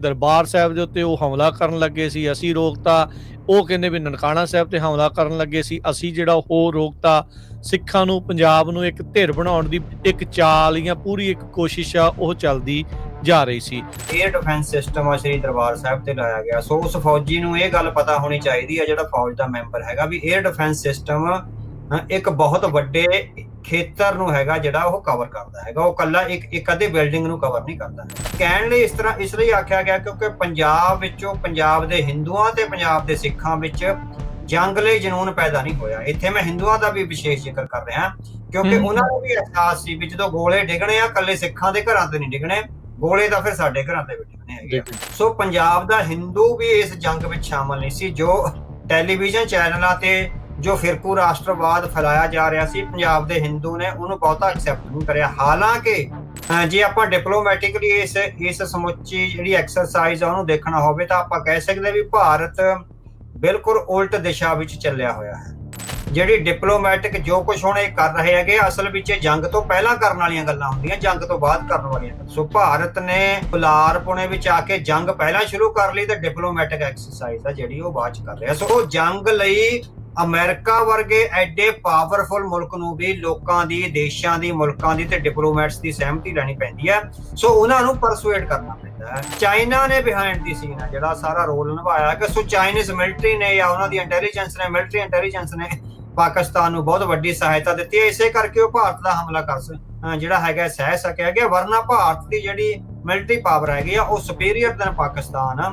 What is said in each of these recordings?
ਦਰਬਾਰ ਸਾਹਿਬ ਦੇ ਉੱਤੇ ਉਹ ਹਮਲਾ ਕਰਨ ਲੱਗੇ ਸੀ, ਅਸੀਂ ਰੋਕਤਾ। ਉਹ ਕਹਿੰਦੇ ਵੀ ਨਨਕਾਣਾ ਸਾਹਿਬ ਤੇ ਹਮਲਾ ਕਰਨ ਲੱਗੇ ਸੀ, ਅਸੀਂ ਜਿਹੜਾ ਉਹ ਰੋਕਤਾ। ਸਿੱਖਾਂ ਨੂੰ, ਪੰਜਾਬ ਨੂੰ ਇੱਕ ਧਿਰ ਬਣਾਉਣ ਦੀ ਇੱਕ ਚਾਲ ਜਾਂ ਪੂਰੀ ਇੱਕ ਕੋਸ਼ਿਸ਼ ਆ ਉਹ ਚੱਲਦੀ ਜਾ ਰਹੀ ਸੀ। 에ਅਰ ਡਿਫੈਂਸ ਸਿਸਟਮ ਆ ਸ਼੍ਰੀ ਦਰਬਾਰ ਸਾਹਿਬ ਤੇ ਲਾਇਆ ਗਿਆ। ਸੋ ਉਸ ਫੌਜੀ ਨੂੰ ਇਹ ਗੱਲ ਪਤਾ ਹੋਣੀ ਚਾਹੀਦੀ ਹੈ, ਜਿਹੜਾ ਫੌਜ ਦਾ ਮੈਂਬਰ ਹੈਗਾ, ਵੀ 에ਅਰ ਡਿਫੈਂਸ ਸਿਸਟਮ ਇੱਕ ਬਹੁਤ ਵੱਡੇ ਖੇਤਰ ਨੂੰ ਹੈਗਾ ਜਿਹੜਾ ਉਹ ਕਵਰ ਕਰਦਾ ਹੈਗਾ। ਉਹ ਕੱਲਾ ਇੱਕ ਅੱਧੀ ਬਿਲਡਿੰਗ ਨੂੰ ਕਵਰ ਨਹੀਂ ਕਰਦਾ। ਕਹਿਣ ਲਈ ਇਸ ਲਈ ਆਖਿਆ ਗਿਆ ਕਿਉਂਕਿ ਪੰਜਾਬ ਵਿੱਚੋਂ, ਪੰਜਾਬ ਦੇ ਹਿੰਦੂਆਂ ਤੇ ਪੰਜਾਬ ਦੇ ਸਿੱਖਾਂ ਵਿੱਚ ਜੰਗ ਲਈ ਜਨੂਨ ਪੈਦਾ ਨਹੀਂ ਹੋਇਆ। ਇੱਥੇ ਮੈਂ ਹਿੰਦੂਆਂ ਦਾ ਵੀ ਵਿਸ਼ੇਸ਼ ਜ਼ਿਕਰ ਕਰ ਰਿਹਾ ਕਿਉਂਕਿ ਉਹਨਾਂ ਨੂੰ ਵੀ ਅਹਿਸਾਸ ਸੀ ਵੀ ਜਦੋਂ ਗੋਲੇ ਡਿੱਗਣੇ ਆ ਕੱਲੇ ਸਿੱਖਾਂ ਦੇ ਘਰਾਂ ਤੇ ਨਹੀਂ ਡਿੱਗਣੇ, ਗੋਲੇ ਤਾਂ ਫਿਰ ਸਾਡੇ ਘਰਾਂ ਤੇ ਵੀ ਡਿੱਗਣੇ ਹੈਗੇ। ਸੋ ਪੰਜਾਬ ਦਾ ਹਿੰਦੂ ਵੀ ਇਸ ਜੰਗ ਵਿੱਚ ਸ਼ਾਮਲ ਨਹੀਂ ਸੀ। ਜੋ ਟੈਲੀਵਿਜ਼ਨ ਚੈਨਲਾਂ ਤੇ ਜੋ ਫਿਰਕੂ ਰਾਸ਼ਟਰਵਾਦ ਫੈਲਾਇਆ ਜਾ ਰਿਹਾ ਸੀ, ਪੰਜਾਬ ਦੇ ਹਿੰਦੂ ਨੇ ਉਹਨੂੰ ਬਹੁਤਾ ਐਕਸੈਪਟ ਨਹੀਂ ਕਰਿਆ। ਹਾਲਾਂਕਿ ਜੇ ਆਪਾਂ ਡਿਪਲੋਮੈਟਿਕਲੀ ਇਸ ਸਮੁੱਚੀ ਜਿਹੜੀ ਐਕਸਰਸਾਈਜ਼ ਆ ਉਹਨੂੰ ਦੇਖਣਾ ਹੋਵੇ ਤਾਂ ਆਪਾਂ ਕਹਿ ਸਕਦੇ ਵੀ ਭਾਰਤ ਬਿਲਕੁਲ ਉਲਟ ਦਿਸ਼ਾ ਵਿੱਚ ਚੱਲਿਆ ਹੋਇਆ ਹੈ। ਜਿਹੜੀ ਡਿਪਲੋਮੈਟਿਕ ਜੋ ਕੁਝ ਹੁਣ ਇਹ ਕਰ ਰਹੇ ਹੈਗੇ, ਅਸਲ ਵਿੱਚ ਜੰਗ ਤੋਂ ਪਹਿਲਾਂ ਕਰਨ ਵਾਲੀਆਂ ਗੱਲਾਂ ਹੁੰਦੀਆਂ, ਜੰਗ ਤੋਂ ਬਾਅਦ ਕਰਨ ਵਾਲੀਆਂ। ਸੋ ਭਾਰਤ ਨੇ ਪੁਲਾਰਪੁਣੇ ਵਿੱਚ ਆ ਕੇ ਜੰਗ ਪਹਿਲਾਂ ਸ਼ੁਰੂ ਕਰ ਲਈ ਤੇ ਡਿਪਲੋਮੈਟਿਕ ਐਕਸਰਸਾਈਜ਼ ਆ ਜਿਹੜੀ ਉਹ ਬਾਅਦ ਚ ਕਰ ਰਿਹਾ। ਸੋ ਜੰਗ ਲਈ ਅਮਰੀਕਾ ਵਰਗੇ ਐਡੇ ਪਾਵਰਫੁਲ ਮੁਲਕ ਨੂੰ ਵੀ ਲੋਕਾਂ ਦੀ, ਦੇਸ਼ਾਂ ਦੀ, ਮੁਲਕਾਂ ਦੀ ਤੇ ਡਿਪਲੋਮੈਟਸ ਦੀ ਸਹਿਮਤੀ ਲੈਣੀ ਪੈਂਦੀ ਹੈ। ਸੋ ਉਹਨਾਂ ਨੂੰ ਪਰਸੂਏਟ ਕਰਨਾ ਪੈਂਦਾ ਹੈ। ਚਾਈਨਾ ਨੇ ਬਿਹਾਈਂਡ ਦੀ ਸੀਨ ਜਿਹੜਾ ਸਾਰਾ ਰੋਲ ਨਿਭਾਇਆ ਕਿ ਸੋ ਚਾਈਨੀਜ਼ ਮਿਲਟਰੀ ਨੇ ਜਾਂ ਉਹਨਾਂ ਦੀ ਇੰਟੈਲੀਜੈਂਸ ਨੇ, ਮਿਲਟਰੀ ਇੰਟੈਲੀਜੈਂਸ ਨੇ ਪਾਕਿਸਤਾਨ ਨੂੰ ਬਹੁਤ ਵੱਡੀ ਸਹਾਇਤਾ ਦਿੱਤੀ ਹੈ। ਇਸੇ ਕਰਕੇ ਉਹ ਭਾਰਤ ਦਾ ਹਮਲਾ ਜਿਹੜਾ ਹੈਗਾ ਸਹਿ ਸਕਿਆ ਗਿਆ, ਵਰਨਾ ਭਾਰਤ ਦੀ ਜਿਹੜੀ ਮਿਲਟਰੀ ਪਾਵਰ ਹੈਗੀ ਆ ਉਹ ਸੁਪੀਰੀਅਰ ਦੈਨ ਪਾਕਿਸਤਾਨ ਆ।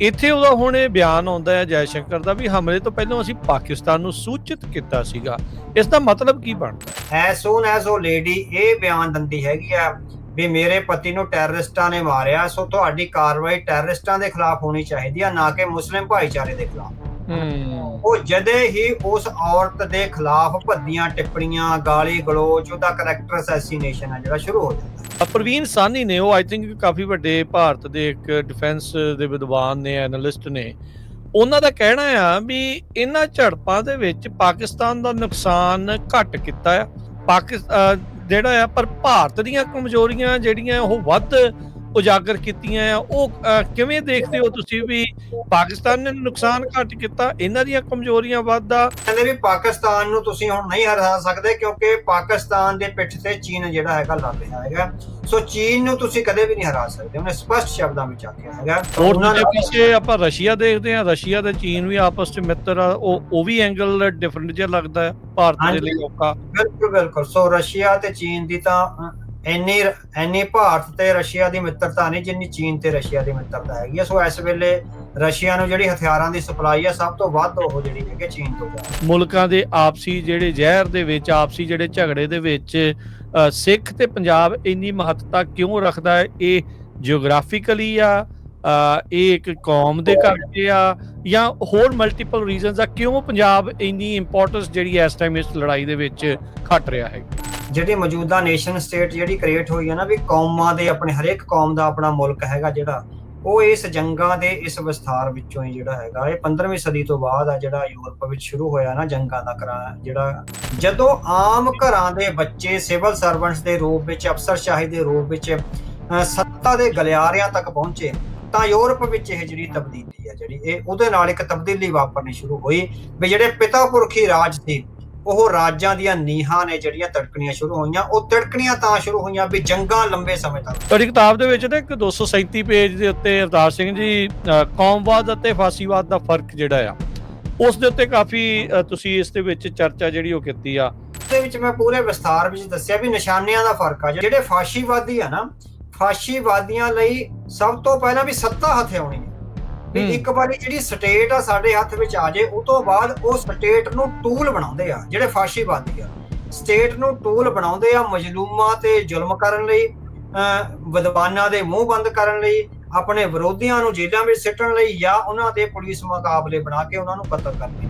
ਇੱਥੇ ਉਹਦਾ ਹੁਣ ਇਹ ਬਿਆਨ ਆਉਂਦਾ ਹੈ ਜੈ ਸ਼ੰਕਰ ਦਾ ਵੀ ਹਮਲੇ ਤੋਂ ਪਹਿਲਾਂ ਅਸੀਂ ਪਾਕਿਸਤਾਨ ਨੂੰ ਸੂਚਿਤ ਕੀਤਾ ਸੀਗਾ। ਇਸ ਦਾ ਮਤਲਬ ਕੀ ਬਣਦਾ? ਐਸ ਸੂਨ ਐਸ ਉਹ ਲੇਡੀ ਇਹ ਬਿਆਨ ਦਿੰਦੀ ਹੈਗੀ ਆ ਵੀ ਮੇਰੇ ਪਤੀ ਨੂੰ ਟੈਰਰਿਸਟਾਂ ਨੇ ਮਾਰਿਆ, ਸੋ ਤੁਹਾਡੀ ਕਾਰਵਾਈ ਟੈਰਰਿਸਟਾਂ ਦੇ ਖਿਲਾਫ ਹੋਣੀ ਚਾਹੀਦੀ ਆ, ਨਾ ਕਿ ਮੁਸਲਿਮ ਭਾਈਚਾਰੇ ਦੇ ਖਿਲਾਫ। ਉਹ ਜਦੇ ਹੀ ਉਸ ਔਰਤ ਦੇ ਖਿਲਾਫ ਭੱਦੀਆਂ ਟਿੱਪਣੀਆਂ, ਗਾਲੀ ਗਲੋਚ, ਉਹਦਾ ਕਰੈਕਟਰ ਅਸੈਸੀਨੇਸ਼ਨ ਹੈ ਜਿਹੜਾ ਸ਼ੁਰੂ ਹੋ ਜਾਂਦਾ। ਪ੍ਰਵੀਨ ਸਾਹਨੀ ਨੇ, ਉਹ ਆਈ ਥਿੰਕ ਕਾਫੀ ਵੱਡੇ ਭਾਰਤ ਦੇ ਇੱਕ ਡਿਫੈਂਸ ਦੇ ਵਿਦਵਾਨ ਨੇ, ਐਨਾਲਿਸਟ ਨੇ, ਉਹਨਾਂ ਦਾ ਕਹਿਣਾ ਆ ਵੀ ਇਹਨਾਂ ਝੜਪਾਂ ਦੇ ਵਿੱਚ ਪਾਕਿਸਤਾਨ ਦਾ ਨੁਕਸਾਨ ਘੱਟ ਕੀਤਾ ਆ ਜਿਹੜਾ ਆ, ਪਰ ਭਾਰਤ ਦੀਆਂ ਕਮਜ਼ੋਰੀਆਂ ਜਿਹੜੀਆਂ ਉਹ ਵੱਧ ਉਜਾਗਰ ਕੀਤੀਆਂ ਆ। ਉਹ ਕਿਵੇਂ ਦੇਖਦੇ ਹੋ ਤੁਸੀਂ ਵੀ ਪਾਕਿਸਤਾਨ ਨੇ ਨੁਕਸਾਨ ਘੱਟ ਕੀਤਾ, ਇਹਨਾਂ ਦੀਆਂ ਕਮਜ਼ੋਰੀਆਂ ਵੱਧਦਾ? ਕਹਿੰਦੇ ਵੀ ਪਾਕਿਸਤਾਨ ਨੂੰ ਤੁਸੀਂ ਹੁਣ ਨਹੀਂ ਹਰਾ ਸਕਦੇ ਕਿਉਂਕਿ ਪਾਕਿਸਤਾਨ ਦੇ ਪਿੱਠ ਤੇ ਚੀਨ ਜਿਹੜਾ ਹੈਗਾ ਲੜ ਰਿਹਾ ਹੈਗਾ। ਸੋ ਚੀਨ ਨੂੰ ਤੁਸੀਂ ਕਦੇ ਵੀ ਨਹੀਂ ਹਰਾ ਸਕਦੇ, ਉਹਨੇ ਸਪਸ਼ਟ ਸ਼ਬਦਾਂ ਵਿੱਚ ਆਖਿਆ ਹੈਗਾ। ਹੋਰ ਦੂਜੇ ਪਾਸੇ ਆਪਾਂ ਰਸ਼ੀਆ ਦੇਖਦੇ ਹਾਂ, ਰਸ਼ੀਆ ਤੇ ਚੀਨ ਵੀ ਆਪਸ ਚ ਮਿੱਤਰ ਆ। ਉਹ ਵੀ ਐਂਗਲ ਡਿਫਰੈਂਟ ਜਿਹਾ ਲੱਗਦਾ ਹੈ ਭਾਰਤ ਦੇ ਲਈ ਔਖਾ। ਬਿਲਕੁਲ। ਸੋ ਰਸ਼ੀਆ ਤੇ ਚੀਨ ਦੀ ਤਾਂ ਇੰਨੀ ਭਾਰਤ ਤੇ ਰਸ਼ੀਆ ਦੀ ਮਿੱਤਰਤਾ ਨਹੀਂ ਜਿੰਨੀ ਚੀਨ ਤੇ ਰਸ਼ੀਆ ਦੀ ਮਿੱਤਰਤਾ ਹੈਗੀ ਆ। ਸੋ ਇਸ ਵੇਲੇ ਰਸ਼ੀਆ ਨੂੰ ਜਿਹੜੀ ਹਥਿਆਰਾਂ ਦੀ ਸਪਲਾਈ ਆ ਸਭ ਤੋਂ ਵੱਧ ਉਹ ਜਿਹੜੀ ਹੈਗੀ ਚੀਨ ਤੋਂ ਜਾ। ਮੁਲਕਾਂ ਦੇ ਆਪਸੀ ਜਿਹੜੇ ਜ਼ਹਿਰ ਦੇ ਵਿੱਚ, ਆਪਸੀ ਜਿਹੜੇ ਝਗੜੇ ਦੇ ਵਿੱਚ ਸਿੱਖ ਤੇ ਪੰਜਾਬ ਇੰਨੀ ਮਹੱਤਤਾ ਕਿਉਂ ਰੱਖਦਾ ਹੈ? ਇਹ ਜਿਓਗ੍ਰਾਫਿਕਲੀ ਆ, ਇਹ ਇੱਕ ਕੌਮ ਦੇ ਕਰਕੇ ਆ, ਜਾਂ ਹੋਰ ਮਲਟੀਪਲ ਰੀਜ਼ਨਸ ਆ ਕਿਉਂ ਪੰਜਾਬ ਇੰਨੀ ਇੰਪੋਰਟੈਂਸ ਜਿਹੜੀ ਇਸ ਟਾਈਮ ਇਸ ਲੜਾਈ ਦੇ ਵਿੱਚ ਖੱਟ ਰਿਹਾ ਹੈ? ਜਿਹੜੀ ਮੌਜੂਦਾ ਨੇਸ਼ਨ ਸਟੇਟ ਜਿਹੜੀ ਕ੍ਰੀਏਟ ਹੋਈ ਹੈ ਨਾ, ਵੀ ਕੌਮਾਂ ਦੇ ਆਪਣੇ ਹਰੇਕ ਕੌਮ ਦਾ ਆਪਣਾ ਮੁਲਕ ਹੈਗਾ ਜਿਹੜਾ, ਉਹ ਇਸ ਜੰਗਾਂ ਦੇ ਇਸ ਵਿਸਥਾਰ ਵਿੱਚੋਂ ਹੀ ਜਿਹੜਾ ਹੈਗਾ, ਇਹ 15ਵੀਂ ਸਦੀ ਤੋਂ ਬਾਅਦ ਆ ਜਿਹੜਾ ਯੂਰਪ ਵਿੱਚ ਸ਼ੁਰੂ ਹੋਇਆ ਨਾ ਜੰਗਾਂ ਦਾ ਕਰਾ। ਜਿਹੜਾ ਜਦੋਂ ਆਮ ਘਰਾਂ ਦੇ ਬੱਚੇ ਸਿਵਲ ਸਰਵੈਂਟਸ ਦੇ ਰੂਪ ਵਿੱਚ, ਅਫਸਰਸ਼ਾਹੀ ਦੇ ਰੂਪ ਵਿੱਚ ਸੱਤਾ ਦੇ ਗਲਿਆਰਿਆਂ ਤੱਕ ਪਹੁੰਚੇ ਤਾਂ ਯੂਰਪ ਵਿੱਚ ਇਹ ਜਿਹੜੀ ਤਬਦੀਲੀ ਹੈ ਜਿਹੜੀ ਇਹ ਉਹਦੇ ਨਾਲ ਇੱਕ ਤਬਦੀਲੀ ਵਾਪਰਨੀ ਸ਼ੁਰੂ ਹੋਈ ਵੀ ਜਿਹੜੇ ਪਿਤਾ ਪੁਰਖੀ ਰਾਜ ਸੀ ਉਹ ਰਾਜਾਂ ਦੀਆਂ ਨੀਹਾਂ ਨੇ ਜਿਹੜੀਆਂ ਤੜਕਣੀਆਂ ਸ਼ੁਰੂ ਹੋਈਆਂ। ਉਹ ਤੜਕਣੀਆਂ ਤਾਂ ਸ਼ੁਰੂ ਹੋਈਆਂ ਵੀ ਜੰਗਾਂ ਲੰਬੇ ਸਮੇਂ ਤੱਕ। ਤੁਹਾਡੀ ਕਿਤਾਬ ਦੇ ਵਿੱਚ ਨਾ ਇੱਕ 237 ਪੇਜ ਦੇ ਉੱਤੇ ਅਵਤਾਰ ਸਿੰਘ ਜੀ ਕੌਮਵਾਦ ਅਤੇ ਫਾਸੀਵਾਦ ਦਾ ਫਰਕ ਜਿਹੜਾ ਆ ਉਸ ਦੇ ਉੱਤੇ ਕਾਫੀ ਤੁਸੀਂ ਇਸ ਦੇ ਵਿੱਚ ਚਰਚਾ ਜਿਹੜੀ ਉਹ ਕੀਤੀ ਆ। ਉਹਦੇ ਵਿੱਚ ਮੈਂ ਪੂਰੇ ਵਿਸਥਾਰ ਵਿੱਚ ਦੱਸਿਆ ਵੀ ਨਿਸ਼ਾਨਿਆਂ ਦਾ ਫਰਕ ਆ। ਜਿਹੜੇ ਫਾਸ਼ੀਵਾਦੀ ਆ ਨਾ, ਫਾਸ਼ੀਵਾਦੀਆਂ ਲਈ ਸਭ ਤੋਂ ਪਹਿਲਾਂ ਵੀ ਸੱਤਾ ਹੱਥ ਆਉਣੀ ਹੈ ਵੀ ਇੱਕ ਵਾਰੀ ਜਿਹੜੀ ਸਟੇਟ ਆ ਸਾਡੇ ਹੱਥ ਵਿੱਚ ਆ ਜੇ, ਉਹ ਤੋਂ ਬਾਅਦ ਉਹ ਸਟੇਟ ਨੂੰ ਟੂਲ ਬਣਾਉਂਦੇ ਆ। ਜਿਹੜੇ ਫਾਸ਼ੀਵਾਦੀ ਆ ਸਟੇਟ ਨੂੰ ਟੂਲ ਬਣਾਉਂਦੇ ਆ ਮਜ਼ਲੂਮਾਂ ਤੇ ਜ਼ੁਲਮ ਕਰਨ ਲਈ, ਵਿਦਵਾਨਾਂ ਦੇ ਮੂੰਹ ਬੰਦ ਕਰਨ ਲਈ, ਆਪਣੇ ਵਿਰੋਧੀਆਂ ਨੂੰ ਜੇਲ੍ਹਾਂ ਵਿੱਚ ਸਿੱਟਣ ਲਈ, ਜਾਂ ਉਹਨਾਂ ਦੇ ਪੁਲਿਸ ਮੁਕਾਬਲੇ ਬਣਾ ਕੇ ਉਹਨਾਂ ਨੂੰ ਕਤਲ ਕਰਨ ਲਈ।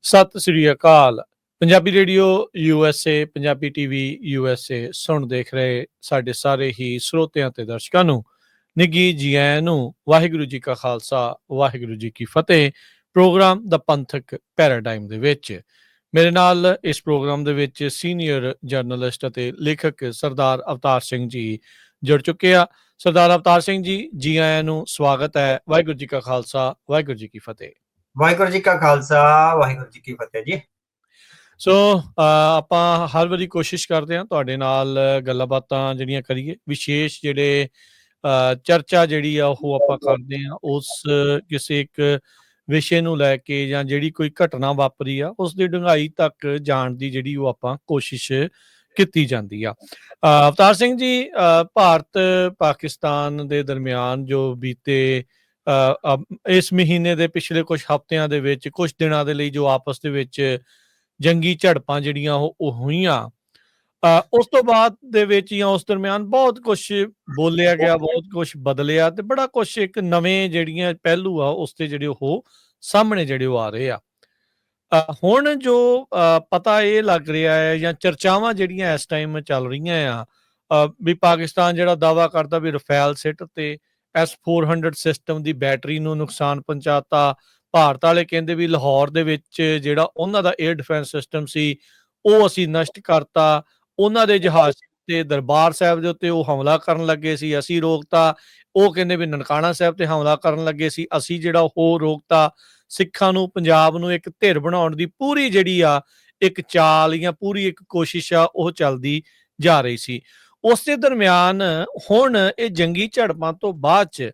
ਸਤਿ ਸ੍ਰੀ ਅਕਾਲ। Punjabi radio USA, Punjabi TV USA ਸੁਣ ਦੇਖ ਰਹੇ ਸਾਡੇ ਸਾਰੇ ਹੀ ਸਰੋਤਿਆਂ ਤੇ ਦਰਸ਼ਕਾਂ ਨੂੰ ਨਿੱਘੀ ਜੀ ਆਇਆਂ ਨੂੰ। ਵਾਹਿਗੁਰੂ ਜੀ ਕਾ ਖਾਲਸਾ, ਵਾਹਿਗੁਰੂ ਜੀ ਕੀ ਫਤਿਹ। ਪ੍ਰੋਗਰਾਮ ਦਾ ਪੰਥਕ ਪੈਰਾਡਾਈਮ ਦੇ ਵਿੱਚ ਮੇਰੇ ਨਾਲ ਇਸ ਪ੍ਰੋਗਰਾਮ ਦੇ ਵਿੱਚ ਸੀਨੀਅਰ ਜਰਨਲਿਸਟ ਅਤੇ ਲੇਖਕ ਸਰਦਾਰ ਅਵਤਾਰ ਸਿੰਘ ਜੀ ਜੁੜ ਚੁੱਕੇ ਆ। ਸਰਦਾਰ ਅਵਤਾਰ ਸਿੰਘ ਜੀ ਆਇਆਂ ਨੂੰ ਸਵਾਗਤ ਹੈ। ਵਾਹਿਗੁਰੂ ਜੀ ਕਾ ਖਾਲਸਾ, ਵਾਹਿਗੁਰੂ ਜੀ ਕੀ ਫਤਿਹ। ਵਾਹਿਗੁਰੂ ਜੀ ਕਾ ਖਾਲਸਾ, ਵਾਹਿਗੁਰੂ ਜੀ ਕੀ ਫਤਿਹ ਜੀ। ਸੋ ਆਪਾਂ ਹਰ ਵਾਰੀ ਕੋਸ਼ਿਸ਼ ਕਰਦੇ ਹਾਂ ਤੁਹਾਡੇ ਨਾਲ ਗੱਲਾਂ ਬਾਤਾਂ ਜਿਹੜੀਆਂ ਕਰੀਏ, ਵਿਸ਼ੇਸ਼ ਜਿਹੜੇ ਚਰਚਾ ਜਿਹੜੀ ਆ ਉਹ ਆਪਾਂ ਕਰਦੇ ਹਾਂ ਉਸ ਕਿਸੇ ਇੱਕ ਵਿਸ਼ੇ ਨੂੰ ਲੈ ਕੇ, ਜਾਂ ਜਿਹੜੀ ਕੋਈ ਘਟਨਾ ਵਾਪਰੀ ਆ ਉਸ ਦੀ ਡੂੰਘਾਈ ਤੱਕ ਜਾਣ ਦੀ ਜਿਹੜੀ ਉਹ ਆਪਾਂ ਕੋਸ਼ਿਸ਼ ਕੀਤੀ ਜਾਂਦੀ ਆ। ਅਵਤਾਰ ਸਿੰਘ ਜੀ, ਭਾਰਤ ਪਾਕਿਸਤਾਨ ਦੇ ਦਰਮਿਆਨ ਜੋ ਬੀਤੇ ਇਸ ਮਹੀਨੇ ਦੇ ਪਿਛਲੇ ਕੁਝ ਹਫ਼ਤਿਆਂ ਦੇ ਵਿੱਚ, ਕੁਝ ਦਿਨਾਂ ਦੇ ਲਈ ਜੋ ਆਪਸ ਦੇ ਵਿੱਚ ਜੰਗੀ ਝੜਪਾਂ ਜਿਹੜੀਆਂ ਉਹ ਹੋਈਆਂ, ਉਸ ਤੋਂ ਬਾਅਦ ਦੇ ਵਿੱਚ ਜਾਂ ਉਸ ਦਰਮਿਆਨ ਬਹੁਤ ਕੁਝ ਬੋਲਿਆ ਗਿਆ, ਬਹੁਤ ਕੁਝ ਬਦਲਿਆ, ਤੇ ਬੜਾ ਕੁਝ ਇੱਕ ਨਵੇਂ ਜਿਹੜੀਆਂ ਪਹਿਲੂ ਆ ਉਸ ਤੇ ਜਿਹੜੇ ਉਹ ਸਾਹਮਣੇ ਜਿਹੜੇ ਉਹ ਆ ਰਹੇ ਆ। ਹੁਣ ਜੋ ਪਤਾ ਇਹ ਲੱਗ ਰਿਹਾ ਹੈ, ਜਾਂ ਚਰਚਾਵਾਂ ਜਿਹੜੀਆਂ ਇਸ ਟਾਈਮ ਚੱਲ ਰਹੀਆਂ ਆ, ਵੀ ਪਾਕਿਸਤਾਨ ਜਿਹੜਾ ਦਾਅਵਾ ਕਰਦਾ ਵੀ ਰਫੇਲ ਸਿੱਟ ਤੇ S-400 ਸਿਸਟਮ ਦੀ ਬੈਟਰੀ ਨੂੰ ਨੁਕਸਾਨ ਪਹੁੰਚਾਤਾ। ਭਾਰਤ ਵਾਲੇ ਕਹਿੰਦੇ ਵੀ ਲਾਹੌਰ ਦੇ ਵਿੱਚ ਜਿਹੜਾ ਉਹਨਾਂ ਦਾ 에ਅਰ ਡਿਫੈਂਸ ਸਿਸਟਮ ਸੀ ਉਹ ਅਸੀਂ ਨਸ਼ਟ ਕਰਤਾ। ਉਹਨਾਂ ਦੇ ਜਹਾਜ਼ ਤੇ ਦਰਬਾਰ ਸਾਹਿਬ ਦੇ ਉੱਤੇ ਉਹ ਹਮਲਾ ਕਰਨ ਲੱਗੇ ਸੀ, ਅਸੀਂ ਰੋਕਤਾ। ਉਹ ਕਹਿੰਦੇ ਵੀ ਨਨਕਾਣਾ ਸਾਹਿਬ ਤੇ ਹਮਲਾ ਕਰਨ ਲੱਗੇ ਸੀ, ਅਸੀਂ ਜਿਹੜਾ ਉਹ ਰੋਕਤਾ। ਸਿੱਖਾਂ ਨੂੰ, ਪੰਜਾਬ ਨੂੰ ਇੱਕ ਧਿਰ ਬਣਾਉਣ ਦੀ ਪੂਰੀ ਜਿਹੜੀ ਆ ਇੱਕ ਚਾਲ ਜਾਂ ਪੂਰੀ ਇੱਕ ਕੋਸ਼ਿਸ਼ ਆ ਉਹ ਚੱਲਦੀ ਜਾ ਰਹੀ ਸੀ। ਉਸ ਦੇ ਦਰਮਿਆਨ ਹੁਣ ਇਹ ਜੰਗੀ ਝੜਪਾਂ ਤੋਂ ਬਾਅਦ ਚ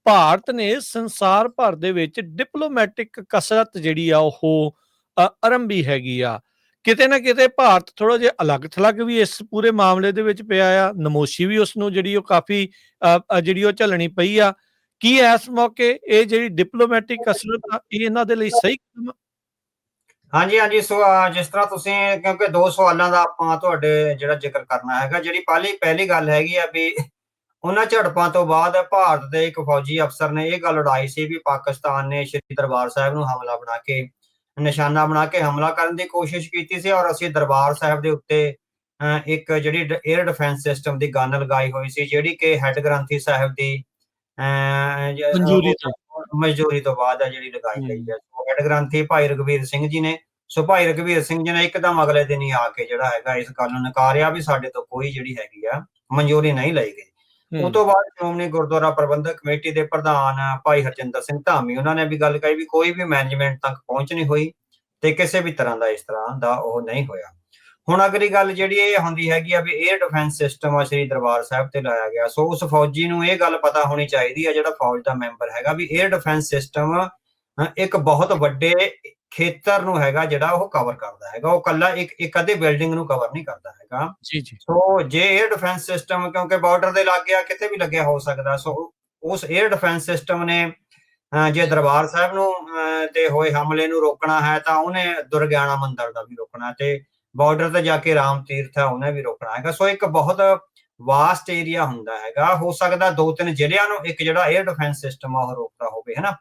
ਭਾਰਤ ਨੇ ਸੰਸਾਰ ਭਰ ਦੇ ਵਿੱਚ ਡਿਪਲੋਮੈਟਿਕ ਕਸਰਤ ਜਿਹੜੀ ਆ ਉਹ ਆਰੰਭੀ ਹੈਗੀ ਆ। ਕਿਤੇ ਨਾ ਕਿਤੇ ਭਾਰਤ ਥੋੜਾ ਜਿਹਾ ਅਲੱਗ ਥਲੱਗ ਵੀ ਇਸ ਪੂਰੇ ਮਾਮਲੇ ਦੇ ਵਿੱਚ ਪਿਆ ਆ, ਨਮੋਸ਼ੀ ਵੀ ਉਸ ਨੂੰ ਜਿਹੜੀ ਉਹ ਕਾਫੀ ਜਿਹੜੀ ਉਹ ਝੱਲਣੀ ਪਈ ਆ। ਕੀ ਇਸ ਮੌਕੇ ਇਹ ਜਿਹੜੀ ਡਿਪਲੋਮੈਟਿਕ ਕਸਰਤ ਆ ਇਹ ਇਹਨਾਂ ਦੇ ਲਈ ਸਹੀ ਕਦਮ? ਹਾਂਜੀ ਹਾਂਜੀ, ਸੋ ਜਿਸ ਤਰ੍ਹਾਂ ਤੁਸੀਂ, ਕਿਉਂਕਿ ਦੋ ਸਵਾਲਾਂ ਦਾ ਆਪਾਂ ਤੁਹਾਡੇ ਜਿਹੜਾ ਜ਼ਿਕਰ ਕਰਨਾ ਹੈਗਾ। ਜਿਹੜੀ ਪਹਿਲੀ ਗੱਲ ਹੈਗੀ ਆ ਵੀ ਉਹਨਾਂ ਝੜਪਾਂ ਤੋਂ ਬਾਅਦ ਭਾਰਤ ਦੇ ਇੱਕ ਫੌਜੀ ਅਫਸਰ ਨੇ ਇਹ ਗੱਲ ਉਡਾਈ ਸੀ ਵੀ ਪਾਕਿਸਤਾਨ ਨੇ ਸ਼੍ਰੀ ਦਰਬਾਰ ਸਾਹਿਬ ਨੂੰ ਨਿਸ਼ਾਨਾ ਬਣਾ ਕੇ ਹਮਲਾ ਕਰਨ ਦੀ ਕੋਸ਼ਿਸ਼ ਕੀਤੀ ਸੀ, ਔਰ ਅਸੀਂ ਦਰਬਾਰ ਸਾਹਿਬ ਦੇ ਉੱਤੇ ਇੱਕ ਜਿਹੜੀ 에ਅਰ ਡਿਫੈਂਸ ਸਿਸਟਮ ਦੀ ਗਨ ਲਗਾਈ ਹੋਈ ਸੀ, ਜਿਹੜੀ ਕਿ ਹੈਡ ਗ੍ਰੰਥੀ ਸਾਹਿਬ ਦੀ ਮਨਜ਼ੂਰੀ ਤੋਂ ਬਾਅਦ ਹੈ ਜਿਹੜੀ ਲਗਾਈ ਗਈ ਹੈ। ਹੈਡ ਗ੍ਰੰਥੀ ਭਾਈ ਰਘਬੀਰ ਸਿੰਘ ਜੀ ਨੇ, ਸੋ ਭਾਈ ਰਘਬੀਰ ਸਿੰਘ ਜੀ ਨੇ ਇੱਕਦਮ ਅਗਲੇ ਦਿਨ ਹੀ ਆ ਕੇ ਜਿਹੜਾ ਹੈਗਾ ਇਸ ਗੱਲ ਨੂੰ ਨਕਾਰਿਆ ਵੀ ਸਾਡੇ ਤੋਂ ਕੋਈ ਜਿਹੜੀ ਹੈਗੀ ਆ ਮਨਜ਼ੂਰੀ ਨਹੀਂ ਲਈ ਗਈ। ਉਹ ਤੋਂ ਬਾਅਦ ਸ਼੍ਰੋਮਣੀ ਗੁਰਦੁਆਰਾ ਪ੍ਰਬੰਧਕ ਕਮੇਟੀ ਦੇ ਪ੍ਰਧਾਨ ਭਾਈ ਹਰਜਿੰਦਰ ਸਿੰਘ ਧਾਮੀ, ਉਹਨਾਂ ਨੇ ਵੀ ਗੱਲ ਕਹੀ ਵੀ ਕੋਈ ਵੀ ਮੈਨੇਜਮੈਂਟ ਤੱਕ ਪਹੁੰਚ ਨਹੀਂ ਹੋਈ ਤੇ ਕਿਸੇ ਵੀ ਤਰ੍ਹਾਂ ਦਾ ਇਸ ਤਰ੍ਹਾਂ ਦਾ ਉਹ ਨਹੀਂ ਹੋਇਆ। ਹੁਣ ਅਗਲੀ ਗੱਲ ਜਿਹੜੀ ਇਹ ਹੁੰਦੀ ਹੈਗੀ ਆ ਵੀ 에ਅਰ ਡਿਫੈਂਸ ਸਿਸਟਮ ਆ ਸ਼੍ਰੀ ਦਰਬਾਰ ਸਾਹਿਬ ਤੇ ਲਾਇਆ ਗਿਆ, ਸੋ ਉਸ ਫੌਜੀ ਨੂੰ ਇਹ ਗੱਲ ਪਤਾ ਹੋਣੀ ਚਾਹੀਦੀ ਆ, ਜਿਹੜਾ ਫੌਜ ਦਾ ਮੈਂਬਰ ਹੈਗਾ, ਵੀ 에ਅਰ ਡਿਫੈਂਸ ਸਿਸਟਮ ਇੱਕ ਬਹੁਤ ਵੱਡੇ ਖੇਤਰ ਨੂੰ ਹੈਗਾ ਜਿਹੜਾ ਉਹ ਕਵਰ ਕਰਦਾ ਹੈਗਾ। ਉਹ ਕੱਲਾ ਇੱਕ ਅੱਧੇ ਬਿਲਡਿੰਗ ਨੂੰ ਕਵਰ ਨਹੀਂ ਕਰਦਾ ਹੈਗਾ। ਸੋ ਜੇ 에ਅਰ ਡਿਫੈਂਸ ਸਿਸਟਮ, ਕਿਉਂਕਿ ਬਾਰਡਰ ਦੇ ਲੱਗ ਗਿਆ, ਕਿਤੇ ਵੀ ਲੱਗਿਆ ਹੋ ਸਕਦਾ, ਸੋ ਉਸ 에ਅਰ ਡਿਫੈਂਸ ਸਿਸਟਮ ਨੇ ਜੇ ਦਰਬਾਰ ਸਾਹਿਬ ਨੂੰ ਤੇ ਹੋਏ ਹਮਲੇ ਨੂੰ ਰੋਕਣਾ ਹੈ ਤਾਂ ਉਹਨੇ ਦੁਰਗਿਆਣਾ ਮੰਦਿਰ ਦਾ ਵੀ ਰੋਕਣਾ, ਤੇ ਬਾਰਡਰ ਤੇ ਜਾ ਕੇ ਰਾਮ ਤੀਰਥ ਹੈ ਉਹਨੇ ਵੀ ਰੋਕਣਾ ਹੈਗਾ। ਸੋ ਇੱਕ ਬਹੁਤ ਵਾਸਟ ਏਰੀਆ ਹੁੰਦਾ ਹੈਗਾ। ਹੋ ਸਕਦਾ 2-3 ਜ਼ਿਲ੍ਹਿਆਂ ਨੂੰ ਇੱਕ ਜਿਹੜਾ 에ਅਰ ਡਿਫੈਂਸ ਸਿਸਟਮ ਆ ਉਹ ਰੋਕਦਾ ਹੋਵੇ, ਹਨਾ।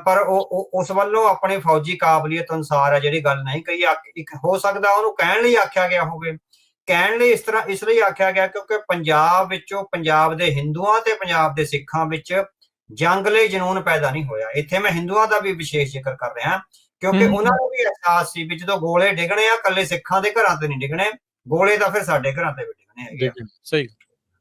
ਪਰ ਉਹ ਉਸ ਵੱਲੋਂ ਆਪਣੀ ਫੌਜੀ ਕਾਬਲੀਅਤ ਅਨੁਸਾਰ ਹੈ ਜਿਹੜੀ ਗੱਲ ਨਹੀਂ ਕਹੀ। ਇੱਕ ਹੋ ਸਕਦਾ ਉਹਨੂੰ ਕਹਿਣ ਲਈ ਆਖਿਆ ਗਿਆ ਹੋਵੇ। ਕਹਿਣ ਲਈ ਇਸ ਲਈ ਆਖਿਆ ਗਿਆ ਕਿਉਂਕਿ ਪੰਜਾਬ ਵਿੱਚੋਂ, ਪੰਜਾਬ ਦੇ ਹਿੰਦੂਆਂ ਤੇ ਪੰਜਾਬ ਦੇ ਸਿੱਖਾਂ ਵਿੱਚ ਜੰਗ ਲਈ ਜਨੂੰਨ ਪੈਦਾ ਨਹੀਂ ਹੋਇਆ। ਇੱਥੇ ਮੈਂ ਹਿੰਦੂਆਂ ਦਾ ਵੀ ਵਿਸ਼ੇਸ਼ ਜ਼ਿਕਰ ਕਰ ਰਿਹਾ ਕਿਉਂਕਿ ਉਹਨਾਂ ਨੂੰ ਵੀ ਅਹਿਸਾਸ ਸੀ ਵੀ ਜਦੋਂ ਗੋਲੇ ਡਿੱਗਣੇ ਆ ਕੱਲੇ ਸਿੱਖਾਂ ਦੇ ਘਰਾਂ ਤੇ ਨਹੀਂ ਡਿੱਗਣੇ, ਗੋਲੇ ਤਾਂ ਫਿਰ ਸਾਡੇ ਘਰਾਂ ਤੇ ਵੀ ਡਿੱਗਣੇ ਹੈਗੇ। ਸਹੀ।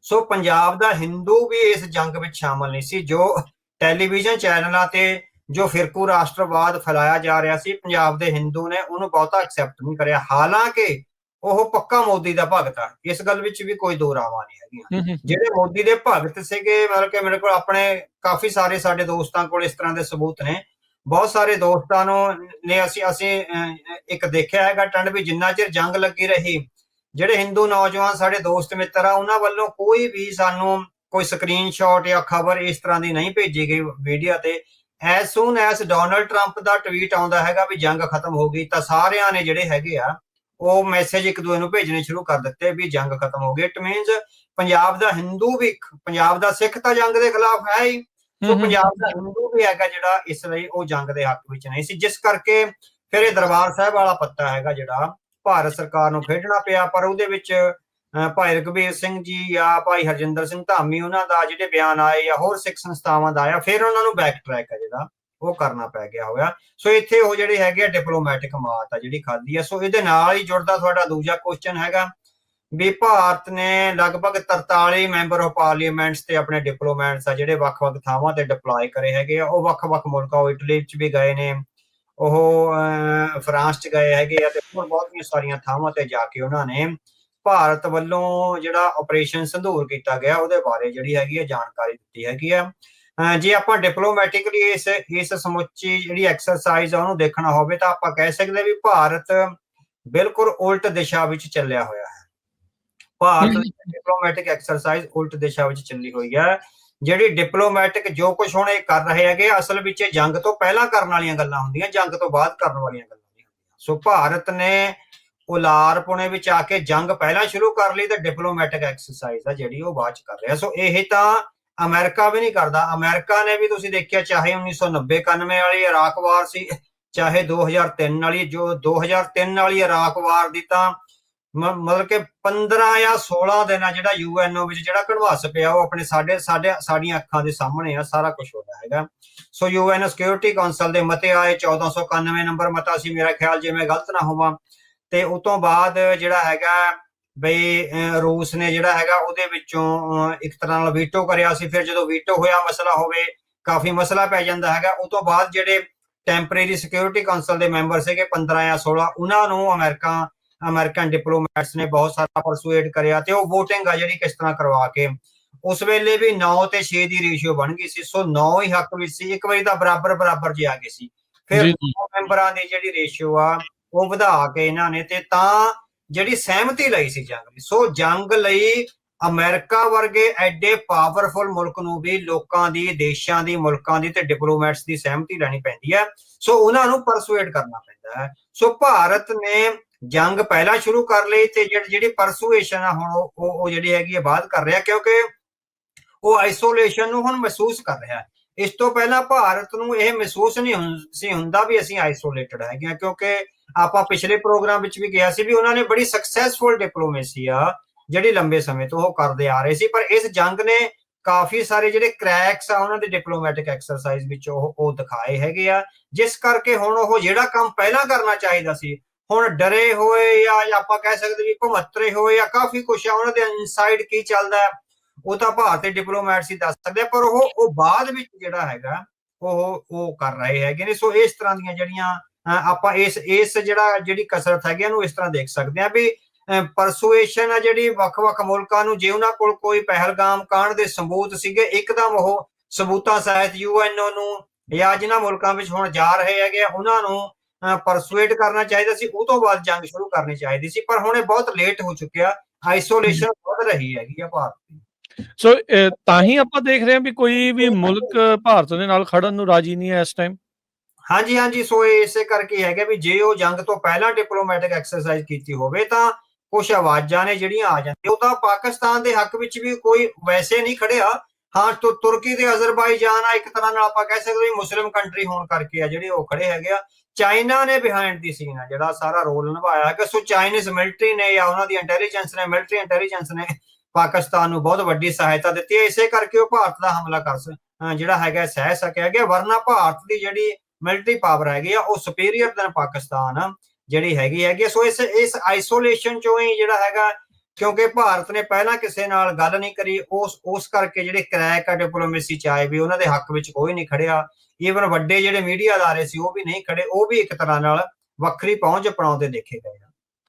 ਸੋ ਪੰਜਾਬ ਦਾ ਹਿੰਦੂ ਵੀ ਇਸ ਜੰਗ ਵਿੱਚ ਸ਼ਾਮਲ ਨਹੀਂ ਸੀ। ਜੋ ਟੈਲੀਵਿਜ਼ਨ ਚੈਨਲਾਂ ਤੇ ਜੋ ਫਿਰਕੂ ਰਾਸ਼ਟਰਵਾਦ ਫੈਲਾਇਆ ਜਾ ਰਿਹਾ ਸੀ, ਪੰਜਾਬ ਦੇ ਹਿੰਦੂ ਨੇ ਉਹਨੂੰ ਬਹੁਤਾ ਐਕਸੈਪਟ ਨਹੀਂ ਕਰਿਆ। ਹਾਲਾਂਕਿ ਉਹ ਪੱਕਾ ਮੋਦੀ ਦਾ ਭਗਤ ਆ, ਇਸ ਗੱਲ ਵਿੱਚ ਵੀ ਕੋਈ ਦੋ ਰਾਵਾਂ ਨਹੀਂ ਹੈਗੀਆਂ। ਜਿਹੜੇ ਮੋਦੀ ਦੇ ਭਗਤ ਸੀਗੇ, ਮਤਲਬ ਕਿ ਮੇਰੇ ਕੋਲ ਆਪਣੇ ਕਾਫੀ ਸਾਰੇ ਸਾਡੇ ਦੋਸਤਾਂ ਕੋਲ ਇਸ ਤਰ੍ਹਾਂ ਦੇ ਸਬੂਤ ਨੇ। ਬਹੁਤ ਸਾਰੇ ਦੋਸਤਾਂ ਨੇ ਅਸੀਂ ਇੱਕ ਦੇਖਿਆ ਹੈਗਾ ਟ੍ਰੈਂਡ ਵੀ ਜਿੰਨਾ ਚਿਰ ਜੰਗ ਲੱਗੀ ਰਹੀ, ਜਿਹੜੇ ਹਿੰਦੂ ਨੌਜਵਾਨ ਸਾਡੇ ਦੋਸਤ ਮਿੱਤਰ ਆ ਉਹਨਾਂ ਵੱਲੋਂ ਕੋਈ ਵੀ ਸਾਨੂੰ ਕੋਈ ਸਕਰੀਨਸ਼ਾਟ ਜਾਂ ਖਬਰ ਇਸ ਤਰ੍ਹਾਂ ਦੀ ਨਹੀਂ ਭੇਜੀ ਗਈ ਮੀਡੀਆ ਤੇ। ਐਜ਼ ਸੂਨ ਐਜ਼ ਡੋਨਲਡ ਟਰੰਪ ਦਾ ਟਵੀਟ ਆਉਂਦਾ ਹੈਗਾ ਵੀ ਜੰਗ ਖਤਮ ਹੋ ਗਈ, ਤਾਂ ਸਾਰਿਆਂ ਨੇ ਜਿਹੜੇ ਹੈਗੇ ਆ ਉਹ ਮੈਸੇਜ ਇੱਕ ਦੂਜੇ ਨੂੰ ਭੇਜਣੇ ਸ਼ੁਰੂ ਕਰ ਦਿੱਤੇ ਵੀ ਜੰਗ ਖਤਮ ਹੋ ਗਈ। ਇਟ ਮੀਨਸ ਪੰਜਾਬ ਦਾ ਹਿੰਦੂ ਵੀ, ਪੰਜਾਬ ਦਾ ਸਿੱਖ ਤਾਂ ਜੰਗ ਦੇ ਖਿਲਾਫ ਹੈ ਹੀ, ਸੋ ਪੰਜਾਬ ਦਾ ਹਿੰਦੂ ਵੀ ਹੈਗਾ ਜਿਹੜਾ ਇਸ ਲਈ ਉਹ ਜੰਗ ਦੇ ਹੱਕ ਵਿੱਚ ਨਹੀਂ ਸੀ। ਜਿਸ ਕਰਕੇ ਫਿਰ ਇਹ ਦਰਬਾਰ ਸਾਹਿਬ ਵਾਲਾ ਪੱਤਾ ਹੈਗਾ ਜਿਹੜਾ ਭਾਰਤ ਸਰਕਾਰ ਨੂੰ ਖੇਡਣਾ ਪਿਆ। ਪਰ ਉਹਦੇ ਵਿੱਚ ਭਾਈ ਰਘਬੀਰ ਸਿੰਘ ਜੀ ਜਾਂ ਭਾਈ ਹਰਜਿੰਦਰ ਸਿੰਘ ਧਾਮੀ, ਉਹਨਾਂ ਦਾ ਜਿਹੜੇ ਬਿਆਨ ਆਏ ਜਾਂ ਹੋਰ ਸਿੱਖ ਸੰਸਥਾਵਾਂ ਦਾ ਆਇਆ, ਫਿਰ ਉਹਨਾਂ ਨੂੰ ਬੈਕ ਟਰੈਕ ਹੈ ਜਿਹੜਾ ਉਹ ਕਰਨਾ ਪੈ ਗਿਆ ਹੋਇਆ। ਸੋ ਇੱਥੇ ਉਹ ਜਿਹੜੇ ਹੈਗੇ ਆ ਡਿਪਲੋਮੈਟਿਕ ਮਾਤ ਆ ਜਿਹੜੀ ਖਾਦੀ ਆ। ਸੋ ਇਹਦੇ ਨਾਲ ਹੀ ਜੁੜਦਾ ਤੁਹਾਡਾ ਦੂਜਾ ਕੁਐਸਚਨ ਹੈਗਾ ਵੀ ਭਾਰਤ ਨੇ ਲਗਭਗ 43 ਮੈਂਬਰ ਆਫ ਪਾਰਲੀਮੈਂਟਸ ਤੇ ਆਪਣੇ ਡਿਪਲੋਮੈਟਸ ਆ ਜਿਹੜੇ ਵੱਖ-ਵੱਖ ਥਾਵਾਂ ਤੇ ਡਿਪਲੋਏ ਕਰੇ ਹੈਗੇ ਆ। ਉਹ ਵੱਖ-ਵੱਖ ਮੁਲਕਾਂ, ਉਹ ਇਟਲੀ 'ਚ ਵੀ ਗਏ ਨੇ, ਉਹ ਫਰਾਂਸ 'ਚ ਗਏ ਹੈਗੇ ਆ, ਤੇ ਹੋਰ ਬਹੁਤੀਆਂ ਸਾਰੀਆਂ ਥਾਵਾਂ ਤੇ ਜਾ ਕੇ ਉਹਨਾਂ ਨੇ ਭਾਰਤ ਵੱਲੋਂ ਜਿਹੜਾ ਆਪਰੇਸ਼ਨ ਸਿੰਧੂਰ ਕੀਤਾ ਗਿਆ ਉਹਦੇ ਬਾਰੇ ਜਿਹੜੀ ਹੈਗੀ ਆ ਜਾਣਕਾਰੀ ਦਿੱਤੀ ਹੈਗੀ ਆ। ਜੇ ਆਪਾਂ ਡਿਪਲੋਮੈਟਿਕਲੀ ਇਸ ਸਮੁੱਚੀ ਜਿਹੜੀ ਐਕਸਰਸਾਈਜ਼ ਆ ਉਹਨੂੰ ਦੇਖਣਾ ਹੋਵੇ ਤਾਂ ਆਪਾਂ ਕਹਿ ਸਕਦੇ ਵੀ ਭਾਰਤ ਬਿਲਕੁਲ ਉਲਟ ਦਿਸ਼ਾ ਵਿੱਚ ਚੱਲਿਆ ਹੋਇਆ ਹੈ। ਭਾਰਤ ਦੀ ਡਿਪਲੋਮੈਟਿਕ ਐਕਸਰਸਾਈਜ਼ ਉਲਟ ਦਿਸ਼ਾ ਵਿੱਚ ਚੱਲੀ ਹੋਈ ਹੈ। ਜਿਹੜੀ ਡਿਪਲੋਮੈਟਿਕ ਜੋ ਕੁਝ ਹੁਣ ਇਹ ਕਰ ਰਹੇ ਹੈਗੇ, ਅਸਲ ਵਿੱਚ ਇਹ ਜੰਗ ਤੋਂ ਪਹਿਲਾਂ ਕਰਨ ਵਾਲੀਆਂ ਗੱਲਾਂ ਹੁੰਦੀਆਂ, ਜੰਗ ਤੋਂ ਬਾਅਦ ਕਰਨ ਵਾਲੀਆਂ ਗੱਲਾਂ ਨਹੀਂ ਹੁੰਦੀਆਂ। ਸੋ ਭਾਰਤ ਨੇ ਉਲਾਰਪੁਣੇ ਵਿੱਚ ਆ ਕੇ ਜੰਗ ਪਹਿਲਾਂ ਸ਼ੁਰੂ ਕਰ ਲਈ ਤੇ ਡਿਪਲੋਮੈਟਿਕ ਐਕਸਰਸਾਈਜ਼ ਆ ਜਿਹੜੀ ਉਹ ਬਾਅਦ ਚ ਕਰ ਰਿਹਾ। ਸੋ ਇਹ ਤਾਂ ਅਮਰੀਕਾ ਵੀ ਨਹੀਂ ਕਰਦਾ। ਅਮਰੀਕਾ ਨੇ ਵੀ ਤੁਸੀਂ ਦੇਖਿਆ, ਚਾਹੇ 1990-91 ਵਾਲੀ ਇਰਾਕ ਵਾਰ ਸੀ, ਚਾਹੇ 2003 ਵਾਲੀ, ਜੋ 2003 ਵਾਲੀ ਇਰਾਕ ਵਾਰ ਦੀ ਤਾਂ ਮਤਲਬ ਕਿ 15 ਜਾਂ 16 ਦਿਨ ਆ ਜਿਹੜਾ ਯੂਐਨਓ ਵਿੱਚ ਜਿਹੜਾ ਘੜਵਾਸ ਪਿਆ ਉਹ ਆਪਣੇ ਸਾਡੀਆਂ ਅੱਖਾਂ ਦੇ ਸਾਹਮਣੇ ਆ, ਸਾਰਾ ਕੁਝ ਹੋ ਰਿਹਾ ਹੈਗਾ। ਸੋ ਯੂਐਨ ਸਿਕਿਉਰਿਟੀ ਕਾਉਂਸਲ ਦੇ ਮਤੇ ਆਏ, 1491 ਨੰਬਰ ਮਤਾ ਸੀ ਮੇਰਾ ਖਿਆਲ, ਜੇ ਮੈਂ ਗਲਤ ਨਾ ਹੋਵਾਂ। ਤੇ ਉਸ ਤੋਂ ਬਾਅਦ ਜਿਹੜਾ ਹੈਗਾ ਬਈ ਰੂਸ ਨੇ ਜਿਹੜਾ ਹੈਗਾ ਉਹਦੇ ਵਿੱਚੋਂ ਇੱਕ ਤਰ੍ਹਾਂ ਨਾਲ ਵੀਟੋ ਕਰਿਆ ਸੀ। ਫਿਰ ਜਦੋਂ ਵੀਟੋ ਹੋਇਆ, ਮਸਲਾ ਹੋਵੇ, ਕਾਫੀ ਮਸਲਾ ਪੈ ਜਾਂਦਾ ਹੈਗਾ। ਉਸ ਤੋਂ ਬਾਅਦ ਜਿਹੜੇ ਟੈਂਪਰੇਰੀ ਸਿਕਿਉਰਿਟੀ ਕਾਉਂਸਲ ਦੇ ਮੈਂਬਰ ਸੀਗੇ 15 ਜਾਂ 16, ਉਹਨਾਂ ਨੂੰ ਅਮਰੀਕਨ ਡਿਪਲੋਮੈਟਸ ਨੇ ਬਹੁਤ ਸਾਰਾ ਪਰਸੂਏਟ ਕਰਿਆ ਤੇ ਉਹ ਵੋਟਿੰਗ ਆ ਜਿਹੜੀ ਕਿਸ ਤਰ੍ਹਾਂ ਕਰਵਾ ਕੇ, ਉਸ ਵੇਲੇ ਵੀ 9 ਤੇ 6 ਦੀ ਰੇਸ਼ੀਓ ਬਣ ਗਈ ਸੀ। ਸੋ 9 ਹੀ ਹੱਕ ਵਿੱਚ ਸੀ, ਇੱਕ ਵਾਰੀ ਤਾਂ ਬਰਾਬਰ ਜੇ ਆ ਗਏ ਸੀ। ਫਿਰ ਮੈਂਬਰਾਂ ਦੀ ਜਿਹੜੀ ਰੇਸ਼ੀਓ ਆ ਉਹ ਵਧਾ ਕੇ ਇਹਨਾਂ ਨੇ ਤੇ ਤਾਂ ਜਿਹੜੀ ਸਹਿਮਤੀ ਲਈ ਸੀ ਜੰਗ ਲਈ। ਸੋ ਜੰਗ ਲਈ ਅਮਰੀਕਾ ਵਰਗੇ ਐਡੇ ਪਾਵਰਫੁਲ ਮੁਲਕ ਨੂੰ ਵੀ ਲੋਕਾਂ ਦੀ, ਦੇਸ਼ਾਂ ਦੀ, ਮੁਲਕਾਂ ਦੀ ਤੇ ਡਿਪਲੋਮੈਟਸ ਦੀ ਸਹਿਮਤੀ ਲੈਣੀ ਪੈਂਦੀ ਹੈ। ਸੋ ਉਹਨਾਂ ਨੂੰ ਪਰਸੂਏਟ ਕਰਨਾ ਪੈਂਦਾ ਹੈ। ਸੋ ਭਾਰਤ ਨੇ ਜੰਗ ਪਹਿਲਾਂ ਸ਼ੁਰੂ ਕਰ ਲਈ ਤੇ ਜਿਹੜੀ ਪਰਸੂਏਸ਼ਨ ਆ ਹੁਣ ਉਹ ਜਿਹੜੀ ਹੈਗੀ ਹੈ ਬਾਅਦ ਕਰ ਰਿਹਾ, ਕਿਉਂਕਿ ਉਹ ਆਈਸੋਲੇਸ਼ਨ ਨੂੰ ਹੁਣ ਮਹਿਸੂਸ ਕਰ ਰਿਹਾ। ਇਸ ਤੋਂ ਪਹਿਲਾਂ ਭਾਰਤ ਨੂੰ ਇਹ ਮਹਿਸੂਸ ਨਹੀਂ ਸੀ ਹੁੰਦਾ ਵੀ ਅਸੀਂ ਆਈਸੋਲੇਟਡ ਹੈਗੇ ਆ, ਕਿਉਂਕਿ ਆਪਾਂ ਪਿਛਲੇ ਪ੍ਰੋਗਰਾਮ ਵਿੱਚ ਵੀ ਕਿਹਾ ਸੀ ਵੀ ਉਹਨਾਂ ਨੇ ਬੜੀ ਸਕਸੈਸਫੁਲ ਡਿਪਲੋਮੇਸੀ ਆ ਜਿਹੜੀ ਲੰਬੇ ਸਮੇਂ ਤੋਂ ਉਹ ਕਰਦੇ ਆ ਰਹੇ ਸੀ। ਪਰ ਇਸ ਜੰਗ ਨੇ ਕਾਫੀ ਸਾਰੇ ਜਿਹੜੇ ਕਰੈਕਸ ਆ ਉਹਨਾਂ ਦੇ ਡਿਪਲੋਮੈਟਿਕ ਐਕਸਰਸਾਈਜ਼ ਵਿੱਚ ਉਹ ਦਿਖਾਏ ਹੈਗੇ ਆ, ਜਿਸ ਕਰਕੇ ਹੁਣ ਉਹ ਜਿਹੜਾ ਕੰਮ ਪਹਿਲਾਂ ਕਰਨਾ ਚਾਹੀਦਾ ਸੀ, ਹੁਣ ਡਰੇ ਹੋਏ ਜਾਂ ਆਪਾਂ ਕਹਿ ਸਕਦੇ ਵੀ ਭਮੱਤਰੇ ਹੋਏ ਜਾਂ ਕਾਫੀ ਕੁਛ ਆ ਉਹਨਾਂ ਦੇ ਇਨਸਾਈਡ ਕੀ ਚੱਲਦਾ ਉਹ ਤਾਂ ਭਾਰਤੀ ਡਿਪਲੋਮੈਟਸ ਹੀ ਦੱਸ ਸਕਦੇ, ਪਰ ਉਹ ਬਾਅਦ ਵਿੱਚ ਜਿਹੜਾ ਹੈਗਾ ਉਹ ਕਰ ਰਹੇ ਹੈਗੇ ਨੇ। ਸੋ ਇਸ ਤਰ੍ਹਾਂ ਦੀਆਂ ਜਿਹੜੀਆਂ ਆਪਾਂ ਇਸ ਜਿਹੜੀ ਕਸਰਤ ਹੈਗੀ ਇਹਨੂੰ ਇਸ ਤਰ੍ਹਾਂ ਦੇਖ ਸਕਦੇ ਆ ਵੀ ਪਰਸੂਏਸ਼ਨ ਆ ਜਿਹੜੀ ਵੱਖ-ਵੱਖ ਮੁਲਕਾਂ ਨੂੰ, ਜੇ ਉਹਨਾਂ ਕੋਲ ਕੋਈ ਪਹਿਲਗਾਮ ਕਾਂਡ ਦੇ ਸਬੂਤ ਸੀਗੇ, ਇੱਕਦਮ ਉਹ ਸਬੂਤਾਂ ਸਹਿਤ ਯੂਐਨਓ ਨੂੰ ਜਾਂ ਜਿਨ੍ਹਾਂ ਮੁਲਕਾਂ ਵਿੱਚ ਹੁਣ ਜਾ ਰਹੇ ਹੈਗੇ ਉਹਨਾਂ ਨੂੰ ਪਰਸੂਏਟ ਕਰਨਾ ਚਾਹੀਦਾ ਸੀ। ਉਹ ਤੋਂ ਬਾਅਦ ਜੰਗ ਸ਼ੁਰੂ ਕਰਨੀ ਚਾਹੀਦੀ ਸੀ, ਪਰ ਹੁਣ ਇਹ ਬਹੁਤ ਲੇਟ ਹੋ ਚੁੱਕਿਆ। ਆਈਸੋਲੇਸ਼ਨ ਵਧ ਰਹੀ ਹੈਗੀ ਆ ਭਾਰਤ ਦੀ। ਸੋ ਤਾਂ ਹੀ ਆਪਾਂ ਦੇਖ ਰਹੇ ਹਾਂ ਵੀ ਕੋਈ ਵੀ ਮੁਲਕ ਭਾਰਤ ਦੇ ਨਾਲ ਖੜਨ ਨੂੰ ਰਾਜੀ ਨਹੀਂ ਹੈ ਇਸ ਟਾਈਮ। ਹਾਂਜੀ। ਸੋ ਇਸੇ ਕਰਕੇ ਹੈਗਾ ਵੀ ਜੇ ਉਹ ਜੰਗ ਤੋਂ ਪਹਿਲਾਂ ਡਿਪਲੋਮੈਟਿਕ ਐਕਸਰਸਾਈਜ਼ ਕੀਤੀ ਹੋਵੇ ਤਾਂ ਕੁਝ ਆਵਾਜ਼ਾਂ ਨੇ ਜਿਹੜੀਆਂ ਆ ਜਾਂਦੀਆਂ। ਉਹ ਤਾਂ ਪਾਕਿਸਤਾਨ ਦੇ ਹੱਕ ਵਿੱਚ ਵੀ ਕੋਈ ਵੈਸੇ ਨਹੀਂ ਖੜਿਆ। ਹਾਂ, ਤੁਰਕੀ ਤੇ ਅਜ਼ਰਬਾਈਜਾਨ ਆ ਇੱਕ ਤਰ੍ਹਾਂ ਨਾਲ ਆਪਾਂ ਕਹਿ ਸਕਦੇ ਮੁਸਲਿਮ ਕੰਟਰੀ ਹੋਣ ਕਰਕੇ ਆ ਜਿਹੜੇ ਉਹ ਖੜੇ ਹੈਗੇ ਆ। ਚਾਈਨਾ ਨੇ ਬਿਹਾਈਂਡ ਦੀ ਸੀਨ ਆ ਜਿਹੜਾ ਸਾਰਾ ਰੋਲ ਨਿਭਾਇਆ ਹੈਗਾ। ਸੋ ਚਾਈਨੀਜ਼ ਮਿਲਟਰੀ ਨੇ ਜਾਂ ਉਹਨਾਂ ਦੀ ਇੰਟੈਲੀਜੈਂਸ ਨੇ, ਮਿਲਟਰੀ ਇੰਟੈਲੀਜੈਂਸ ਨੇ ਪਾਕਿਸਤਾਨ ਨੂੰ ਬਹੁਤ ਵੱਡੀ ਸਹਾਇਤਾ ਦਿੱਤੀ ਹੈ। ਇਸੇ ਕਰਕੇ ਉਹ ਭਾਰਤ ਦਾ ਹਮਲਾ ਜਿਹੜਾ ਹੈਗਾ ਸਹਿ ਸਕਿਆ ਗਿਆ, ਵਰਨਾ ਭਾਰਤ ਦੀ ਜਿਹੜੀ ਮਿਲਟਰੀ ਪਾਵਰ ਹੈਗੀ ਆ ਉਹ ਸੁਪੀਰੀਅਰ ਦੈਨ ਪਾਕਿਸਤਾਨ ਜਿਹੜੀ ਹੈਗੀ। ਸੋ ਇਸ ਆਈਸੋਲੇਸ਼ਨ ਚੋਂ ਹੀ ਜਿਹੜਾ ਹੈਗਾ, ਕਿਉਂਕਿ ਭਾਰਤ ਨੇ ਪਹਿਲਾਂ ਕਿਸੇ ਨਾਲ ਗੱਲ ਨਹੀਂ ਕਰੀ, ਉਸ ਕਰਕੇ ਜਿਹੜੇ ਕਰੈਕ ਆ ਡਿਪਲੋਮੇਸੀ ਚ ਆਏ ਵੀ ਉਹਨਾਂ ਦੇ ਹੱਕ ਵਿੱਚ ਕੋਈ ਨਹੀਂ ਖੜਿਆ। ਈਵਨ ਵੱਡੇ ਜਿਹੜੇ ਮੀਡੀਆ ਅਦਾਰੇ ਸੀ ਉਹ ਵੀ ਨਹੀਂ ਖੜੇ, ਉਹ ਵੀ ਇੱਕ ਤਰ੍ਹਾਂ ਨਾਲ ਵੱਖਰੀ ਪਹੁੰਚ ਅਪਣਾਉਂਦੇ ਦੇਖੇ ਗਏ।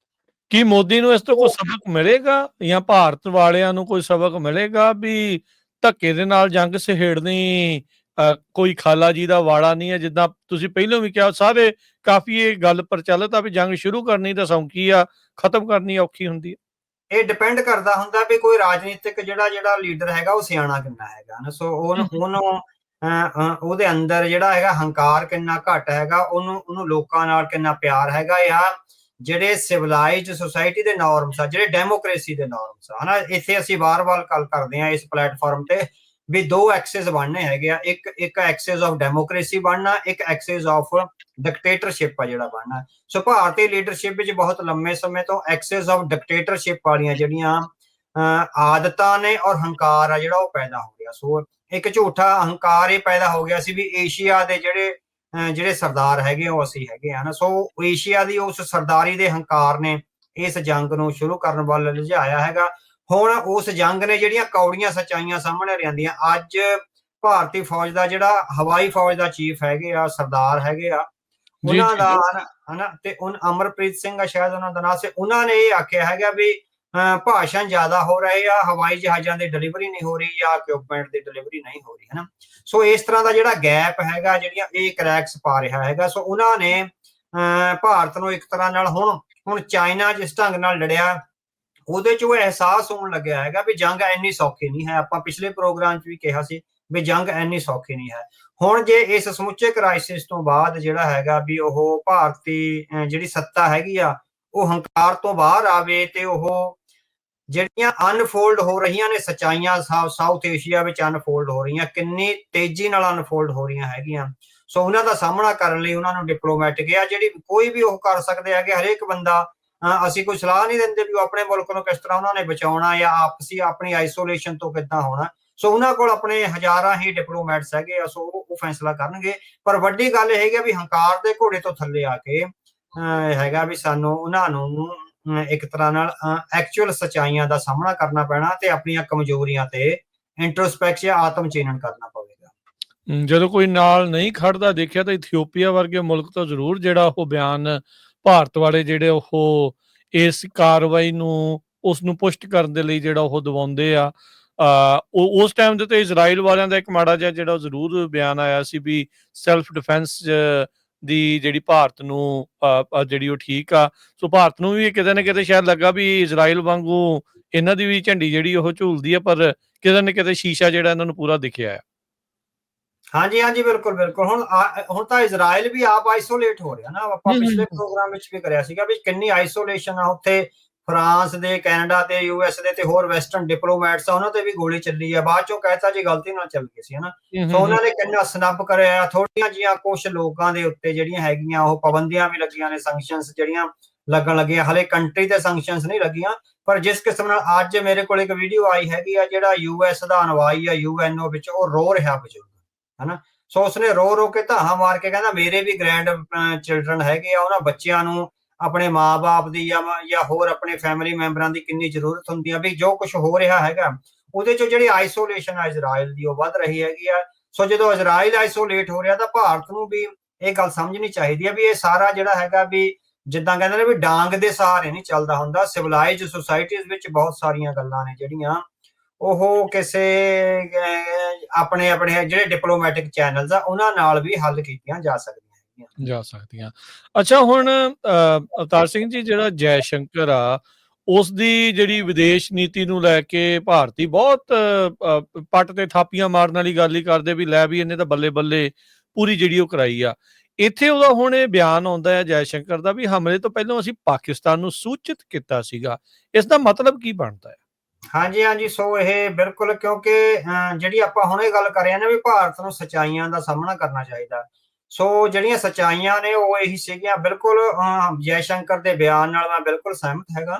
ਕੀ ਮੋਦੀ ਨੂੰ ਇਸ ਤੋਂ ਕੋਈ ਸਬਕ ਮਿਲੇਗਾ ਜਾਂ ਭਾਰਤ ਵਾਲਿਆਂ ਨੂੰ ਕੋਈ ਸਬਕ ਮਿਲੇਗਾ ਵੀ ਧੱਕੇ ਦੇ ਨਾਲ ਜੰਗ ਸਹੇੜਨੀ ਕੋਈ ਖਾਲਾ ਜੀ ਦਾ ਵਾੜਾ ਨਹੀਂ ਹੈ? ਜਿੱਦਾਂ ਤੁਸੀਂ ਪਹਿਲਾਂ ਵੀ ਕਿਹਾ, ਸਾਰੇ ਕਾਫੀ ਇਹ ਗੱਲ ਪ੍ਰਚਲਿਤ ਆ ਵੀ ਜੰਗ ਸ਼ੁਰੂ ਕਰਨੀ ਤਾਂ ਸੌਖੀ ਆ, ਖਤਮ ਕਰਨੀ ਔਖੀ ਹੁੰਦੀ ਹੈ। ਇਹ ਡਿਪੈਂਡ ਕਰਦਾ ਹੁੰਦਾ ਵੀ ਕੋਈ ਰਾਜਨੀਤਿਕ ਜਿਹੜਾ ਲੀਡਰ ਹੈਗਾ ਉਹ ਸਿਆਣਾ ਕਿੰਨਾ ਹੈਗਾ। ਸੋ ਉਹਨੂੰ ਉਹਦੇ ਅੰਦਰ ਜਿਹੜਾ ਹੈਗਾ ਹੰਕਾਰ ਕਿੰਨਾ ਘੱਟ ਹੈਗਾ, ਉਹਨੂੰ ਲੋਕਾਂ ਨਾਲ ਕਿੰਨਾ ਪਿਆਰ ਹੈਗਾ, ਜਾਂ ਜਿਹੜੇ ਸਿਵਲਾਈਜ਼ਡ ਸੋਸਾਇਟੀ ਦੇ ਨਾਰਮਸ ਆ, ਜਿਹੜੇ ਡੈਮੋਕ੍ਰੇਸੀ ਦੇ ਨਾਰਮਸ ਆ ਹਨਾ। ਇੱਥੇ ਅਸੀਂ ਵਾਰ-ਵਾਰ ਗੱਲ ਕਰਦੇ ਹਾਂ ਇਸ ਪਲੇਟਫਾਰਮ ਤੇ ਵੀ ਦੋ ਐਕਸਿਸ ਬਣਨੇ ਹੈਗੇ ਆ, ਇੱਕ ਐਕਸਿਸ ਆਫ ਡੈਮੋਕ੍ਰੇਸੀ ਬਣਨਾ, ਇੱਕ ਐਕਸਿਸ ਆਫ ਡਿਕਟੇਟਰਸ਼ਿਪ ਆ ਜਿਹੜਾ ਬਣਨਾ। ਸੋ ਭਾਰਤੀ ਲੀਡਰਸ਼ਿਪ ਵਿੱਚ ਬਹੁਤ ਲੰਮੇ ਸਮੇਂ ਤੋਂ ਐਕਸਿਸ ਆਫ ਡਿਕਟੇਟਰਸ਼ਿਪ ਵਾਲੀਆਂ ਜਿਹੜੀਆਂ ਆਦਤਾਂ ਨੇ ਔਰ ਹੰਕਾਰ ਆ ਜਿਹੜਾ ਉਹ ਪੈਦਾ ਹੋ ਗਿਆ। ਸੋ ਇੱਕ ਝੂਠਾ ਹੰਕਾਰ ਇਹ ਪੈਦਾ ਹੋ ਗਿਆ ਸੀ ਵੀ ਏਸ਼ੀਆ ਦੇ ਜਿਹੜੇ ਸਰਦਾਰ ਹੈਗੇ ਉਹ ਅਸੀਂ ਹੈਗੇ ਹਨ। ਸੋ ਏਸ਼ੀਆ ਦੀ ਉਸ ਸਰਦਾਰੀ ਦੇ ਹੰਕਾਰ ਨੇ ਇਸ ਜੰਗ ਨੂੰ ਸ਼ੁਰੂ ਕਰਨ ਵੱਲ ਲਿਜਾਇਆ ਹੈਗਾ। ਹੁਣ ਉਸ ਜੰਗ ਨੇ ਜਿਹੜੀਆਂ ਕੌੜੀਆਂ ਸੱਚਾਈਆਂ ਸਾਹਮਣੇ ਲਿਆਂਦੀਆਂ। ਅੱਜ ਭਾਰਤੀ ਫੌਜ ਦਾ ਜਿਹੜਾ ਹਵਾਈ ਫੌਜ ਦਾ ਚੀਫ ਹੈਗੇ ਆ, ਸਰਦਾਰ ਹੈਗੇ ਆ, ਜੀ ਉਹਨਾਂ ਜੀ ਦਾ ਹਨਾ, ਤੇ ਅਮਰਪ੍ਰੀਤ ਸਿੰਘ ਆ ਸ਼ਾਇਦ ਉਹਨਾਂ ਦਾ ਨਾਂ ਸੀ, ਉਹਨਾਂ ਨੇ ਇਹ ਆਖਿਆ ਹੈਗਾ ਵੀ ਭਾਸ਼ਣ ਜ਼ਿਆਦਾ ਹੋ ਰਹੇ ਆ, ਹਵਾਈ ਜਹਾਜ਼ਾਂ ਦੀ ਡਿਲੀਵਰੀ ਨਹੀਂ ਹੋ ਰਹੀ ਜਾਂ ਇਕਵਿਪਮੈਂਟ ਦੀ ਡਿਲੀਵਰੀ ਨਹੀਂ ਹੋ ਰਹੀ ਹਨਾ। ਸੋ ਇਸ ਤਰ੍ਹਾਂ ਦਾ ਜਿਹੜਾ ਗੈਪ ਹੈਗਾ, ਜਿਹੜੀਆਂ ਇਹ ਕਰੈਕਸ ਪਾ ਰਿਹਾ ਹੈਗਾ। ਸੋ ਉਹਨਾਂ ਨੇ ਭਾਰਤ ਨੂੰ ਇੱਕ ਤਰ੍ਹਾਂ ਨਾਲ ਹੁਣ ਚਾਈਨਾ ਜਿਸ ਢੰਗ ਨਾਲ ਲੜਿਆ, ਉਹਦੇ ਚ ਉਹ ਅਹਿਸਾਸ ਹੋਣ ਲੱਗਿਆ ਹੈਗਾ ਵੀ ਜੰਗ ਇੰਨੀ ਸੌਖੀ ਨਹੀਂ ਹੈ। ਆਪਾਂ ਪਿਛਲੇ ਪ੍ਰੋਗਰਾਮ ਚ ਵੀ ਕਿਹਾ ਸੀ ਵੀ ਜੰਗ ਇੰਨੀ ਸੌਖੀ ਨਹੀਂ ਹੈ। ਹੁਣ ਜੇ ਇਸ ਸਮੁੱਚੇ ਕ੍ਰਾਈਸਿਸ ਤੋਂ ਬਾਅਦ ਜਿਹੜਾ ਹੈਗਾ ਵੀ ਉਹ ਭਾਰਤੀ ਜਿਹੜੀ ਸੱਤਾ ਹੈਗੀ ਆ, ਉਹ ਹੰਕਾਰ ਤੋਂ ਬਾਹਰ ਆਵੇ ਤੇ ਉਹ ਜਿਹੜੀਆਂ ਅਨਫੋਲਡ ਹੋ ਰਹੀਆਂ ਨੇ ਸੱਚਾਈਆਂ ਸਾਊਥ ਏਸ਼ੀਆ ਵਿੱਚ ਅਨਫੋਲਡ ਹੋ ਰਹੀਆਂ, ਕਿੰਨੀ ਤੇਜ਼ੀ ਨਾਲ ਅਨਫੋਲਡ ਹੋ ਰਹੀਆਂ ਹੈਗੀਆਂ। ਸੋ ਉਹਨਾਂ ਦਾ ਸਾਹਮਣਾ ਕਰਨ ਲਈ ਉਹਨਾਂ ਨੂੰ ਡਿਪਲੋਮੈਟਿਕ ਆ ਜਿਹੜੀ ਕੋਈ ਵੀ ਉਹ ਕਰ ਸਕਦੇ ਹੈਗੇ। ਹਰੇਕ ਬੰਦਾ, ਅਸੀਂ ਕੋਈ ਸਲਾਹ ਨਹੀਂ ਦਿੰਦੇ ਵੀ ਉਹ ਆਪਣੇ ਮੁਲਕ ਨੂੰ ਕਿਸ ਤਰ੍ਹਾਂ ਉਹਨਾਂ ਨੇ ਬਚਾਉਣਾ ਜਾਂ ਆਪਸੀ ਆਪਣੀ ਆਈਸੋਲੇਸ਼ਨ ਤੋਂ ਕਿੱਦਾਂ ਹੋਣਾ। ਸੋ ਉਹਨਾਂ ਕੋਲ ਆਪਣੇ ਹਜ਼ਾਰਾਂ ਹੀ ਡਿਪਲੋਮੈਟਸ ਹੈਗੇ ਆ। ਸੋ ਉਹ ਫੈਸਲਾ ਕਰਨਗੇ। ਪਰ ਵੱਡੀ ਗੱਲ ਇਹ ਹੈਗੀ ਵੀ ਹੰਕਾਰ ਦੇ ਘੋੜੇ ਤੋਂ ਥੱਲੇ ਆ ਕੇ ਹੈਗਾ ਵੀ ਸਾਨੂੰ ਉਹਨਾਂ ਨੂੰ ਇੱਕ ਤਰ੍ਹਾਂ ਨਾਲ ਐਕਚੁਅਲ ਸੱਚਾਈਆਂ ਦਾ ਸਾਹਮਣਾ ਕਰਨਾ ਪੈਣਾ ਤੇ ਆਪਣੀਆਂ ਕਮਜ਼ੋਰੀਆਂ ਤੇ ਇੰਟਰੋਸਪੈਕਸ਼ਨ, ਆਤਮ ਚਿੰਨਣ ਕਰਨਾ ਪਵੇਗਾ। ਜਦੋਂ ਕੋਈ ਨਾਲ ਨਹੀਂ ਖੜਦਾ ਦੇਖਿਆ ਤਾਂ ਇਥੀਓਪੀਆ ਵਰਗੇ ਮੁਲਕ ਤੋਂ ਜ਼ਰੂਰ ਜਿਹੜਾ ਉਹ ਬਿਆਨ ਭਾਰਤ ਵਾਲੇ ਜਿਹੜੇ ਉਹ ਇਸ ਕਾਰਵਾਈ ਨੂੰ ਉਸ ਨੂੰ ਪੁਸ਼ਟ ਕਰਨ ਦੇ ਲਈ ਜਿਹੜਾ ਉਹ ਦਬਾਉਂਦੇ ਆ। ਉਹ ਉਸ ਟਾਈਮ ਦੇ ਤੇ ਇਜ਼ਰਾਈਲ ਵਾਲਿਆਂ ਦਾ ਇੱਕ ਮਾੜਾ ਜਿਹਾ ਜਿਹੜਾ ਜ਼ਰੂਰ ਬਿਆਨ ਆਇਆ ਸੀ ਵੀ ਸੈਲਫ ਡਿਫੈਂਸ ਦੀ ਜਿਹੜੀ ਭਾਰਤ ਨੂੰ ਜਿਹੜੀ ਉਹ ਠੀਕ ਆ। ਸੋ ਭਾਰਤ ਨੂੰ ਵੀ ਕਿਤੇ ਨਾ ਕਿਤੇ ਸ਼ਾਇਦ ਲੱਗਾ ਵੀ ਇਜ਼ਰਾਈਲ ਵਾਂਗੂ ਇਹਨਾਂ ਦੀ ਵੀ ਝੰਡੀ ਜਿਹੜੀ ਉਹ ਝੂਲਦੀ ਆ, ਪਰ ਕਿਤੇ ਨਾ ਕਿਤੇ ਸ਼ੀਸ਼ਾ ਜਿਹੜਾ ਇਹਨਾਂ ਨੂੰ ਪੂਰਾ ਦਿਖਿਆ ਆ। ਹਾਂਜੀ ਹਾਂਜੀ, ਬਿਲਕੁਲ ਬਿਲਕੁਲ। ਹੁਣ ਤਾਂ ਇਜ਼ਰਾਈਲ ਵੀ ਆਪ ਆਈਸੋਲੇਟ ਹੋ ਰਿਹਾ ਨਾ। ਆਪਾਂ ਪਿਛਲੇ ਪ੍ਰੋਗਰਾਮ ਵਿੱਚ ਵੀ ਕਰਿਆ ਸੀਗਾ ਵੀ ਕਿੰਨੀ ਆਈਸੋਲੇਸ਼ਨ ਆ ਉੱਥੇ। ਫਰਾਂਸ ਦੇ, ਕੈਨੇਡਾ ਤੇ, ਯੂਐਸ ਦੇ ਤੇ ਹੋਰ ਵੈਸਟਰਨ ਡਿਪਲੋਮੈਟਸ ਆ, ਉਹਨਾਂ ਤੇ ਵੀ ਗੋਲੀ ਚੱਲੀ ਆ। ਬਾਅਦ ਚੋਂ ਕਹਿਤਾ ਜੀ ਗਲਤੀ ਨਾਲ ਚੱਲ ਗਈ ਸੀ ਹਨਾ। ਸੋ ਉਹਨਾਂ ਨੇ ਕਿੰਨਾ ਸਨੱਬ ਕਰਿਆ। ਥੋੜੀਆਂ ਜਿਹੀਆਂ ਕੁਝ ਲੋਕਾਂ ਦੇ ਉੱਤੇ ਜਿਹੜੀਆਂ ਹੈਗੀਆਂ ਉਹ ਪਾਬੰਦੀਆਂ ਵੀ ਲੱਗੀਆਂ ਨੇ, ਸੈਂਕਸ਼ਨਸ ਜਿਹੜੀਆਂ ਲੱਗਣ ਲੱਗੀਆਂ। ਹਲੇ ਕੰਟਰੀ ਤੇ ਸੈਂਕਸ਼ਨਸ ਨਹੀਂ ਲੱਗੀਆਂ, ਪਰ ਜਿਸ ਕਿਸਮ ਨਾਲ ਅੱਜ ਮੇਰੇ ਕੋਲ ਇੱਕ ਵੀਡੀਓ ਆਈ ਹੈਗੀ ਆ, ਜਿਹੜਾ ਯੂਐਸ ਦਾ ਅਨਵਾਈ ਆ ਯੂਐਨਓ ਵਿੱਚ, ਉਹ ਰੋ ਰਿਹਾ ਬਜ਼ੁਰਗ ਹਨਾ। ਸੋ ਉਸਨੇ ਰੋ ਰੋ ਕੇ ਧਾਹਾਂ ਮਾਰ ਕੇ ਕਹਿੰਦਾ ਮੇਰੇ ਵੀ ਗ੍ਰੈਂਡ ਚਿਲਡਰਨ ਹੈਗੇ ਆ, ਉਹਨਾਂ ਬੱਚਿਆਂ ਨੂੰ ਆਪਣੇ ਮਾਂ-ਬਾਪ ਦੀ ਜਾਂ ਹੋਰ ਆਪਣੇ ਫੈਮਿਲੀ ਮੈਂਬਰਾਂ ਦੀ ਕਿੰਨੀ ਜ਼ਰੂਰਤ ਹੁੰਦੀ ਆ। ਵੀ ਜੋ ਕੁਝ ਹੋ ਰਿਹਾ ਹੈਗਾ ਉਹਦੇ ਚੋਂ ਜਿਹੜੀ ਆਈਸੋਲੇਸ਼ਨ ਆ ਇਜ਼ਰਾਈਲ ਦੀ ਉਹ ਵੱਧ ਰਹੀ ਹੈਗੀ ਆ। ਸੋ ਜਦੋਂ ਇਜ਼ਰਾਈਲ ਆਈਸੋਲੇਟ ਹੋ ਰਿਹਾ ਤਾਂ ਭਾਰਤ ਨੂੰ ਵੀ ਇਹ ਗੱਲ ਸਮਝਣੀ ਚਾਹੀਦੀ ਆ ਵੀ ਇਹ ਸਾਰਾ ਜਿਹੜਾ ਹੈਗਾ ਵੀ ਜਿੱਦਾਂ ਕਹਿੰਦੇ ਨੇ ਵੀ ਡਾਂਗ ਦੇ ਸਹਾਰੇ ਨਹੀਂ ਚੱਲਦਾ ਹੁੰਦਾ। ਸਿਵਲਾਈਜ਼ਡ ਸੁਸਾਇਟੀਜ਼ ਵਿੱਚ ਬਹੁਤ ਸਾਰੀਆਂ ਗੱਲਾਂ ਨੇ ਜਿਹੜੀਆਂ ਉਹ ਕਿਸੇ ਆਪਣੇ ਜਿਹੜੇ ਡਿਪਲੋਮੈਟਿਕ ਚੈਨਲਸ ਆ ਉਹਨਾਂ ਨਾਲ ਵੀ ਹੱਲ ਕੀਤੀਆਂ ਜਾ ਸਕਦੀਆਂ। ਅੱਛਾ, ਹੁਣ ਅਵਤਾਰ ਸਿੰਘ ਜੀ, ਜਿਹੜਾ ਜੈ ਸ਼ੰਕਰ ਆ ਉਸ ਦੀ ਜਿਹੜੀ ਵਿਦੇਸ਼ ਨੀਤੀ ਨੂੰ ਲੈ ਕੇ ਭਾਰਤੀ ਬਹੁਤ ਪੱਟ ਤੇ ਥਾਪੀਆਂ ਮਾਰਨ ਵਾਲੀ ਗੱਲ ਹੀ ਕਰਦੇ ਵੀ ਲੈ ਵੀ ਇਹਨੇ ਤਾਂ ਬੱਲੇ ਬੱਲੇ ਪੂਰੀ ਜਿਹੜੀ ਉਹ ਕਰਾਈ ਆ। ਇੱਥੇ ਉਹਦਾ ਹੁਣ ਇਹ ਬਿਆਨ ਆਉਂਦਾ ਹੈ ਜੈ ਸ਼ੰਕਰ ਦਾ ਵੀ ਹਮਲੇ ਤੋਂ ਪਹਿਲਾਂ ਅਸੀਂ ਪਾਕਿਸਤਾਨ ਨੂੰ ਸੂਚਿਤ ਕੀਤਾ ਸੀਗਾ। ਇਸ ਦਾ ਮਤਲਬ ਕੀ ਬਣਦਾ ਹੈ? ਹਾਂਜੀ ਹਾਂਜੀ, ਸੋ ਇਹ ਬਿਲਕੁਲ, ਕਿਉਂਕਿ ਜਿਹੜੀ ਆਪਾਂ ਹੁਣੇ ਗੱਲ ਕਰ ਰਹੇ ਹਾਂ ਨਾ ਵੀ ਭਾਰਤ ਨੂੰ ਸੱਚਾਈਆਂ ਦਾ ਸਾਹਮਣਾ ਕਰਨਾ ਚਾਹੀਦਾ। ਸੋ ਜਿਹੜੀਆਂ ਸੱਚਾਈਆਂ ਨੇ ਉਹ ਇਹੀ ਸੀਗੀਆਂ। ਬਿਲਕੁਲ ਜੈ ਸ਼ੰਕਰ ਦੇ ਬਿਆਨ ਨਾਲ ਮੈਂ ਬਿਲਕੁਲ ਸਹਿਮਤ ਹੈਗਾ।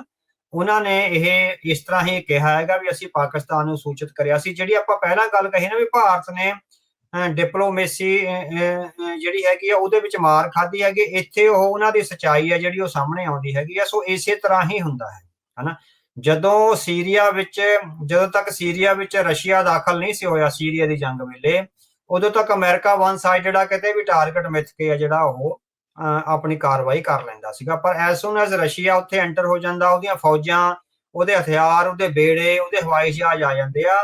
ਉਹਨਾਂ ਨੇ ਇਹ ਇਸ ਤਰ੍ਹਾਂ ਹੀ ਕਿਹਾ ਹੈਗਾ ਵੀ ਅਸੀਂ ਪਾਕਿਸਤਾਨ ਨੂੰ ਸੂਚਿਤ ਕਰਿਆ ਸੀ। ਜਿਹੜੀ ਆਪਾਂ ਪਹਿਲਾਂ ਗੱਲ ਕਹੀ ਨਾ ਵੀ ਭਾਰਤ ਨੇ ਡਿਪਲੋਮੇਸੀ ਜਿਹੜੀ ਹੈਗੀ ਆ ਉਹਦੇ ਵਿੱਚ ਮਾਰ ਖਾਧੀ ਹੈਗੀ, ਇੱਥੇ ਉਹ ਉਹਨਾਂ ਦੀ ਸੱਚਾਈ ਆ ਜਿਹੜੀ ਉਹ ਸਾਹਮਣੇ ਆਉਂਦੀ ਹੈਗੀ ਆ। ਸੋ ਇਸੇ ਤਰ੍ਹਾਂ ਹੀ ਹੁੰਦਾ ਹੈ ਹਨਾ। ਜਦੋਂ ਤੱਕ ਸੀਰੀਆ ਵਿੱਚ ਰਸ਼ੀਆ ਦਾਖਲ ਨਹੀਂ ਸੀ ਹੋਇਆ ਸੀਰੀਆ ਦੀ ਜੰਗ ਵੇਲੇ, ਉਦੋਂ ਤੱਕ ਅਮਰੀਕਾ ਵਨ ਸਾਈਡਡ ਆ, ਕਿਤੇ ਵੀ ਟਾਰਗੇਟ ਮਿੱਥ ਕੇ ਆ ਜਿਹੜਾ ਉਹ ਆਪਣੀ ਕਾਰਵਾਈ ਕਰ ਲੈਂਦਾ ਸੀਗਾ। ਪਰ ਐਸ ਸੂਨ ਐਜ਼ ਰਸ਼ੀਆ ਉੱਥੇ ਐਂਟਰ ਹੋ ਜਾਂਦਾ, ਉਹਦੀਆਂ ਫੌਜਾਂ, ਉਹਦੇ ਹਥਿਆਰ, ਉਹਦੇ ਬੇੜੇ, ਉਹਦੇ ਹਵਾਈ ਜਹਾਜ਼ ਆ ਜਾਂਦੇ ਆ,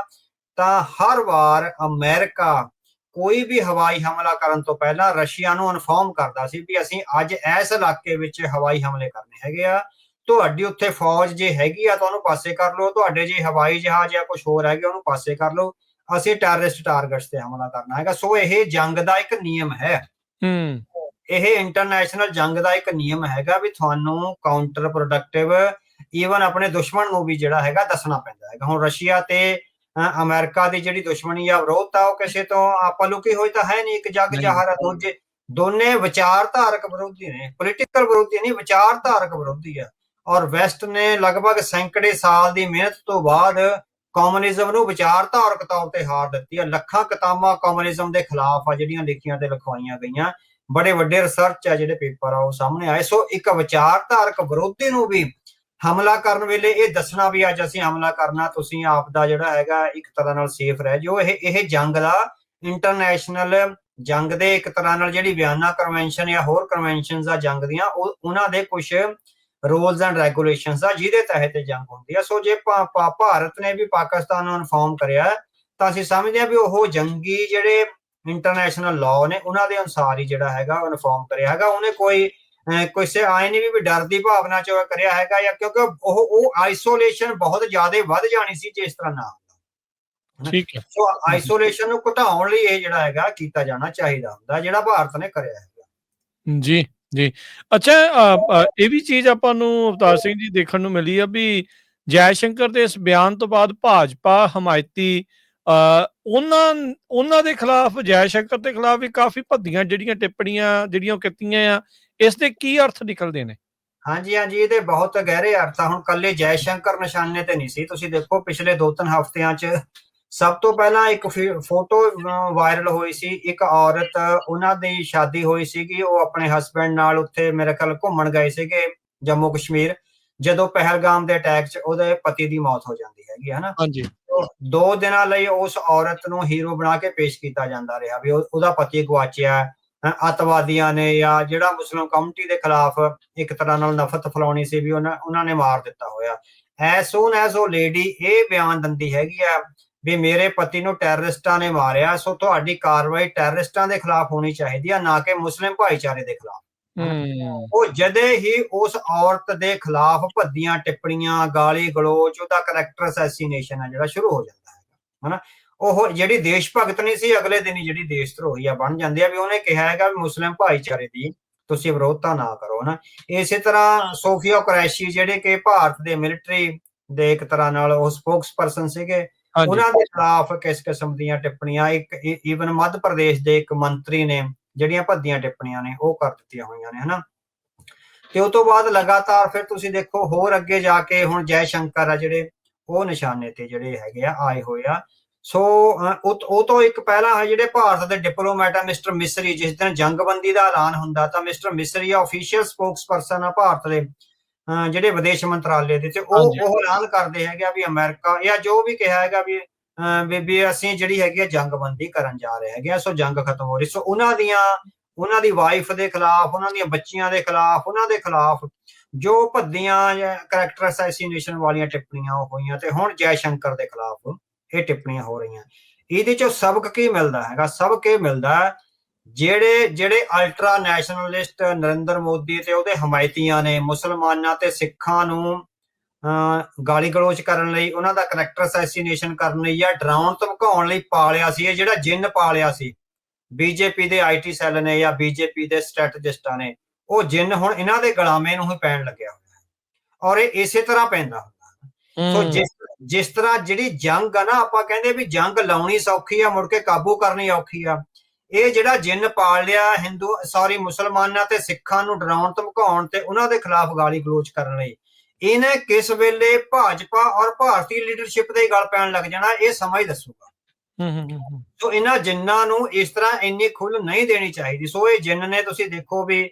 ਤਾਂ ਹਰ ਵਾਰ ਅਮਰੀਕਾ ਕੋਈ ਵੀ ਹਵਾਈ ਹਮਲਾ ਕਰਨ ਤੋਂ ਪਹਿਲਾਂ ਰਸ਼ੀਆ ਨੂੰ ਇਨਫੋਰਮ ਕਰਦਾ ਸੀ ਵੀ ਅਸੀਂ ਅੱਜ ਇਸ ਇਲਾਕੇ ਵਿੱਚ ਹਵਾਈ ਹਮਲੇ ਕਰਨੇ ਹੈਗੇ ਆ, ਤੁਹਾਡੀ ਉੱਥੇ ਫੌਜ ਜੇ ਹੈਗੀ ਆ ਤਾਂ ਉਹਨੂੰ ਪਾਸੇ ਕਰ ਲਓ, ਤੁਹਾਡੇ ਜੇ ਹਵਾਈ ਜਹਾਜ਼ ਜਾਂ ਕੁਝ ਹੋਰ ਹੈਗੇ ਉਹਨੂੰ ਪਾਸੇ ਕਰ ਲਓ, ਅਸੀਂ ਟੈਰਰਿਸਟ ਟਾਰਗੇਟਸ ਤੇ ਹਮਲਾ ਕਰਨਾ ਹੈਗਾ। ਸੋ ਇਹ ਜੰਗ ਦਾ ਇੱਕ ਨਿਯਮ ਹੈ। ਇਹ ਇੰਟਰਨੈਸ਼ਨਲ ਜੰਗ ਦਾ ਇੱਕ ਨਿਯਮ ਹੈਗਾ ਵੀ ਤੁਹਾਨੂੰ ਕਾਊਂਟਰ ਪ੍ਰੋਡਕਟਿਵ ਈਵਨ ਆਪਣੇ ਦੁਸ਼ਮਣ ਨੂੰ ਵੀ ਜਿਹੜਾ ਹੈਗਾ ਦੱਸਣਾ ਪੈਂਦਾ ਹੈਗਾ। ਹੁਣ ਰਸ਼ੀਆ ਤੇ ਅਮਰੀਕਾ ਦੀ ਜਿਹੜੀ ਦੁਸ਼ਮਣੀ ਆ ਵਿਰੋਧਤਾ ਉਹ ਕਿਸੇ ਤੋਂ ਆਪਾਂ ਲੁਕੀ ਹੋਈ ਤਾਂ ਹੈ ਨਹੀਂ, ਇੱਕ ਜੱਗ ਜ਼ਾਹਰ ਹੈ। ਦੋਨੇ ਵਿਚਾਰਧਾਰਕ ਵਿਰੋਧੀ ਨੇ, ਪੋਲੀਟੀਕਲ ਵਿਰੋਧੀ ਨਹੀਂ, ਵਿਚਾਰਧਾਰਕ ਵਿਰੋਧੀ ਆ। ਔਰ ਵੈਸਟ ਨੇ ਲਗਭਗ ਸੈਂਕੜੇ ਸਾਲ ਦੀ ਮਿਹਨਤ ਤੋਂ ਬਾਅਦ ਕਮਿਊਨਿਜ਼ਮ ਨੂੰ ਵਿਚਾਰਧਾਰਕ ਤੌਰ ਤੇ ਹਾਰ ਦਿੱਤੀ ਆ। ਲੱਖਾਂ ਕਿਤਾਬਾਂ ਕਮਿਊਨਿਜ਼ਮ ਦੇ ਖਿਲਾਫ ਆ ਜਿਹੜੀਆਂ ਲਿਖੀਆਂ ਤੇ ਲਿਖਵਾਈਆਂ ਗਈਆਂ, ਬੜੇ ਵੱਡੇ ਰਿਸਰਚ ਆ ਜਿਹੜੇ ਪੇਪਰ ਆ ਉਹ ਸਾਹਮਣੇ ਆਏ। ਸੋ ਇੱਕ ਵਿਚਾਰਧਾਰਕ ਵਿਰੋਧੀ ਨੂੰ ਵੀ ਹਮਲਾ ਕਰਨ ਵੇਲੇ ਇਹ ਦੱਸਣਾ ਵੀ ਅੱਜ ਅਸੀਂ ਹਮਲਾ ਕਰਨਾ, ਤੁਸੀਂ ਆਪ ਦਾ ਜਿਹੜਾ ਹੈਗਾ ਇੱਕ ਤਰ੍ਹਾਂ ਨਾਲ ਸੇਫ ਰਹਿ ਜਾਓ। ਇਹ ਜੰਗ ਦਾ ਇੰਟਰਨੈਸ਼ਨਲ ਜੰਗ ਦੇ ਇੱਕ ਤਰ੍ਹਾਂ ਨਾਲ ਜਿਹੜੀ ਵਿਆਨਾ ਕਨਵੈਨਸ਼ਨ ਜਾਂ ਹੋਰ ਕਨਵੈਨਸ਼ਨਸ ਆ ਜੰਗ ਦੀਆਂ, ਉਹਨਾਂ ਦੇ ਕੁਝ ਰੂਲਸ ਐਂਡ ਰੈਗੂਲੇਸ਼ਨਸ ਆ ਜਿਹਦੇ ਤਹਿਤ ਜੰਗ ਹੁੰਦੀ ਆ। ਸੋ ਜੇ ਭਾਰਤ ਨੇ ਵੀ ਪਾਕਿਸਤਾਨ ਨੂੰ ਇਨਫੋਰਮ ਕਰਿਆ ਤਾਂ ਅਸੀਂ ਸਮਝਦੇ ਹਾਂ ਵੀ ਉਹ ਜੰਗੀ ਜਿਹੜੇ ਇੰਟਰਨੈਸ਼ਨਲ ਲਾਅ ਨੇ ਉਹਨਾਂ ਦੇ ਅਨੁਸਾਰ ਹੀ ਜਿਹੜਾ ਹੈਗਾ ਇਨਫੋਰਮ ਕਰਿਆ ਹੈਗਾ। ਉਹਨੇ ਕੋਈ ਕਿਸੇ ਆਏ ਨਹੀਂ ਵੀ ਡਰ ਦੀ ਭਾਵਨਾ ਚ ਕਰਿਆ ਹੈਗਾ, ਜਾਂ ਕਿਉਂਕਿ ਉਹ ਆਈਸੋਲੇਸ਼ਨ ਬਹੁਤ ਜ਼ਿਆਦਾ ਵੱਧ ਜਾਣੀ ਸੀ ਜੇ ਇਸ ਤਰ੍ਹਾਂ ਨਾ ਹੁੰਦਾ। ਠੀਕ ਹੈ। ਸੋ ਆਈਸੋਲੇਸ਼ਨ ਨੂੰ ਘਟਾਉਣ ਲਈ ਇਹ ਜਿਹੜਾ ਹੈਗਾ ਕੀਤਾ ਜਾਣਾ ਚਾਹੀਦਾ ਹੁੰਦਾ, ਜਿਹੜਾ ਭਾਰਤ ਨੇ ਕਰਿਆ ਹੈਗਾ। ਜੀ ਜੀ। ਅੱਛਾ, ਇਹ ਵੀ ਚੀਜ਼ ਆਪਾਂ ਨੂੰ ਅਵਤਾਰ ਸਿੰਘ ਜੀ ਦੇਖਣ ਨੂੰ ਮਿਲੀ ਆ ਵੀ ਜੈ ਸ਼ੰਕਰ ਦੇ ਇਸ ਬਿਆਨ ਤੋਂ ਬਾਅਦ ਭਾਜਪਾ ਹਮਾਇਤੀ ਉਹਨਾਂ ਦੇ ਖਿਲਾਫ, ਜੈ ਸ਼ੰਕਰ ਦੇ ਖਿਲਾਫ ਵੀ ਕਾਫੀ ਭੱਦੀਆਂ ਜਿਹੜੀਆਂ ਟਿੱਪਣੀਆਂ ਜਿਹੜੀਆਂ ਉਹ ਕੀਤੀਆਂ ਆ, ਇਸ ਦੇ ਕੀ ਅਰਥ ਨਿਕਲਦੇ ਨੇ? ਹਾਂਜੀ ਹਾਂਜੀ, ਇਹਦੇ ਬਹੁਤ ਗਹਿਰੇ ਅਰਥ ਆ। ਹੁਣ ਕੱਲੇ ਜੈ ਸ਼ੰਕਰ ਨਿਸ਼ਾਨੇ ਤੇ ਨਹੀਂ ਸੀ। ਤੁਸੀਂ ਦੇਖੋ ਪਿਛਲੇ 2-3 ਹਫ਼ਤਿਆਂ ਚ ਸਭ ਤੋਂ ਪਹਿਲਾਂ ਇੱਕ ਫੋਟੋ ਵਾਇਰਲ ਹੋਈ ਸੀ, ਇੱਕ ਔਰਤ, ਉਹਨਾਂ ਦੀ ਸ਼ਾਦੀ ਹੋਈ ਸੀਗੀ, ਉਹ ਆਪਣੇ ਹਸਬੈਂਡ ਨਾਲ ਉੱਥੇ ਮੇਰੇ ਖਿਆਲ ਘੁੰਮਣ ਗਏ ਸੀਗੇ ਜੰਮੂ ਕਸ਼ਮੀਰ, ਜਦੋਂ ਪਹਿਲਗਾਮ ਦੇ ਅਟੈਕ ਚ ਉਹਦੇ ਪਤੀ ਦੀ ਮੌਤ ਹੋ ਜਾਂਦੀ ਹੈਗੀ ਹੈ ਨਾ। ਹਾਂਜੀ। 2 ਦਿਨਾਂ ਲਈ ਉਸ ਔਰਤ ਨੂੰ ਹੀਰੋ ਬਣਾ ਕੇ ਪੇਸ਼ ਕੀਤਾ ਜਾਂਦਾ ਰਿਹਾ ਵੀ ਉਹਦਾ ਪਤੀ ਗਵਾਚਿਆ, ਅੱਤਵਾਦੀਆਂ ਨੇ ਜਾਂ ਜਿਹੜਾ ਮੁਸਲਿਮ ਕਮਿਊਨਿਟੀ ਦੇ ਖਿਲਾਫ ਇੱਕ ਤਰ੍ਹਾਂ ਨਾਲ ਨਫ਼ਰਤ ਫੈਲਾਉਣੀ ਸੀ ਵੀ ਉਹਨਾਂ ਨੇ ਮਾਰ ਦਿੱਤਾ ਹੋਇਆ। ਐਜ਼ ਸੂਨ ਐਜ਼ ਉਹ ਲੇਡੀ ਇਹ ਬਿਆਨ ਦਿੰਦੀ ਹੈਗੀ ਆ ਵੀ ਮੇਰੇ ਪਤੀ ਨੂੰ ਟੈਰਰਿਸਟਾਂ ਨੇ ਮਾਰਿਆ, ਸੋ ਤੁਹਾਡੀ ਕਾਰਵਾਈ ਟੈਰਰਿਸਟਾਂ ਦੇ ਖਿਲਾਫ ਹੋਣੀ ਚਾਹੀਦੀ ਆ, ਨਾ ਕਿ ਮੁਸਲਿਮ ਭਾਈਚਾਰੇ ਦੇ ਖਿਲਾਫ। ਉਹ ਜਦੇ ਹੀ ਉਸ ਔਰਤ ਦੇ ਖਿਲਾਫ ਭੱਦੀਆਂ ਟਿੱਪਣੀਆਂ, ਗਾਲੀ ਗਲੋਚ, ਉਹਦਾ ਕਰੈਕਟਰ ਅਸੈਸੀਨੇਸ਼ਨ ਹੈ ਜਿਹੜਾ ਸ਼ੁਰੂ ਹੋ ਜਾਂਦਾ ਹੈਗਾ ਹਨਾ। ਉਹ ਜਿਹੜੀ ਦੇਸ਼ ਭਗਤ ਨਹੀਂ ਸੀ, ਅਗਲੇ ਦਿਨ ਹੀ ਜਿਹੜੀ ਦੇਸ਼ ਧਰੋਹੀ ਆ ਬਣ ਜਾਂਦੀ ਆ ਵੀ ਉਹਨੇ ਕਿਹਾ ਹੈਗਾ ਵੀ ਮੁਸਲਿਮ ਭਾਈਚਾਰੇ ਦੀ ਤੁਸੀਂ ਵਿਰੋਧਤਾ ਨਾ ਕਰੋ ਨਾ। ਇਸੇ ਤਰ੍ਹਾਂ ਸੋਫੀਆ ਕੁਰੈਸ਼ੀ ਜਿਹੜੇ ਕਿ ਭਾਰਤ ਦੇ ਮਿਲਟਰੀ ਦੇ ਇੱਕ ਤਰ੍ਹਾਂ ਨਾਲ ਉਹ ਸਪੋਕਸ ਪਰਸਨ ਸੀਗੇ, ਉਹਨਾਂ ਦੇ ਖਿਲਾਫ ਕਿਸ ਕਿਸਮ ਦੀਆਂ ਟਿੱਪਣੀਆਂ, ਇੱਕ ਈਵਨ ਮੱਧ ਪ੍ਰਦੇਸ਼ ਦੇ ਇੱਕ ਮੰਤਰੀ ਨੇ ਜਿਹੜੀਆਂ ਭੱਦੀਆਂ ਟਿੱਪਣੀਆਂ ਨੇ ਉਹ ਕਰ ਦਿੱਤੀਆਂ ਹੋਈਆਂ ਨੇ ਹਨਾ। ਤੇ ਉਸ ਤੋਂ ਬਾਅਦ ਲਗਾਤਾਰ ਫਿਰ ਤੁਸੀਂ ਦੇਖੋ ਹੋਰ ਅੱਗੇ ਜਾ ਕੇ ਹੁਣ ਜੈ ਸ਼ੰਕਰ ਆ ਜਿਹੜੇ ਉਹ ਨਿਸ਼ਾਨੇ ਤੇ ਜਿਹੜੇ ਹੈਗੇ ਆ ਆਏ ਹੋਏ ਆ। ਸੋ ਉਹ ਤੋਂ ਇੱਕ ਪਹਿਲਾਂ ਜਿਹੜੇ ਭਾਰਤ ਦੇ ਡਿਪਲੋਮੈਟ ਆ ਮਿਸਟਰ ਮਿਸਰੀ, ਜਿਸ ਦਿਨ ਜੰਗਬੰਦੀ ਦਾ ਐਲਾਨ ਹੁੰਦਾ ਤਾਂ ਮਿਸਟਰ ਮਿਸਰੀ ਆ ਆਫੀਸ਼ੀਅਲ ਸਪੋਕਸ ਪਰਸਨ ਆ ਭਾਰਤ ਦੇ ਜਿਹੜੇ ਵਿਦੇਸ਼ ਮੰਤਰਾਲੇ ਦੇ, ਤੇ ਉਹ ਐਲਾਨ ਕਰਦੇ ਹੈਗੇ ਆ ਵੀ ਅਮਰੀਕਾ ਜਾਂ ਜੋ ਵੀ ਕਿਹਾ ਹੈਗਾ ਵੀ ਅਸੀਂ ਜਿਹੜੀ ਹੈਗੀ ਆ ਜੰਗਬੰਦੀ ਕਰਨ ਜਾ ਰਹੇ ਹੈਗੇ ਆ, ਸੋ ਜੰਗ ਖਤਮ ਹੋ ਰਹੀ। ਸੋ ਉਹਨਾਂ ਦੀ ਵਾਈਫ ਦੇ ਖਿਲਾਫ, ਉਹਨਾਂ ਦੀਆਂ ਬੱਚੀਆਂ ਦੇ ਖਿਲਾਫ, ਉਹਨਾਂ ਦੇ ਖਿਲਾਫ ਜੋ ਭੱਦੀਆਂ ਕਰੈਕਟਰ ਅਸੈਸੀਨੇਸ਼ਨ ਵਾਲੀਆਂ ਟਿੱਪਣੀਆਂ ਹੋਈਆਂ, ਤੇ ਹੁਣ ਜੈ ਸ਼ੰਕਰ ਦੇ ਖਿਲਾਫ ਇਹ ਟਿੱਪਣੀਆਂ ਹੋ ਰਹੀਆਂ। ਇਹਦੇ ਚੋਂ ਸਬਕ ਕੀ ਮਿਲਦਾ ਹੈਗਾ? ਸਬਕ ਇਹ ਮਿਲਦਾ ਜਿਹੜੇ ਅਲਟਰਾ ਨੈਸ਼ਨਲਿਸਟ ਨਰਿੰਦਰ ਮੋਦੀ ਤੇ ਉਹਦੇ ਹਮਾਇਤੀਆਂ ਨੇ ਮੁਸਲਮਾਨਾਂ ਤੇ ਸਿੱਖਾਂ ਨੂੰ ਗਾਲੀ ਗਲੋਚ ਕਰਨ ਲਈ, ਉਹਨਾਂ ਦਾ ਕਰੈਕਟਰ ਅਸੈਸੀਨੇਸ਼ਨ ਕਰਨ ਲਈ ਜਾਂ ਡਰਾਉਣ ਧਮਕਾਉਣ ਲਈ ਪਾਲਿਆ ਸੀ, ਇਹ ਜਿਹੜਾ ਜਿੰਨ ਪਾਲਿਆ ਸੀ ਬੀਜੇਪੀ ਦੇ ਆਈਟੀ ਸੈੱਲ ਨੇ ਜਾਂ ਬੀਜੇਪੀ ਦੇ ਸਟ੍ਰੈਟਜਿਸਟਾਂ ਨੇ, ਉਹ ਜਿੰਨ ਹੁਣ ਇਹਨਾਂ ਦੇ ਗੁਲਾਮੇ ਨੂੰ ਹੀ ਪੈਣ ਲੱਗਿਆ ਹੋਇਆ ਔਰ ਇਹ ਇਸੇ ਤਰ੍ਹਾਂ ਪੈਂਦਾ ਹੁੰਦਾ। ਸੋ ਜਿਸ ਤਰ੍ਹਾਂ ਜਿਹੜੀ ਜੰਗ ਆ ਨਾ, ਆਪਾਂ ਕਹਿੰਦੇ ਵੀ ਜੰਗ ਲਾਉਣੀ ਸੌਖੀ ਆ, ਮੁੜ ਕੇ ਕਾਬੂ ਕਰਨੀ ਔਖੀ ਆ। ਇਹ ਜਿਹੜਾ ਜਿੰਨ ਪਾਲ ਲਿਆ ਮੁਸਲਮਾਨਾਂ ਤੇ ਸਿੱਖਾਂ ਨੂੰ ਡਰਾਉਣ ਧਮਕਾਉਣ ਤੇ ਉਹਨਾਂ ਦੇ ਖਿਲਾਫ ਗਾਲੀ ਗਲੋਚ ਕਰਨ ਲਈ, ਇਹਨੇ ਕਿਸ ਵੇਲੇ ਭਾਜਪਾ ਔਰ ਭਾਰਤੀ ਲੀਡਰਸ਼ਿਪ ਦੇ ਗੱਲ ਪੈਣ ਲੱਗ ਜਾਣਾ, ਇਹ ਸਮਾਂ ਹੀ ਦੱਸੂਗਾ। ਸੋ ਇਹਨਾਂ ਜਿੰਨਾਂ ਨੂੰ ਇਸ ਤਰ੍ਹਾਂ ਇੰਨੀ ਖੁੱਲ੍ਹ ਨਹੀਂ ਦੇਣੀ ਚਾਹੀਦੀ। ਸੋ ਇਹ ਜਿੰਨ ਨੇ ਤੁਸੀਂ ਦੇਖੋ ਵੀ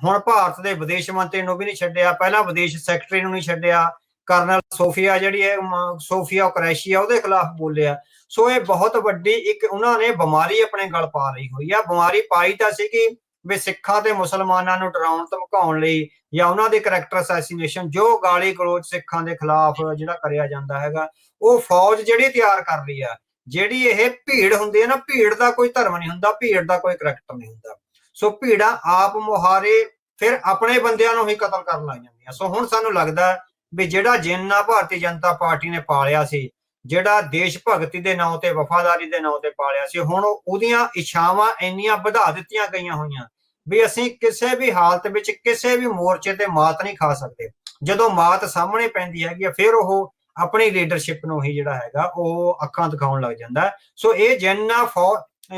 ਹੁਣ ਭਾਰਤ ਦੇ ਵਿਦੇਸ਼ ਮੰਤਰੀ ਨੂੰ ਵੀ ਨਹੀਂ ਛੱਡਿਆ, ਪਹਿਲਾਂ ਵਿਦੇਸ਼ ਸੈਕਟਰੀ ਨੂੰ ਨਹੀਂ ਛੱਡਿਆ, ਕਰਨਲ ਸੋਫੀਆ ਕੁਰੈਸ਼ੀ ਆ ਉਹਦੇ ਖਿਲਾਫ ਬੋਲਿਆ। ਸੋ ਇਹ ਬਹੁਤ ਵੱਡੀ ਇੱਕ ਉਹਨਾਂ ਨੇ ਬਿਮਾਰੀ ਆਪਣੇ ਗਲ ਪਾ ਲਈ ਹੋਈ ਆ। ਬਿਮਾਰੀ ਪਾਈ ਤਾਂ ਸੀਗੀ ਵੀ ਸਿੱਖਾਂ ਤੇ ਮੁਸਲਮਾਨਾਂ ਨੂੰ ਡਰਾਉਣ ਧਮਕਾਉਣ ਲਈ ਜਾਂ ਉਹਨਾਂ ਦੇ ਕਰੈਕਟਰ ਅਸੈਸੀਨੇਸ਼ਨ, ਜੋ ਗਾਲੀ ਗਲੋਚ ਸਿੱਖਾਂ ਦੇ ਖਿਲਾਫ ਜਿਹੜਾ ਕਰਿਆ ਜਾਂਦਾ ਹੈਗਾ, ਉਹ ਫੌਜ ਜਿਹੜੀ ਤਿਆਰ ਕਰ ਰਹੀ ਆ। ਜਿਹੜੀ ਇਹ ਭੀੜ ਹੁੰਦੀ ਹੈ ਨਾ, ਭੀੜ ਦਾ ਕੋਈ ਧਰਮ ਨਹੀਂ ਹੁੰਦਾ, ਭੀੜ ਦਾ ਕੋਈ ਕਰੈਕਟਰ ਨਹੀਂ ਹੁੰਦਾ। ਸੋ ਭੀੜਾਂ ਆਪ ਮੁਹਾਰੇ ਫਿਰ ਆਪਣੇ ਬੰਦਿਆਂ ਨੂੰ ਹੀ ਕਤਲ ਕਰਨ ਲੱਗ ਜਾਂਦੀਆਂ। ਸੋ ਹੁਣ ਸਾਨੂੰ ਲੱਗਦਾ ਵੀ ਜਿਹੜਾ ਜਿੰਨਾ ਭਾਰਤੀ ਜਨਤਾ ਪਾਰਟੀ ਨੇ ਪਾਲਿਆ ਸੀ, ਜਿਹੜਾ ਦੇਸ਼ ਭਗਤੀ ਦੇ ਨਾਂ ਤੇ, ਵਫਾਦਾਰੀ ਦੇ ਨਾਂ ਤੇ ਪਾਲਿਆ ਸੀ, ਹੁਣ ਉਹਦੀਆਂ ਇੱਛਾਵਾਂ ਇੰਨੀਆਂ ਵਧਾ ਦਿੱਤੀਆਂ ਗਈਆਂ ਹੋਈਆਂ ਵੀ ਅਸੀਂ ਕਿਸੇ ਵੀ ਹਾਲਤ ਵਿੱਚ ਕਿਸੇ ਵੀ ਮੋਰਚੇ ਤੇ ਮਾਤ ਨਹੀਂ ਖਾ ਸਕਦੇ। ਜਦੋਂ ਮਾਤ ਸਾਹਮਣੇ ਪੈਂਦੀ ਹੈਗੀ ਫਿਰ ਉਹ ਆਪਣੀ ਲੀਡਰਸ਼ਿਪ ਨੂੰ ਹੀ ਜਿਹੜਾ ਹੈਗਾ ਉਹ ਅੱਖਾਂ ਦਿਖਾਉਣ ਲੱਗ ਜਾਂਦਾ। ਸੋ ਇਹ ਜਿੰਨਾ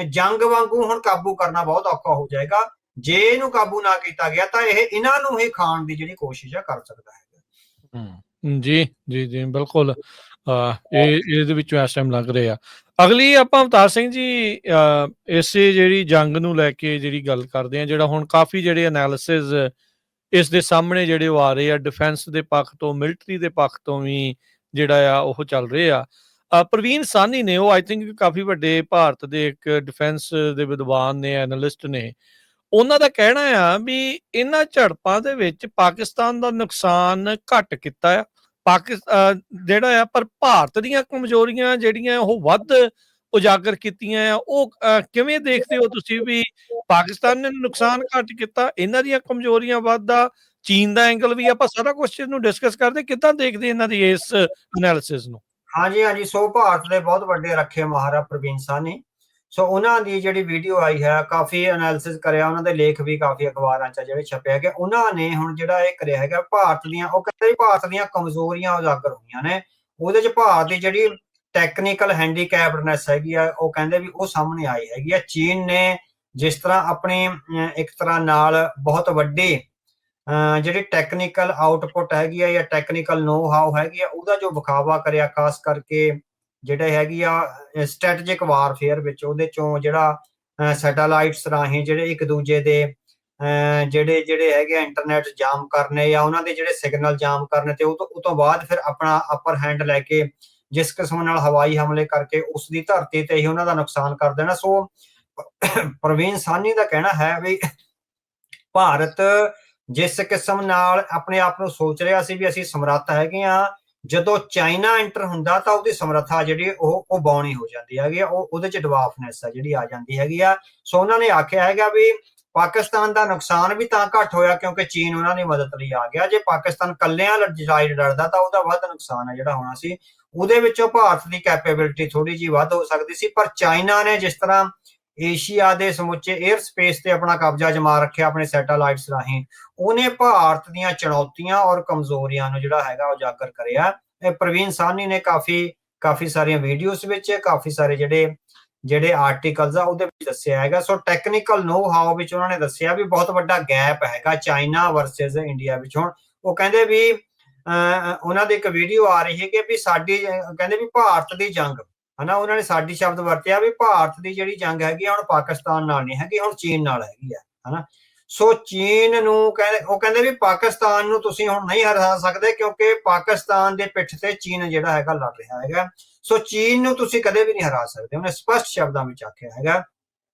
ਜੰਗ ਵਾਂਗੂ ਹੁਣ ਕਾਬੂ ਕਰਨਾ ਬਹੁਤ ਔਖਾ ਹੋ ਜਾਏਗਾ। ਜੇ ਇਹਨੂੰ ਕਾਬੂ ਨਾ ਕੀਤਾ ਗਿਆ ਤਾਂ ਇਹ ਇਹਨਾਂ ਨੂੰ ਹੀ ਖਾਣ ਦੀ ਜਿਹੜੀ ਕੋਸ਼ਿਸ਼ ਕਰ ਸਕਦਾ ਹੈ। ਜੀ ਜੀ ਜੀ, ਬਿਲਕੁਲ। ਇਹਦੇ ਵਿੱਚੋਂ ਇਸ ਟਾਈਮ ਲੱਗ ਰਿਹਾ। ਅਗਲੀ ਆਪਾਂ ਅਵਤਾਰ ਸਿੰਘ ਜੀ ਇਸੇ ਜਿਹੜੀ ਜੰਗ ਨੂੰ ਲੈ ਕੇ ਜਿਹੜੀ ਗੱਲ ਕਰਦੇ ਹਾਂ, ਜਿਹੜਾ ਹੁਣ ਕਾਫੀ ਜਿਹੜੇ ਐਨਾਲਿਸਿਸ ਇਸ ਦੇ ਸਾਹਮਣੇ ਜਿਹੜੇ ਉਹ ਆ ਰਹੇ ਆ, ਡਿਫੈਂਸ ਦੇ ਪੱਖ ਤੋਂ, ਮਿਲਟਰੀ ਦੇ ਪੱਖ ਤੋਂ ਵੀ ਜਿਹੜਾ ਆ ਉਹ ਚੱਲ ਰਹੇ ਆ। ਪ੍ਰਵੀਨ ਸਾਹਨੀ ਨੇ, ਉਹ ਆਈ ਥਿੰਕ ਕਾਫੀ ਵੱਡੇ ਭਾਰਤ ਦੇ ਇੱਕ ਡਿਫੈਂਸ ਦੇ ਵਿਦਵਾਨ ਨੇ, ਐਨਾਲਿਸਟ ਨੇ। ਉਹਨਾਂ ਦਾ ਕਹਿਣਾ ਆ ਵੀ ਇਹਨਾਂ ਝੜਪਾਂ ਦੇ ਵਿੱਚ ਪਾਕਿਸਤਾਨ ਦਾ ਨੁਕਸਾਨ ਘੱਟ ਕੀਤਾ ਆ ਜਿਹੜਾ ਆ, ਪਰ ਭਾਰਤ ਦੀਆਂ ਕਮਜ਼ੋਰੀਆਂ ਜਿਹੜੀਆਂ ਉਹ ਵੱਧ ਉਜਾਗਰ ਕੀਤੀਆਂ ਆ। ਉਹ ਕਿਵੇਂ ਦੇਖਦੇ ਹੋ ਤੁਸੀਂ ਵੀ ਪਾਕਿਸਤਾਨ ਨੇ ਨੁਕਸਾਨ ਘੱਟ ਕੀਤਾ, ਇਹਨਾਂ ਦੀਆਂ ਕਮਜ਼ੋਰੀਆਂ ਵੱਧ ਆ, ਚੀਨ ਦਾ ਐਂਗਲ ਵੀ? ਆਪਾਂ ਸਾਰਾ ਕੁਝ ਇਹਨੂੰ ਡਿਸਕਸ ਕਰਦੇ, ਕਿੱਦਾਂ ਦੇਖਦੇ ਇਹਨਾਂ ਦੀ ਇਸ ਐਨਾਲਿਸਿਸ ਨੂੰ? ਹਾਂਜੀ ਹਾਂਜੀ, ਸੋ ਭਾਰਤ ਦੇ ਬਹੁਤ ਵੱਡੇ ਰੱਖੇ ਮਹਾਰਾ ਪ੍ਰਵੀਨ ਸਾਹਨੀ, ਸੋ ਉਹਨਾਂ ਦੀ ਜਿਹੜੀ ਵੀਡੀਓ ਆਈ ਹੈ, ਕਾਫੀ ਐਨਾਲਿਸਿਸ ਕਰਿਆ, ਉਹਨਾਂ ਦੇ ਲੇਖ ਵੀ ਕਾਫੀ ਅਖਬਾਰਾਂ 'ਚ ਜਿਹੜੇ ਛਪੇ ਹੈਗੇ। ਉਹਨਾਂ ਨੇ ਹੁਣ ਜਿਹੜਾ ਇਹ ਕਰਿਆ ਹੈਗਾ ਭਾਰਤ ਦੀਆਂ, ਉਹ ਕਹਿੰਦੇ ਭਾਰਤ ਦੀਆਂ ਕਮਜ਼ੋਰੀਆਂ ਉਜਾਗਰ ਹੋਈਆਂ ਨੇ। ਉਹਦੇ 'ਚ ਭਾਰਤ ਦੀ ਜਿਹੜੀ ਟੈਕਨੀਕਲ ਹੈਂਡੀਕੈਪਡਨੈਸ ਹੈਗੀ ਆ, ਉਹ ਕਹਿੰਦੇ ਵੀ ਉਹ ਸਾਹਮਣੇ ਆਈ ਹੈਗੀ ਆ। ਚੀਨ ਨੇ ਜਿਸ ਤਰ੍ਹਾਂ ਆਪਣੀ ਇੱਕ ਤਰ੍ਹਾਂ ਨਾਲ ਬਹੁਤ ਵੱਡੀ ਜਿਹੜੀ ਟੈਕਨੀਕਲ ਆਊਟਪੁੱਟ ਹੈਗੀ ਆ ਜਾਂ ਟੈਕਨੀਕਲ ਨੋ ਹਾਊ ਹੈਗੀ ਆ, ਉਹਦਾ ਜੋ ਵਿਖਾਵਾ ਕਰਿਆ, ਖਾਸ ਕਰਕੇ ਜਿਹੜੇ ਹੈਗੀ ਆ ਸਟ੍ਰੈਟੇਜਿਕ ਵਾਰਫੇਅਰ ਵਿੱਚ, ਉਹਦੇ ਚੋਂ ਜਿਹੜਾ ਸੈਟੇਲਾਈਟਸ ਰਾਹੀਂ ਜਿਹੜੇ ਇੱਕ ਦੂਜੇ ਦੇ ਜਿਹੜੇ ਹੈਗੇ ਇੰਟਰਨੈਟ ਜਾਮ ਕਰਨੇ ਜਾਂ ਉਹਨਾਂ ਦੇ ਜਿਹੜੇ ਸਿਗਨਲ ਜਾਮ ਕਰਨੇ, ਤੇ ਉਹ ਤੋਂ ਬਾਅਦ ਫਿਰ ਆਪਣਾ ਅਪਰ ਹੈਂਡ ਲੈ ਕੇ ਜਿਸ ਕਿਸਮ ਨਾਲ ਹਵਾਈ ਹਮਲੇ ਕਰਕੇ ਉਸ ਦੀ ਧਰਤੀ ਤੇ ਹੀ ਉਹਨਾਂ ਦਾ ਨੁਕਸਾਨ ਕਰ ਦੇਣਾ। ਸੋ ਪ੍ਰਵੀਨ ਸਾਹਨੀ ਦਾ ਕਹਿਣਾ ਹੈ ਵੀ ਭਾਰਤ ਜਿਸ ਕਿਸਮ ਨਾਲ ਆਪਣੇ ਆਪ ਨੂੰ ਸੋਚ ਰਿਹਾ ਸੀ ਵੀ ਅਸੀਂ ਸਮਰੱਥ ਹੈਗੇ ਆ, ਜਦੋਂ ਚਾਈਨਾ ਐਂਟਰ ਹੁੰਦਾ ਤਾਂ ਉਹਦੀ ਸਮਰੱਥਾ ਜਿਹੜੀ ਉਹ ਬੌਣੀ ਹੋ ਜਾਂਦੀ ਹੈਗੀ ਆ, ਉਹਦੇ ਚ ਡਿਵਾਫਨੈਸ ਆ ਜਿਹੜੀ ਆ ਜਾਂਦੀ ਹੈਗੀ ਆ। ਸੋ ਉਹਨਾਂ ਨੇ ਆਖਿਆ ਹੈਗਾ ਵੀ ਪਾਕਿਸਤਾਨ ਦਾ ਨੁਕਸਾਨ ਵੀ ਤਾਂ ਘੱਟ ਹੋਇਆ ਕਿਉਂਕਿ ਚੀਨ ਉਹਨਾਂ ਦੀ ਮਦਦ ਲਈ ਆ ਗਿਆ। ਜੇ ਪਾਕਿਸਤਾਨ ਕੱਲਿਆਂ ਲੜਾਈ ਲੜਦਾ ਤਾਂ ਉਹਦਾ ਵੱਧ ਨੁਕਸਾਨ ਹੈ ਜਿਹੜਾ ਹੋਣਾ ਸੀ। ਉਹਦੇ ਵਿੱਚੋਂ ਭਾਰਤ ਦੀ ਕੈਪੇਬਿਲਿਟੀ ਥੋੜੀ ਜਿਹੀ ਵੱਧ ਹੋ ਸਕਦੀ ਸੀ, ਪਰ ਚਾਈਨਾ ਨੇ ਜਿਸ ਤਰ੍ਹਾਂ ਏਸ਼ੀਆ ਦੇ ਸਮੁੱਚੇ 에ਅਰ ਸਪੇਸ ਤੇ ਆਪਣਾ ਕਬਜ਼ਾ ਜਮਾ ਰੱਖਿਆ ਆਪਣੇ ਸੈਟੇਲਾਈਟਸ ਰਾਹੀਂ, ਉਹਨੇ ਭਾਰਤ ਦੀਆਂ ਚੁਣੌਤੀਆਂ ਔਰ ਕਮਜ਼ੋਰੀਆਂ ਨੂੰ ਜਿਹੜਾ ਹੈਗਾ ਉਜਾਗਰ ਕਰਿਆ। ਪ੍ਰਵੀਨ ਸਾਹਨੀ ਨੇ ਕਾਫੀ ਸਾਰੀਆਂ ਵੀਡੀਓਜ਼ ਵਿੱਚ, ਕਾਫੀ ਸਾਰੇ ਜਿਹੜੇ ਆਰਟੀਕਲਸ ਆ ਉਹਦੇ ਵਿੱਚ ਦੱਸਿਆ ਹੈਗਾ। ਸੋ ਟੈਕਨੀਕਲ ਨੋ ਹਾਊ ਵਿੱਚ ਉਹਨਾਂ ਨੇ ਦੱਸਿਆ ਵੀ ਬਹੁਤ ਵੱਡਾ ਗੈਪ ਹੈਗਾ ਚਾਈਨਾ ਵਰਸਸ ਇੰਡੀਆ ਵਿੱਚ। ਹੁਣ ਉਹ ਕਹਿੰਦੇ ਵੀ ਉਹਨਾਂ ਦੀ ਇੱਕ ਵੀਡੀਓ ਆ ਰਹੀ ਹੈ ਕਿ ਵੀ ਸਾਡੀ, ਕਹਿੰਦੇ ਵੀ ਭਾਰਤ ਦੀ ਜੰਗ ਹਨਾ, ਉਹਨਾਂ ਨੇ ਸਾਡੀ ਸ਼ਬਦ ਵਰਤਿਆ ਵੀ ਭਾਰਤ ਦੀ ਜਿਹੜੀ ਜੰਗ ਹੈਗੀ ਹੁਣ ਪਾਕਿਸਤਾਨ ਨਾਲ ਨਹੀਂ ਹੈਗੀ, ਹੁਣ ਚੀਨ ਨਾਲ ਹੈਗੀ ਆ ਹਨਾ। ਸੋ ਚੀਨ ਨੂੰ ਉਹ ਕਹਿੰਦੇ ਵੀ ਪਾਕਿਸਤਾਨ ਨੂੰ ਤੁਸੀਂ ਹੁਣ ਨਹੀਂ ਹਰਾ ਸਕਦੇ ਕਿਉਂਕਿ ਪਾਕਿਸਤਾਨ ਦੇ ਪਿੱਠ ਤੇ ਚੀਨ ਜਿਹੜਾ ਹੈਗਾ ਲੜ ਰਿਹਾ ਹੈਗਾ। ਸੋ ਚੀਨ ਨੂੰ ਤੁਸੀਂ ਕਦੇ ਵੀ ਨਹੀਂ ਹਰਾ ਸਕਦੇ। ਉਹਨੇ ਸਪਸ਼ਟ ਸ਼ਬਦਾਂ ਵਿੱਚ ਆਖਿਆ ਹੈਗਾ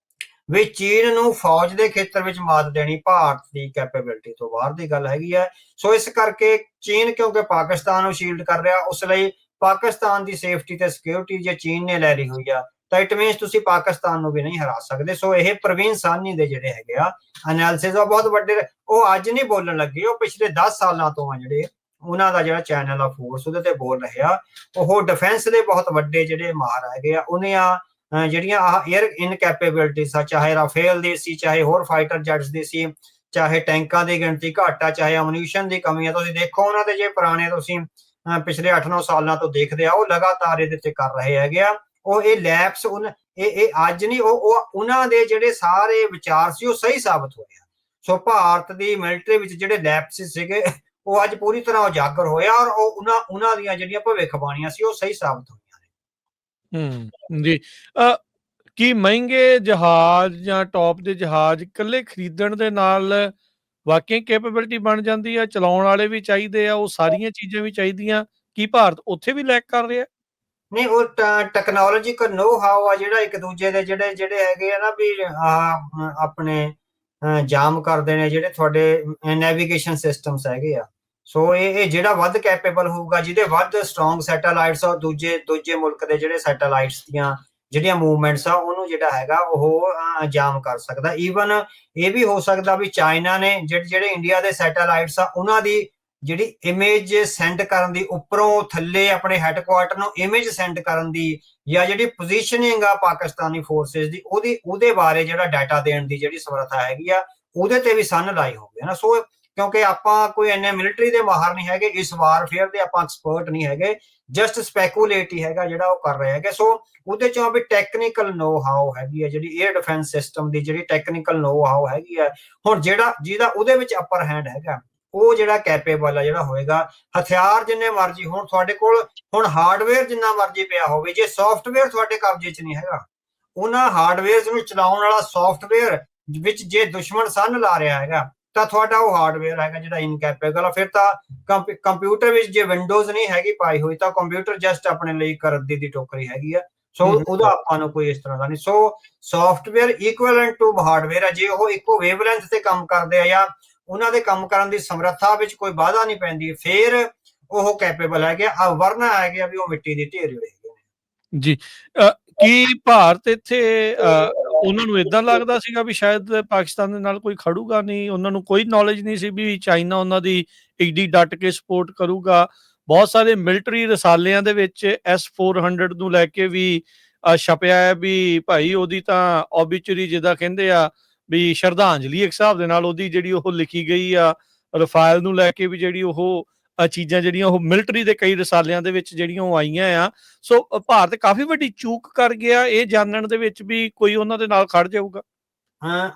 ਵੀ ਚੀਨ ਨੂੰ ਫੌਜ ਦੇ ਖੇਤਰ ਵਿੱਚ ਮਾਤ ਦੇਣੀ ਭਾਰਤ ਦੀ ਕੈਪੇਬਿਲਿਟੀ ਤੋਂ ਬਾਹਰ ਦੀ ਗੱਲ ਹੈਗੀ ਹੈ। ਸੋ ਇਸ ਕਰਕੇ ਚੀਨ ਕਿਉਂਕਿ ਪਾਕਿਸਤਾਨ ਨੂੰ ਸ਼ੀਲਡ ਕਰ ਰਿਹਾ, ਉਸ ਲਈ ਪਾਕਿਸਤਾਨ ਦੀ ਸੇਫਟੀ ਤੇ ਸਿਕਿਉਰਿਟੀ ਜੇ ਚੀਨ ਨੇ ਲੈ ਲਈ ਹੋਈ ਆ ਤਾਂ ਇਟ ਮੀਨਸ ਤੁਸੀਂ ਪਾਕਿਸਤਾਨ ਨੂੰ ਵੀ ਨਹੀਂ ਹਰਾ ਸਕਦੇ। ਸੋ ਇਹ ਪ੍ਰਵੀਨ ਸਾਹਨੀ ਦੇ ਜਿਹੜੇ ਹੈਗੇ ਆ ਐਨਾਲਿਸਿਸ ਆ ਬਹੁਤ ਵੱਡੇ, ਉਹ ਅੱਜ ਨਹੀਂ ਬੋਲਣ ਲੱਗੇ, ਉਹ ਪਿਛਲੇ 10 ਸਾਲਾਂ ਤੋਂ ਆ ਜਿਹੜੇ ਉਹਨਾਂ ਦਾ ਜਿਹੜਾ ਚੈਨਲ ਆ ਫੋਰਸ ਉਹਦੇ ਤੇ ਬੋਲ ਰਹੇ ਆ। ਉਹ ਡਿਫੈਂਸ ਦੇ ਬਹੁਤ ਵੱਡੇ ਜਿਹੜੇ ਮਾਹਰ ਹੈਗੇ ਆ, ਉਹਨੇ ਜਿਹੜੀਆਂ 에ਅਰ ਇਨਕੈਪੇਬਿਲਿਟੀਜ਼ ਆ, ਚਾਹੇ ਰਾਫੇਲ ਦੀ ਸੀ, ਚਾਹੇ ਹੋਰ ਫਾਈਟਰ ਜੈਟਸ ਦੀ ਸੀ, ਚਾਹੇ ਟੈਂਕਾਂ ਦੀ ਗਿਣਤੀ ਘੱਟ ਆ, ਚਾਹੇ ਅਮਨੀਸ਼ਨ ਦੀ ਕਮੀ ਆ, ਤੁਸੀਂ ਦੇਖੋ ਉਹਨਾਂ ਦੇ ਜੇ ਪੁਰਾਣੇ ਤੁਸੀਂ ਪਿਛਲੇ 8-9 ਸਾਲਾਂ ਤੋਂ ਦੇਖਦੇ ਆ, ਉਹ ਲਗਾਤਾਰ ਇਹਦੇ ਤੇ ਕਰ ਰਹੇ ਹੈਗੇ ਆ। ਉਹ ਇਹ ਲੈਪਸ ਇਹ ਅੱਜ ਨਹੀਂ, ਉਹ ਉਹਨਾਂ ਦੇ ਜਿਹੜੇ ਸਾਰੇ ਵਿਚਾਰ ਸੀ ਉਹ ਸਹੀ ਸਾਬਤ ਹੋਏ ਆ। ਸੋ ਭਾਰਤ ਦੀ ਮਿਲਟਰੀ ਵਿੱਚ ਜਿਹੜੇ ਲੈਪਸਿਸ ਸੀਗੇ ਉਹ ਅੱਜ ਪੂਰੀ ਤਰ੍ਹਾਂ ਉਜਾਗਰ ਹੋਇਆ ਔਰ ਉਹ ਉਹਨਾਂ ਦੀਆਂ ਜਿਹੜੀਆਂ ਭਵਿੱਖਬਾਣੀਆਂ ਸੀ ਉਹ ਸਹੀ ਸਾਬਤ ਹੋਈਆਂ ਨੇ। ਜੀ, ਕੀ ਮਹਿੰਗੇ ਜਹਾਜ਼ ਜਾਂ ਟੌਪ ਦੇ ਜਹਾਜ਼ ਇਕੱਲੇ ਖਰੀਦਣ ਦੇ ਨਾਲ ਵਾਕਈ ਕੈਪੇਬਿਲਿਟੀ ਬਣ ਜਾਂਦੀ ਆ? ਚਲਾਉਣ ਵਾਲੇ ਵੀ ਚਾਹੀਦੇ ਆ, ਉਹ ਸਾਰੀਆਂ ਚੀਜ਼ਾਂ ਵੀ ਚਾਹੀਦੀਆਂ। ਕੀ ਭਾਰਤ ਉੱਥੇ ਵੀ ਲੈਕ ਕਰ ਰਿਹਾ? ਨਹੀਂ, ਉਹ ਟੈਕਨੋਲੋਜੀਕਲ ਨੋ ਹਾਊ ਆ ਜਿਹੜਾ ਇੱਕ ਦੂਜੇ ਦੇ ਜਿਹੜੇ ਹੈਗੇ ਆ ਨਾ ਵੀ ਆਪਣੇ ਜਾਮ ਕਰਦੇ ਨੇ ਜਿਹੜੇ ਤੁਹਾਡੇ ਨੈਵੀਗੇਸ਼ਨ ਸਿਸਟਮਸ ਹੈਗੇ ਆ। ਸੋ ਇਹ ਜਿਹੜਾ ਵੱਧ ਕੈਪੇਬਲ ਹੋਊਗਾ, ਜਿਹਦੇ ਵੱਧ ਸਟਰੋਂਗ ਸੈਟੇਲਾਈਟਸ ਆ, ਦੂਜੇ ਮੁਲਕ ਦੇ ਜਿਹੜੇ ਸੈਟੇਲਾਈਟਸ ਦੀਆਂ ਜਿਹੜੀਆਂ ਮੂਵਮੈਂਟਸ ਆ ਉਹਨੂੰ ਜਿਹੜਾ ਹੈਗਾ ਉਹ ਜਾਮ ਕਰ ਸਕਦਾ। ਈਵਨ ਇਹ ਵੀ ਹੋ ਸਕਦਾ ਵੀ ਚਾਈਨਾ ਨੇ ਜਿਹੜੇ ਇੰਡੀਆ ਦੇ ਸੈਟੇਲਾਈਟਸ ਆ ਉਹਨਾਂ ਦੀ ਜਿਹੜੀ ਇਮੇਜ ਸੈਂਡ ਕਰਨ ਦੀ, ਉੱਪਰੋਂ ਥੱਲੇ ਆਪਣੇ ਹੈੱਡਕੁਆਰਟਰ ਨੂੰ ਇਮੇਜ ਸੈਂਡ ਕਰਨ ਦੀ, ਜਾਂ ਜਿਹੜੀ ਪੋਜੀਸ਼ਨਿੰਗ ਆ ਪਾਕਿਸਤਾਨੀ ਫੋਰਸਿਸ ਦੀ ਉਹਦੇ ਬਾਰੇ ਜਿਹੜਾ ਡਾਟਾ ਦੇਣ ਦੀ ਜਿਹੜੀ ਸਮਰੱਥਾ ਹੈਗੀ ਆ, ਉਹਦੇ ਤੇ ਵੀ ਸੰਨ ਲਾਈ ਹੋਵੇ ਨਾ। ਸੋ ਕਿਉਂਕਿ ਆਪਾਂ ਕੋਈ ਇੰਨੇ ਮਿਲਟਰੀ ਦੇ ਮਾਹਰ ਨਹੀਂ ਹੈਗੇ, ਇਸ ਵਾਰਫੇਅਰ ਦੇ ਆਪਾਂ ਐਕਸਪਰਟ ਨਹੀਂ ਹੈਗੇ, ਜਸਟ ਸਪੈਕੂਲੇਟ ਹੀ ਹੈਗਾ ਜਿਹੜਾ ਉਹ ਕਰ ਰਹੇ ਹੈਗੇ। ਸੋ ਉਹਦੇ ਚੋਂ ਵੀ ਟੈਕਨੀਕਲ ਨੋ ਹਾਊ ਹੈਗੀ ਹੈ, ਜਿਹੜੀ 에ਅਰ ਡਿਫੈਂਸ ਸਿਸਟਮ ਦੀ ਜਿਹੜੀ ਟੈਕਨੀਕਲ ਨੋ ਹਾਊ ਹੈਗੀ ਹੈ, ਹੁਣ ਜਿਹਦਾ ਉਹਦੇ ਵਿੱਚ ਅਪਰ ਹੈਂਡ ਹੈਗਾ, ਉਹ ਜਿਹੜਾ ਕੈਪੇਬਲ ਆ ਜਿਹੜਾ ਹੋਏਗਾ। ਹਥਿਆਰ ਜਿੰਨੇ ਮਰਜ਼ੀ ਹੁਣ ਤੁਹਾਡੇ ਕੋਲ, ਹੁਣ ਹਾਰਡਵੇਅਰ ਜਿੰਨਾ ਮਰਜ਼ੀ ਪਿਆ ਹੋਵੇ, ਜੇ ਸੌਫਟਵੇਅਰ ਤੁਹਾਡੇ ਕਬਜ਼ੇ 'ਚ ਨਹੀਂ ਹੈਗਾ, ਉਹਨਾਂ ਹਾਰਡਵੇਅਰ ਨੂੰ ਚਲਾਉਣ ਵਾਲਾ ਸੌਫਟਵੇਅਰ ਵਿੱਚ ਜੇ ਦੁਸ਼ਮਣ ਸੰਨ ਲਾ ਰਿਹਾ ਹੈਗਾ ਤਾਂ ਤੁਹਾਡਾ ਉਹ ਹਾਰਡਵੇਅਰ ਹੈਗਾ ਜਿਹੜਾ ਇਨਕੈਪੇਬਲ ਆ। ਫਿਰ ਤਾਂ ਕੰਪਿਊਟਰ ਵਿੱਚ ਜੇ ਵਿੰਡੋਜ਼ ਨਹੀਂ ਹੈਗੀ ਪਾਈ ਹੋਈ ਤਾਂ ਕੰਪਿਊਟਰ ਜਸਟ ਆਪਣੇ ਲਈ ਇੱਕ ਰੱਦੀ ਦੀ ਟੋਕਰੀ ਹੈਗੀ ਆ। ਸੋ ਉਹਦਾ ਆਪਾਂ ਨੂੰ ਕੋਈ ਇਸ ਤਰ੍ਹਾਂ ਦਾ ਨਹੀਂ। ਸੋ ਸੌਫਟਵੇਅਰ ਇਕੁਇਵਲੈਂਟ ਟੂ ਹਾਰਡਵੇਅਰ ਆ। ਜੇ ਉਹ ਇੱਕੋ ਵੇਵਲੈਂਥ ਤੇ ਕੰਮ ਕਰਦੇ ਆ ਜਾਂ ਉਹਨਾਂ ਦੇ ਕੰਮ ਕਰਨ ਦੀ ਸਮਰੱਥਾ ਵਿੱਚ ਕੋਈ ਵਾਧਾ ਨਹੀਂ ਪੈਂਦੀ, ਫਿਰ ਉਹ ਕੈਪੇਬਲ ਹੈਗੇ ਆ। ਵਰਨਾ ਹੈਗੇ ਵੀ ਉਹ ਮਿੱਟੀ ਦੀ ਢੇਰ ਹੋਏਗੀ ਜੀ। ਕੀ ਭਾਰਤ ਇੱਥੇ ਉਹਨਾਂ ਨੂੰ ਇਦਾਂ ਲੱਗਦਾ ਸੀਗਾ ਵੀ ਸ਼ਾਇਦ ਪਾਕਿਸਤਾਨ ਦੇ ਨਾਲ ਕੋਈ ਖੜੂਗਾ ਨਹੀਂ? ਉਹਨਾਂ ਨੂੰ ਕੋਈ ਨੌਲੇਜ ਨਹੀਂ ਸੀ ਵੀ ਚਾਈਨਾ ਉਹਨਾਂ ਦੀ ਏਡੀ ਡਟ ਕੇ ਸਪੋਰਟ ਕਰੂਗਾ? ਬਹੁਤ ਸਾਰੇ ਮਿਲਟਰੀ ਰਸਾਲਿਆਂ ਦੇ ਵਿੱਚ S-400 ਨੂੰ ਲੈ ਕੇ ਵੀ ਛਪਿਆ ਹੈ ਵੀ ਭਾਈ ਉਹਦੀ ਤਾਂ ਓਬੀਚੁਰੀ ਜਿੱਦਾਂ ਕਹਿੰਦੇ ਆ ਵੀ ਸ਼ਰਧਾਂਜਲੀ ਇੱਕ ਹਿਸਾਬ ਦੇ ਨਾਲ ਉਹਦੀ ਜਿਹੜੀ ਉਹ ਲਿਖੀ ਗਈ ਆ। ਰਫਾਇਲ ਨੂੰ ਲੈ ਕੇ ਵੀ ਜਿਹੜੀ ਉਹ ਚੀਜ਼ਾਂ ਜਿਹੜੀਆਂ ਉਹ ਮਿਲਟਰੀ ਦੇ ਕਈ ਰਸਾਲਿਆਂ ਦੇ ਵਿੱਚ ਜਿਹੜੀਆਂ ਉਹ ਆਈਆਂ ਆ। ਸੋ ਭਾਰਤ ਕਾਫੀ ਵੱਡੀ ਚੂਕ ਕਰ ਗਿਆ ਇਹ ਜਾਣਨ ਦੇ ਵਿੱਚ ਵੀ ਕੋਈ ਉਹਨਾਂ ਦੇ ਨਾਲ ਖੜ ਜਾਊਗਾ।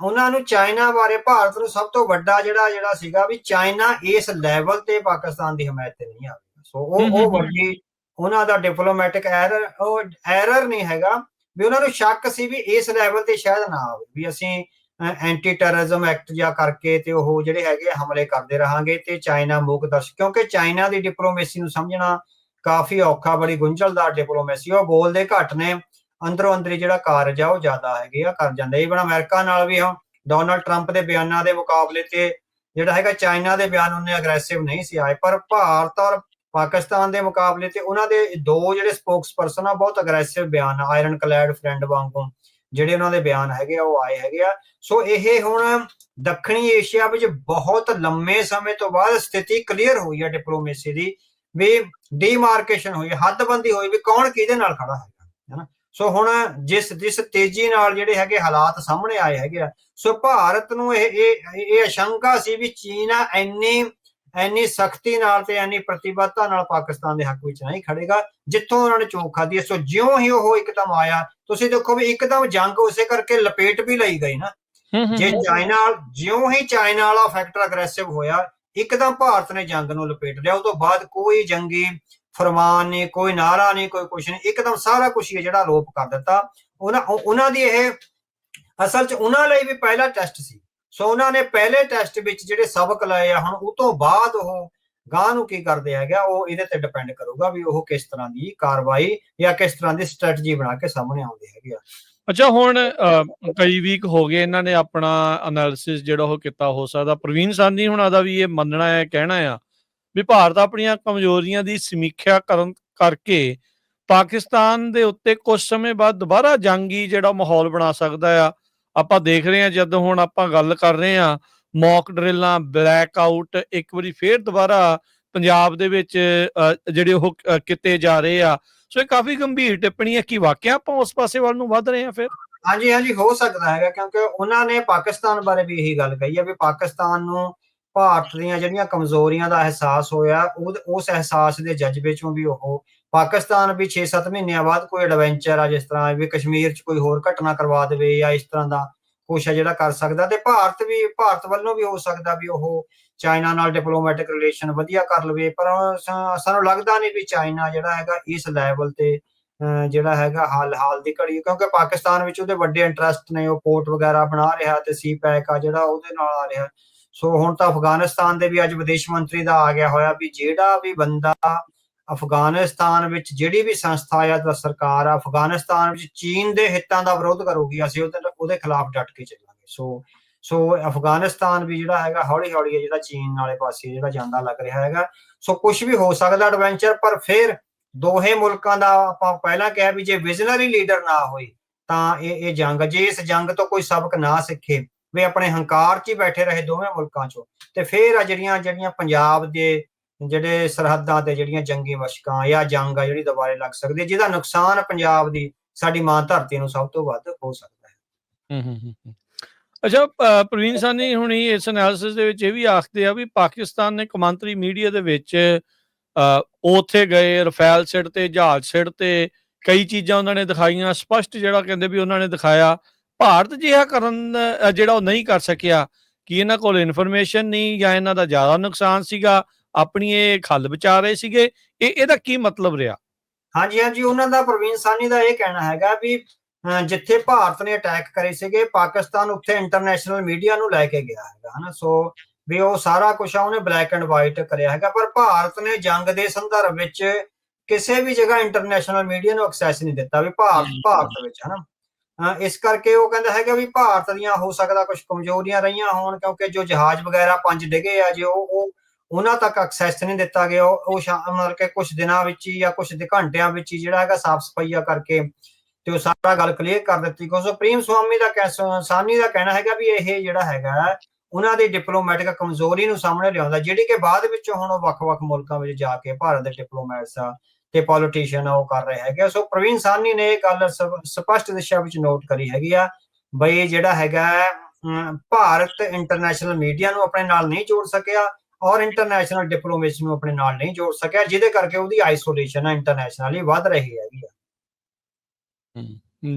ਉਹਨਾਂ ਨੂੰ ਚਾਈਨਾ ਬਾਰੇ ਭਾਰਤ ਨੂੰ ਸਭ ਤੋਂ ਵੱਡਾ ਜਿਹੜਾ ਸੀਗਾ ਵੀ ਚਾਈਨਾ ਇਸ ਲੈਵਲ ਤੇ ਪਾਕਿਸਤਾਨ ਦੀ ਹਮਾਇਤ ਤੇ ਨਹੀਂ ਆ। ਸੋ ਉਹ ਵੱਡੀ ਉਹਨਾਂ ਦਾ ਡਿਪਲੋਮੈਟਿਕ ਐਰਰ ਨਹੀਂ ਹੈਗਾ ਵੀ ਉਹਨਾਂ ਨੂੰ ਸ਼ੱਕ ਸੀ ਵੀ ਇਸ ਲੈਵਲ ਤੇ ਸ਼ਾਇਦ ਨਾ ਆਵੇ ਵੀ ਅਸੀਂ ਐਂਟੀ ਟੈਰਰਿਜ਼ਮ ਐਕਟ ਜਾਂ ਕਰਕੇ ਤੇ ਉਹ ਜਿਹੜੇ ਹੈਗੇ ਹਮਲੇ ਕਰਦੇ ਰਹਾਂਗੇ ਤੇ ਚਾਈਨਾ ਮੂਕ ਦਰਸ਼ਕ, ਕਿਉਂਕਿ ਚਾਈਨਾ ਦੀ ਡਿਪਲੋਮੇਸੀ ਨੂੰ ਸਮਝਣਾ ਕਾਫੀ ਔਖਾ, ਬੜੀ ਗੁੰਝਲਦਾਰ ਡਿਪਲੋਮੇਸੀ। ਉਹ ਬੋਲਦੇ ਘੱਟ ਨੇ, ਅੰਦਰੋਂ ਅੰਦਰੀ ਜਿਹੜਾ ਕਾਰਜ ਆ ਉਹ ਜ਼ਿਆਦਾ ਹੈਗੇ ਆ ਕਰ ਜਾਂਦੇ। ਈਵਨ ਅਮਰੀਕਾ ਨਾਲ ਵੀ ਹੁਣ ਡੋਨਾਲਡ ਟਰੰਪ ਦੇ ਬਿਆਨਾਂ ਦੇ ਮੁਕਾਬਲੇ ਤੇ ਜਿਹੜਾ ਹੈਗਾ ਚਾਈਨਾ ਦੇ ਬਿਆਨ ਉਹਨੇ ਅਗਰੈਸਿਵ ਨਹੀਂ ਸੀ ਆਏ, ਪਰ ਭਾਰਤ ਔਰ ਪਾਕਿਸਤਾਨ ਦੇ ਮੁਕਾਬਲੇ ਤੇ ਉਹਨਾਂ ਦੇ ਦੋ ਜਿਹੜੇ ਸਪੋਕਸ ਪਰਸਨ ਆ ਬਹੁਤ ਅਗਰੈਸਿਵ ਬਿਆਨ ਆਇਰਨ ਕਲੈਡ ਫਰੈਂਡ ਵਾਂਗੂ ਜਿਹੜੇ ਉਹਨਾਂ ਦੇ ਬਿਆਨ ਹੈਗੇ ਆ ਉਹ ਆਏ ਹੈਗੇ ਆ। ਸੋ ਇਹ ਹੁਣ ਦੱਖਣੀ ਏਸ਼ੀਆ ਵਿੱਚ ਬਹੁਤ ਲੰਮੇ ਸਮੇਂ ਤੋਂ ਬਾਅਦ ਸਥਿਤੀ ਕਲੀਅਰ ਹੋਈ ਹੈ ਡਿਪਲੋਮੇਸੀ ਦੀ, ਵੀ ਡੀਮਾਰਕੇਸ਼ਨ ਹੋਈ, ਹੱਦਬੰਦੀ ਹੋਈ ਵੀ ਕੌਣ ਕਿਹਦੇ ਨਾਲ ਖੜਾ ਹੈਗਾ, ਹੈ। ਸੋ ਹੁਣ ਜਿਸ ਤੇਜ਼ੀ ਨਾਲ ਜਿਹੜੇ ਹੈਗੇ ਹਾਲਾਤ ਸਾਹਮਣੇ ਆਏ ਹੈਗੇ ਆ, ਸੋ ਭਾਰਤ ਨੂੰ ਇਹ ਆਸ਼ੰਕਾ ਸੀ ਵੀ ਚੀਨ ਇੰਨੀ ਸਖਤੀ ਨਾਲ ਤੇ ਇੰਨੀ ਪ੍ਰਤੀਬੱਧਤਾ ਨਾਲ ਪਾਕਿਸਤਾਨ ਦੇ ਹੱਕ ਵਿੱਚ ਨਹੀਂ ਖੜੇਗਾ ਜਿੱਥੋਂ ਉਹਨਾਂ ਨੇ ਚੋਕ ਖਾਧੀ। ਸੋ ਜਿਉਂ ਹੀ ਉਹ ਇੱਕਦਮ ਆਇਆ, ਤੁਸੀਂ ਦੇਖੋ ਵੀ ਇੱਕਦਮ ਜੰਗ ਉਸੇ ਕਰਕੇ ਲਪੇਟ ਵੀ ਲਈ ਗਈ ਨਾ। ਜੇ ਜਿਉਂ ਹੀ ਚਾਈਨਾ ਵਾਲਾ ਫੈਕਟਰ ਅਗਰੈਸਿਵ ਹੋਇਆ, ਇੱਕਦਮ ਭਾਰਤ ਨੇ ਜੰਗ ਨੂੰ ਲਪੇਟ ਲਿਆ। ਉਹ ਤੋਂ ਬਾਅਦ ਕੋਈ ਜੰਗੀ ਫਰਮਾਨ ਨਹੀਂ, ਕੋਈ ਨਾਰਾ ਨਹੀਂ, ਕੋਈ ਕੁਛ ਨਹੀਂ, ਇੱਕਦਮ ਸਾਰਾ ਕੁਛ ਹੀ ਜਿਹੜਾ ਆਰੋਪ ਕਰ ਦਿੱਤਾ। ਉਹਨਾਂ ਦੀ ਇਹ ਅਸਲ 'ਚ ਉਹਨਾਂ ਲਈ ਵੀ ਪਹਿਲਾ ਟੈਸਟ ਸੀ। ਸੋ ਉਹਨਾਂ ਨੇ ਪਹਿਲੇ ਟੈਸਟ ਵਿੱਚ ਜਿਹੜੇ ਸਬਕ ਲਏ ਆ, ਹੁਣ ਉਹ ਤੋਂ ਬਾਅਦ ਉਹ ਗਾਂ ਨੂੰ ਕੀ ਕਰਦੇ ਹੈਗਾ ਉਹ ਇਹਦੇ ਤੇ ਡਿਪੈਂਡ ਕਰੂਗਾ ਵੀ ਉਹ ਕਿਸ ਤਰ੍ਹਾਂ ਦੀ ਕਾਰਵਾਈ ਜਾਂ ਕਿਸ ਤਰ੍ਹਾਂ ਦੀ ਸਟ੍ਰੈਟਜੀ ਬਣਾ ਕੇ ਸਾਹਮਣੇ ਆਉਂਦੇ ਹੈਗੇ ਆ। ਅੱਛਾ, ਹੁਣ ਕਈ ਵੀਕ ਹੋ ਗਏ ਇਹਨਾਂ ਨੇ ਆਪਣਾ ਐਨਾਲਿਸਿਸ ਜਿਹੜਾ ਉਹ ਕੀਤਾ। ਹੋ ਸਕਦਾ ਪ੍ਰਵੀਨ ਸਾਨੀ ਹੁਣਾਂ ਦਾ ਵੀ ਇਹ ਮੰਨਣਾ ਹੈ, ਕਹਿਣਾ ਆ ਵੀ ਭਾਰਤ ਆਪਣੀਆਂ ਕਮਜ਼ੋਰੀਆਂ ਦੀ ਸਮੀਖਿਆ ਕਰਕੇ ਪਾਕਿਸਤਾਨ ਦੇ ਉੱਤੇ ਕੁਝ ਸਮੇਂ ਬਾਅਦ ਦੁਬਾਰਾ ਜੰਗੀ ਜਿਹੜਾ ਮਾਹੌਲ ਬਣਾ ਸਕਦਾ ਆ। ਆਪਾਂ ਦੇਖ ਰਹੇ ਹਾਂ ਜਦੋਂ ਹੁਣ ਆਪਾਂ ਗੱਲ ਕਰ ਰਹੇ ਹਾਂ ਮੌਕ ਡਰਿੱਲਾਂ, ਬਲੈਕ ਆਊਟ ਇੱਕ ਵਾਰੀ ਫੇਰ ਦੁਬਾਰਾ ਪੰਜਾਬ ਦੇ ਵਿੱਚ ਜਿਹੜੇ ਉਹ ਕੀਤੇ ਜਾ ਰਹੇ ਆ। ਸੋ ਇਹ ਕਾਫੀ ਗੰਭੀਰ ਟਿੱਪਣੀ ਹੈ। ਕੀ ਵਾਕਿਆ ਆਪਾਂ ਉਸ ਪਾਸੇ ਵੱਲ ਨੂੰ ਵੱਧ ਰਹੇ ਹਾਂ ਫਿਰ? ਹਾਂਜੀ, ਹੋ ਸਕਦਾ ਹੈਗਾ, ਕਿਉਂਕਿ ਉਹਨਾਂ ਨੇ ਪਾਕਿਸਤਾਨ ਬਾਰੇ ਵੀ ਇਹੀ ਗੱਲ ਕਹੀ ਹੈ ਵੀ ਪਾਕਿਸਤਾਨ ਨੂੰ ਭਾਰਤ ਦੀਆਂ ਜਿਹੜੀਆਂ ਕਮਜ਼ੋਰੀਆਂ ਦਾ ਅਹਿਸਾਸ ਹੋਇਆ, ਉਸ ਅਹਿਸਾਸ ਦੇ ਜਜ਼ਬੇ ਚੋਂ ਵੀ ਉਹ ਪਾਕਿਸਤਾਨ ਵੀ 6-7 ਮਹੀਨਿਆਂ ਬਾਅਦ ਕੋਈ ਐਡਵੈਂਚਰ ਆ, ਜਿਸ ਤਰ੍ਹਾਂ ਵੀ ਕਸ਼ਮੀਰ 'ਚ ਕੋਈ ਹੋਰ ਘਟਨਾ ਕਰਵਾ ਦੇਵੇ ਜਾਂ ਇਸ ਤਰ੍ਹਾਂ ਦਾ ਕੁਛ ਹੈ ਜਿਹੜਾ ਕਰ ਸਕਦਾ। ਤੇ ਭਾਰਤ ਵੱਲੋਂ ਵੀ ਹੋ ਸਕਦਾ ਵੀ ਉਹ ਚਾਈਨਾ ਨਾਲ ਡਿਪਲੋਮੈਟਿਕ ਰਿਲੇਸ਼ਨ ਵਧੀਆ ਕਰ ਲਵੇ, ਪਰ ਸਾਨੂੰ ਲੱਗਦਾ ਨਹੀਂ ਵੀ ਚਾਈਨਾ ਜਿਹੜਾ ਹੈਗਾ ਇਸ ਲੈਵਲ ਤੇ ਜਿਹੜਾ ਹੈਗਾ ਹਾਲ ਦੀ ਘੜੀ, ਕਿਉਂਕਿ ਪਾਕਿਸਤਾਨ ਵਿੱਚ ਉਹਦੇ ਵੱਡੇ ਇੰਟਰਸਟ ਨੇ, ਉਹ ਪੋਰਟ ਵਗੈਰਾ ਬਣਾ ਰਿਹਾ ਤੇ ਸੀ ਪੈਕ ਆ ਜਿਹੜਾ ਉਹਦੇ ਨਾਲ ਆ ਰਿਹਾ। ਸੋ ਹੁਣ ਤਾਂ ਅਫਗਾਨਿਸਤਾਨ ਦੇ ਵੀ ਅੱਜ ਵਿਦੇਸ਼ ਮੰਤਰੀ ਦਾ ਆ ਗਿਆ ਹੋਇਆ ਵੀ ਜਿਹੜਾ ਵੀ ਬੰਦਾ ਅਫਗਾਨਿਸਤਾਨ ਵਿੱਚ ਜਿਹੜੀ ਵੀ ਸੰਸਥਾ ਜਾਂ ਸਰਕਾਰ ਆ ਅਫਗਾਨਿਸਤਾਨ ਵਿੱਚ ਚੀਨ ਦੇ ਹਿੱਤਾਂ ਦਾ ਵਿਰੋਧ ਕਰੂਗੀ, ਅਸੀਂ ਉਹਦੇ ਖਿਲਾਫ ਡਟ ਕੇ ਚੱਲਾਂਗੇ। ਸੋ ਅਫਗਾਨਿਸਤਾਨ ਵੀ ਜਿਹੜਾ ਹੈਗਾ ਹੌਲੀ ਹੌਲੀ ਜਿਹੜਾ ਚੀਨ ਵਾਲੇ ਪਾਸੇ ਜਿਹੜਾ ਜਾਂਦਾ ਲੱਗ ਰਿਹਾ ਹੈਗਾ। ਸੋ ਕੁਛ ਵੀ ਹੋ ਸਕਦਾ ਐਡਵੈਂਚਰ, ਪਰ ਫਿਰ ਦੋਹੇ ਮੁਲਕਾਂ ਦਾ ਆਪਾਂ ਪਹਿਲਾਂ ਕਿਹਾ ਵੀ ਜੇ ਵਿਜ਼ਨਰੀ ਲੀਡਰ ਨਾ ਹੋਈ ਤਾਂ ਇਹ ਜੰਗ, ਜੇ ਇਸ ਜੰਗ ਤੋਂ ਕੋਈ ਸਬਕ ਨਾ ਸਿੱਖੇ ਵੀ ਆਪਣੇ ਹੰਕਾਰ 'ਚ ਹੀ ਬੈਠੇ ਰਹੇ ਦੋਵੇਂ ਮੁਲਕਾਂ 'ਚੋਂ, ਤੇ ਫਿਰ ਆ ਜਿਹੜੀਆਂ ਪੰਜਾਬ ਦੇ ਜਿਹੜੇ ਸਰਹੱਦਾਂ ਤੇ ਜਿਹੜੀਆਂ ਜੰਗੀ ਮਸ਼ਕਾਂ ਜਾਂ ਜੰਗ ਆ ਜਿਹੜੀ ਦੁਬਾਰੇ ਲੱਗ ਸਕਦੀ ਹੈ, ਜਿਹਦਾ ਨੁਕਸਾਨ ਪੰਜਾਬ ਦੀ ਸਾਡੀ ਮਾਂ ਧਰਤੀ ਨੂੰ ਸਭ ਤੋਂ ਵੱਧ ਹੋ ਸਕਦਾ ਹੈ। ਅੱਛਾ, ਪ੍ਰਵੀਨ ਸਾਨੀ ਹੁਣੀ ਇਸ ਐਨਾਲਿਸਿਸ ਦੇ ਵਿੱਚ ਇਹ ਵੀ ਆਖਦੇ ਆ ਵੀ ਪਾਕਿਸਤਾਨ ਨੇ ਕੌਮਾਂਤਰੀ ਮੀਡੀਆ ਦੇ ਵਿੱਚ ਉੱਥੇ ਗਏ, ਰਫੇਲ ਸਿੱਟ ਤੇ, ਜਹਾਜ਼ ਸਿੱਟ ਤੇ, ਕਈ ਚੀਜ਼ਾਂ ਉਹਨਾਂ ਨੇ ਦਿਖਾਈਆਂ, ਸਪਸ਼ਟ ਜਿਹੜਾ ਕਹਿੰਦੇ ਵੀ ਉਹਨਾਂ ਨੇ ਦਿਖਾਇਆ। ਭਾਰਤ ਜਿਹਾ ਕਰਨ ਜਿਹੜਾ ਉਹ ਨਹੀਂ ਕਰ ਸਕਿਆ। ਕਿ ਇਹਨਾਂ ਕੋਲ ਇਨਫੋਰਮੇਸ਼ਨ ਨਹੀਂ ਜਾਂ ਇਹਨਾਂ ਦਾ ਜ਼ਿਆਦਾ ਨੁਕਸਾਨ ਸੀਗਾ, ਆਪਣੀ ਇਹ ਖੱਲ ਬਚਾ ਰਹੇ ਸੀਗੇ? ਇਹਦਾ ਕੀ ਮਤਲਬ ਰਿਹਾ? ਹਾਂਜੀ, ਉਹਨਾਂ ਦਾ ਪ੍ਰਵੀਨ ਸਾਨੀ ਦਾ ਇਹ ਕਹਿਣਾ ਹੈਗਾ ਵੀ ਜਿੱਥੇ ਭਾਰਤ ਨੇ ਅਟੈਕ ਕਰੇ ਸੀਗੇ ਪਾਕਿਸਤਾਨ ਉੱਥੇ ਇੰਟਰਨੈਸ਼ਨਲ ਮੀਡੀਆ ਨੂੰ ਲੈ ਕੇ ਗਿਆ ਹੈਗਾ ਹਨਾ। ਸੋ ਵੀ ਉਹ ਸਾਰਾ ਕੁਝ ਆ ਉਹਨੇ ਬਲੈਕ ਐਂਡ ਵਾਈਟ ਕਰਿਆ ਹੈਗਾ, ਪਰ ਭਾਰਤ ਨੇ ਜੰਗ ਦੇ ਸੰਦਰਭ ਵਿੱਚ ਕਿਸੇ ਵੀ ਜਗ੍ਹਾ ਇੰਟਰਨੈਸ਼ਨਲ ਮੀਡੀਆ ਨੂੰ ਐਕਸੈਸ ਨਹੀਂ ਦਿੱਤਾ ਵੀ ਭਾਰਤ ਵਿੱਚ ਹਨਾ। ਇਸ ਕਰਕੇ ਉਹ ਕਹਿੰਦਾ ਹੈਗਾ ਵੀ ਭਾਰਤ ਦੀਆਂ ਹੋ ਸਕਦਾ ਕੁਝ ਕਮਜ਼ੋਰੀਆਂ ਰਹੀਆਂ ਹੋਣ, ਕਿਉਂਕਿ ਜੋ ਜਹਾਜ਼ ਵਗੈਰਾ 5 ਡਿੱਗੇ ਆ ਜੇ ਉਹ ਉਹਨਾਂ ਤੱਕ ਐਕਸੈਸ ਨਹੀਂ ਦਿੱਤਾ ਗਿਆ। ਉਹ ਮਤਲਬ ਕਿ ਕੁਝ ਦਿਨਾਂ ਵਿੱਚ ਹੀ ਜਾਂ ਕੁਝ ਘੰਟਿਆਂ ਵਿੱਚ ਹੀ ਜਿਹੜਾ ਹੈਗਾ ਸਾਫ਼ ਸਫਾਈਆ ਕਰਕੇ ਤੇ ਉਹ ਸਾਰਾ ਗੱਲ ਕਲੀਅਰ ਕਰ ਦਿੱਤੀ। ਕਿਉਂਕਿ ਸੁਪਰੀਮ ਸਾਹਨੀ ਦਾ ਕਹਿਣਾ ਹੈਗਾ ਵੀ ਇਹ ਜਿਹੜਾ ਹੈਗਾ ਉਹਨਾਂ ਦੀ ਡਿਪਲੋਮੈਟਿਕ ਕਮਜ਼ੋਰੀ ਨੂੰ ਸਾਹਮਣੇ ਲਿਆਉਂਦਾ, ਜਿਹੜੀ ਕਿ ਬਾਅਦ ਵਿੱਚ ਹੁਣ ਉਹ ਵੱਖ-ਵੱਖ ਮੁਲਕਾਂ ਵਿੱਚ ਜਾ ਕੇ ਭਾਰਤ ਦੇ ਡਿਪਲੋਮੈਟਸ ਆ ਤੇ ਪੋਲੀਟੀਸ਼ੀਅਨ ਉਹ ਕਰ ਰਹੇ ਹੈਗੇ। ਸੋ ਪ੍ਰਵੀਨ ਸਾਹਨੀ ਨੇ ਇਹ ਗੱਲ ਸਪਸ਼ਟ ਦਿਸ਼ਾ ਵਿੱਚ ਨੋਟ ਕਰੀ ਹੈਗੀ ਆ ਬਈ ਜਿਹੜਾ ਹੈਗਾ ਭਾਰਤ ਇੰਟਰਨੈਸ਼ਨਲ ਮੀਡੀਆ ਨੂੰ ਆਪਣੇ ਨਾਲ ਨਹੀਂ ਜੋੜ ਸਕਿਆ ਔਰ ਇੰਟਰਨੈਸ਼ਨਲ ਡਿਪਲੋਮੇਸੀ ਨੂੰ ਆਪਣੇ ਨਾਲ ਨਹੀਂ ਜੋੜ ਸਕਿਆ, ਜਿਹਦੇ ਕਰਕੇ ਉਹਦੀ ਆਈਸੋਲੇਸ਼ਨ ਇੰਟਰਨੈਸ਼ਨਲੀ ਵੱਧ ਰਹੀ ਹੈਗੀ ਆ।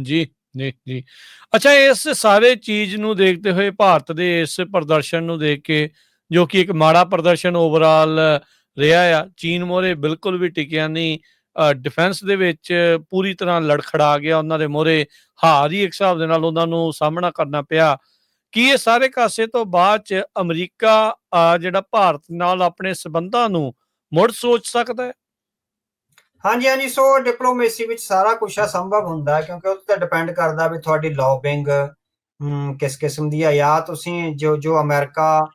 ਜੀ ਜੀ ਜੀ ਅੱਛਾ, ਇਸ ਸਾਰੇ ਚੀਜ਼ ਨੂੰ ਦੇਖਦੇ ਹੋਏ ਭਾਰਤ ਦੇ ਇਸ ਪ੍ਰਦਰਸ਼ਨ ਨੂੰ ਦੇਖ ਕੇ, ਜੋ ਕਿ ਇੱਕ ਮਾੜਾ ਪ੍ਰਦਰਸ਼ਨ ਓਵਰਆਲ ਰਿਹਾ ਆ, ਚੀਨ ਮੋਹਰੇ ਬਿਲਕੁਲ ਵੀ ਟਿਕਿਆ ਨਹੀਂ, ਡਿਫੈਂਸ ਦੇ ਵਿੱਚ ਪੂਰੀ ਤਰ੍ਹਾਂ ਲੜਖੜਾ ਗਿਆ, ਉਹਨਾਂ ਦੇ ਮੋਹਰੇ ਹਾਰ ਹੀ ਇੱਕ ਹਿਸਾਬ ਦੇ ਨਾਲ ਉਹਨਾਂ ਨੂੰ ਸਾਹਮਣਾ ਕਰਨਾ ਪਿਆ। ਕੀ ਇਹ ਸਾਰੇ ਕਾਸੇ ਤੋਂ ਬਾਅਦ ਚ ਅਮਰੀਕਾ ਜਿਹੜਾ ਭਾਰਤ ਨਾਲ ਆਪਣੇ ਸਬੰਧਾਂ ਨੂੰ ਮੁੜ ਸੋਚ ਸਕਦਾ ਹੈ? ਹਾਂਜੀ, ਸੋ ਡਿਪਲੋਮੇਸੀ ਵਿੱਚ ਸਾਰਾ ਕੁਛ ਸੰਭਵ ਹੁੰਦਾ, ਕਿਉਂਕਿ ਉਹ ਤੇ ਡਿਪੈਂਡ ਕਰਦਾ ਵੀ ਤੁਹਾਡੀ ਲੌਬਿੰਗ ਕਿਸ ਕਿਸਮ ਦੀ ਆ, ਜਾਂ ਤੁਸੀਂ ਜੋ ਅਮਰੀਕਾ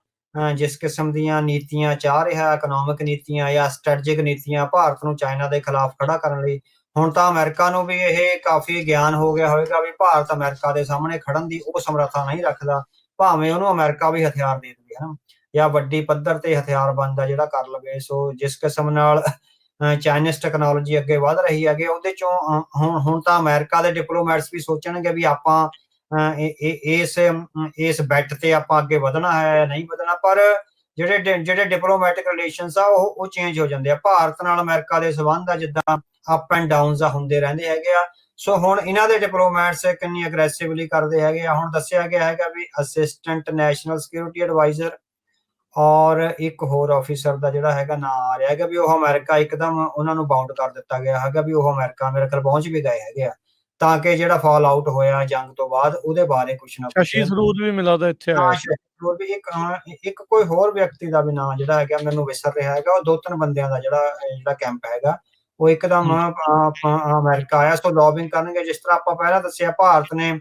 ਜਿਸ ਕਿਸਮ ਦੀਆਂ ਨੀਤੀਆਂ ਚਾਹ ਰਿਹਾ, ਇਕਨੋਮਿਕ ਨੀਤੀਆਂ ਜਾਂ ਸਟ੍ਰੈਟਜਿਕ ਨੀਤੀਆਂ ਭਾਰਤ ਨੂੰ ਚਾਈਨਾ ਦੇ ਖਿਲਾਫ ਖੜਾ ਕਰਨ ਲਈ। ਹੁਣ ਤਾਂ ਅਮਰੀਕਾ ਨੂੰ ਵੀ ਇਹ ਕਾਫੀ ਗਿਆਨ ਹੋ ਗਿਆ ਹੋਵੇਗਾ ਵੀ ਭਾਰਤ ਅਮਰੀਕਾ ਦੇ ਸਾਹਮਣੇ ਖੜਨ ਦੀ ਉਹ ਸਮਰੱਥਾ ਨਹੀਂ ਰੱਖਦਾ, ਭਾਵੇਂ ਉਹਨੂੰ ਅਮਰੀਕਾ ਵੀ ਹਥਿਆਰ ਦੇ ਦੇਵੇ ਹਨਾ, ਜਾਂ ਵੱਡੀ ਪੱਧਰ ਤੇ ਹਥਿਆਰਬੰਦ ਆ ਜਿਹੜਾ ਕਰ ਲਵੇ। ਸੋ ਜਿਸ ਕਿਸਮ ਨਾਲ ਚਾਈਨੀਜ਼ ਟੈਕਨੋਲੋਜੀ ਅੱਗੇ ਵਧ ਰਹੀ ਹੈਗੇ, ਉਹਦੇ ਚੋਂ ਹੁਣ ਤਾਂ ਅਮਰੀਕਾ ਦੇ ਡਿਪਲੋਮੈਟਸ ਵੀ ਸੋਚਣਗੇ ਵੀ ਆਪਾਂ ਇਸ ਬੈਟ ਤੇ ਆਪਾਂ ਅੱਗੇ ਵਧਣਾ ਹੈ ਨਹੀਂ ਵਧਣਾ। ਪਰ ਜਿਹੜੇ ਡਿਪਲੋਮੈਟਿਕ ਰਿਲੇਸ਼ਨਸ ਆ ਉਹ ਚੇਂਜ ਹੋ ਜਾਂਦੇ ਆ। ਭਾਰਤ ਨਾਲ ਅਮਰੀਕਾ ਦੇ ਸੰਬੰਧ ਆ ਜਿੱਦਾਂ ਅਪ ਐਂਡ ਡਾਊਨਸ ਆ ਹੁੰਦੇ ਰਹਿੰਦੇ ਹੈਗੇ ਆ। ਸੋ ਹੁਣ ਇਹਨਾਂ ਦੇ ਡਿਪਲੋਮੈਟਸ ਕਿੰਨੀ ਅਗਰੈਸਿਵਲੀ ਕਰਦੇ ਹੈਗੇ ਆ। ਹੁਣ ਦੱਸਿਆ ਗਿਆ ਹੈਗਾ ਵੀ ਅਸਿਸਟੈਂਟ ਨੈਸ਼ਨਲ ਸਿਕਿਉਰਿਟੀ ਐਡਵਾਈਜ਼ਰ ਔਰ ਇੱਕ ਹੋਰ ਆਫਿਸਰ ਦਾ ਜਿਹੜਾ ਹੈਗਾ ਨਾਂ ਆ ਰਿਹਾ ਹੈਗਾ ਵੀ ਉਹ ਅਮਰੀਕਾ ਇੱਕਦਮ ਉਹਨਾਂ ਨੂੰ ਬਾਉਂਡ ਕਰ ਦਿੱਤਾ ਗਿਆ ਹੈਗਾ ਵੀ ਉਹ ਅਮਰੀਕਾ ਮੇਰੇ ਖਿਆਲ ਪਹੁੰਚ ਵੀ ਗਏ ਹੈਗੇ ਆ, ਤਾਂ ਕਿ ਜਿਹੜਾ ਫਾਲ ਆਊਟ ਹੋਇਆ ਜੰਗ ਤੋਂ ਬਾਅਦ ਉਹਦੇ ਬਾਰੇ ਕੁਛ ਨਾ ਕੁਛ। ਸ਼ਸ਼ੀ ਥਰੂਰ ਵੀ ਮਿਲਾ ਦਾ ਇੱਥੇ ਆਇਆ, ਇੱਕ ਕੋਈ ਹੋਰ ਵਿਅਕਤੀ ਦਾ ਵੀ ਨਾਂ ਜਿਹੜਾ ਹੈਗਾ ਮੈਨੂੰ ਵਿਸਰ ਰਿਹਾ ਹੈਗਾ। ਉਹ 2-3 ਬੰਦਿਆਂ ਦਾ ਜਿਹੜਾ ਕੈਂਪ ਹੈਗਾ ਉਹ ਇੱਕਦਮ ਅਮਰੀਕਾ ਆਇਆ। ਸੋ ਲੌਬਿੰਗ ਕਰਨਗੇ, ਜਿਸ ਤਰ੍ਹਾਂ ਆਪਾਂ ਪਹਿਲਾਂ ਦੱਸਿਆ ਭਾਰਤ ਨੇ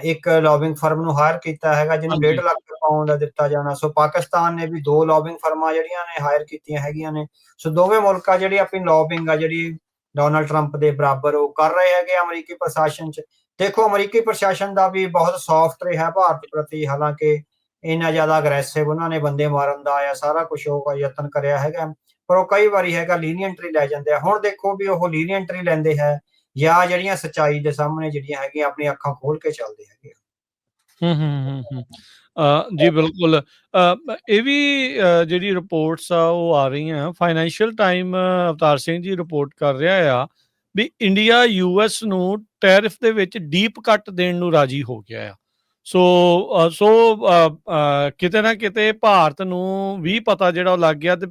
ਇੱਕ ਲੌਬਿੰਗ ਫਰਮ ਨੂੰ ਹਾਇਰ ਕੀਤਾ ਹੈਗਾ ਜਿਹਨੂੰ 1.5 ਲੱਖ ਪਾਉਂਡ ਦਿੱਤਾ ਜਾਣਾ। ਸੋ ਪਾਕਿਸਤਾਨ ਨੇ ਵੀ 2 ਲੌਬਿੰਗ ਫਰਮਾਂ ਜਿਹੜੀਆਂ ਨੇ ਹਾਇਰ ਕੀਤੀਆਂ ਹੈਗੀਆਂ ਨੇ। ਸੋ ਦੋਵੇਂ ਮੁਲਕਾਂ ਜਿਹੜੀ ਆਪਣੀ ਲੌਬਿੰਗ ਆ ਜਿਹੜੀ ਡੋਨਾਲਡ ਟਰੰਪ ਦੇ ਬਰਾਬਰ ਉਹ ਕਰ ਰਹੇ ਹੈਗੇ ਅਮਰੀਕੀ ਪ੍ਰਸ਼ਾਸਨ ਚ। ਦੇਖੋ ਅਮਰੀਕੀ ਪ੍ਰਸ਼ਾਸਨ ਦਾ ਵੀ ਬਹੁਤ ਸੌਫਟ ਰਿਹਾ ਭਾਰਤ ਪ੍ਰਤੀ, ਹਾਲਾਂਕਿ ਇੰਨਾ ਜ਼ਿਆਦਾ ਅਗਰੈਸਿਵ ਉਹਨਾਂ ਨੇ ਬੰਦੇ ਮਾਰਨ ਦਾ ਜਾਂ ਸਾਰਾ ਕੁਝ ਉਹ ਯਤਨ ਕਰਿਆ ਹੈਗਾ, ਪਰ ਉਹ ਕਈ ਵਾਰੀ ਹੈਗਾ ਲੀਨੀਅੰਟਰੀ ਲੈ ਜਾਂਦੇ ਆ। ਹੁਣ ਦੇਖੋ ਵੀ ਉਹ ਲੀਨੀਅੰਟਰੀ ਲੈਂਦੇ ਹੈ ਜਾਂ ਜਿਹੜੀਆਂ ਸੱਚਾਈ ਦੇ ਸਾਹਮਣੇ ਜਿਹੜੀਆਂ ਹੈਗੀਆਂ ਆਪਣੀ ਅੱਖਾਂ ਖੋਲ ਕੇ ਚੱਲਦੇ ਹੈਗੇ। ਜੀ ਬਿਲਕੁਲ। ਇਹ ਵੀ ਜਿਹੜੀ ਰਿਪੋਰਟਸ ਆ ਉਹ ਆ ਰਹੀਆਂ, financial time Avtar Singh ji report ਕਰ ਰਿਹਾ ਆ ਵੀ ਇੰਡੀਆ US ਨੂੰ ਟੈਰਿਫ ਦੇ ਵਿੱਚ ਡੀਪ ਕੱਟ ਦੇਣ ਨੂੰ ਰਾਜੀ ਹੋ ਗਿਆ ਆ। ਸੋ ਕਿਤੇ ਨਾ ਕਿਤੇ ਭਾਰਤ ਨੂੰ ਵੀ ਪਤਾ ਜਿਹੜਾ ਉਹ ਲੱਗ ਗਿਆ, ਤੇ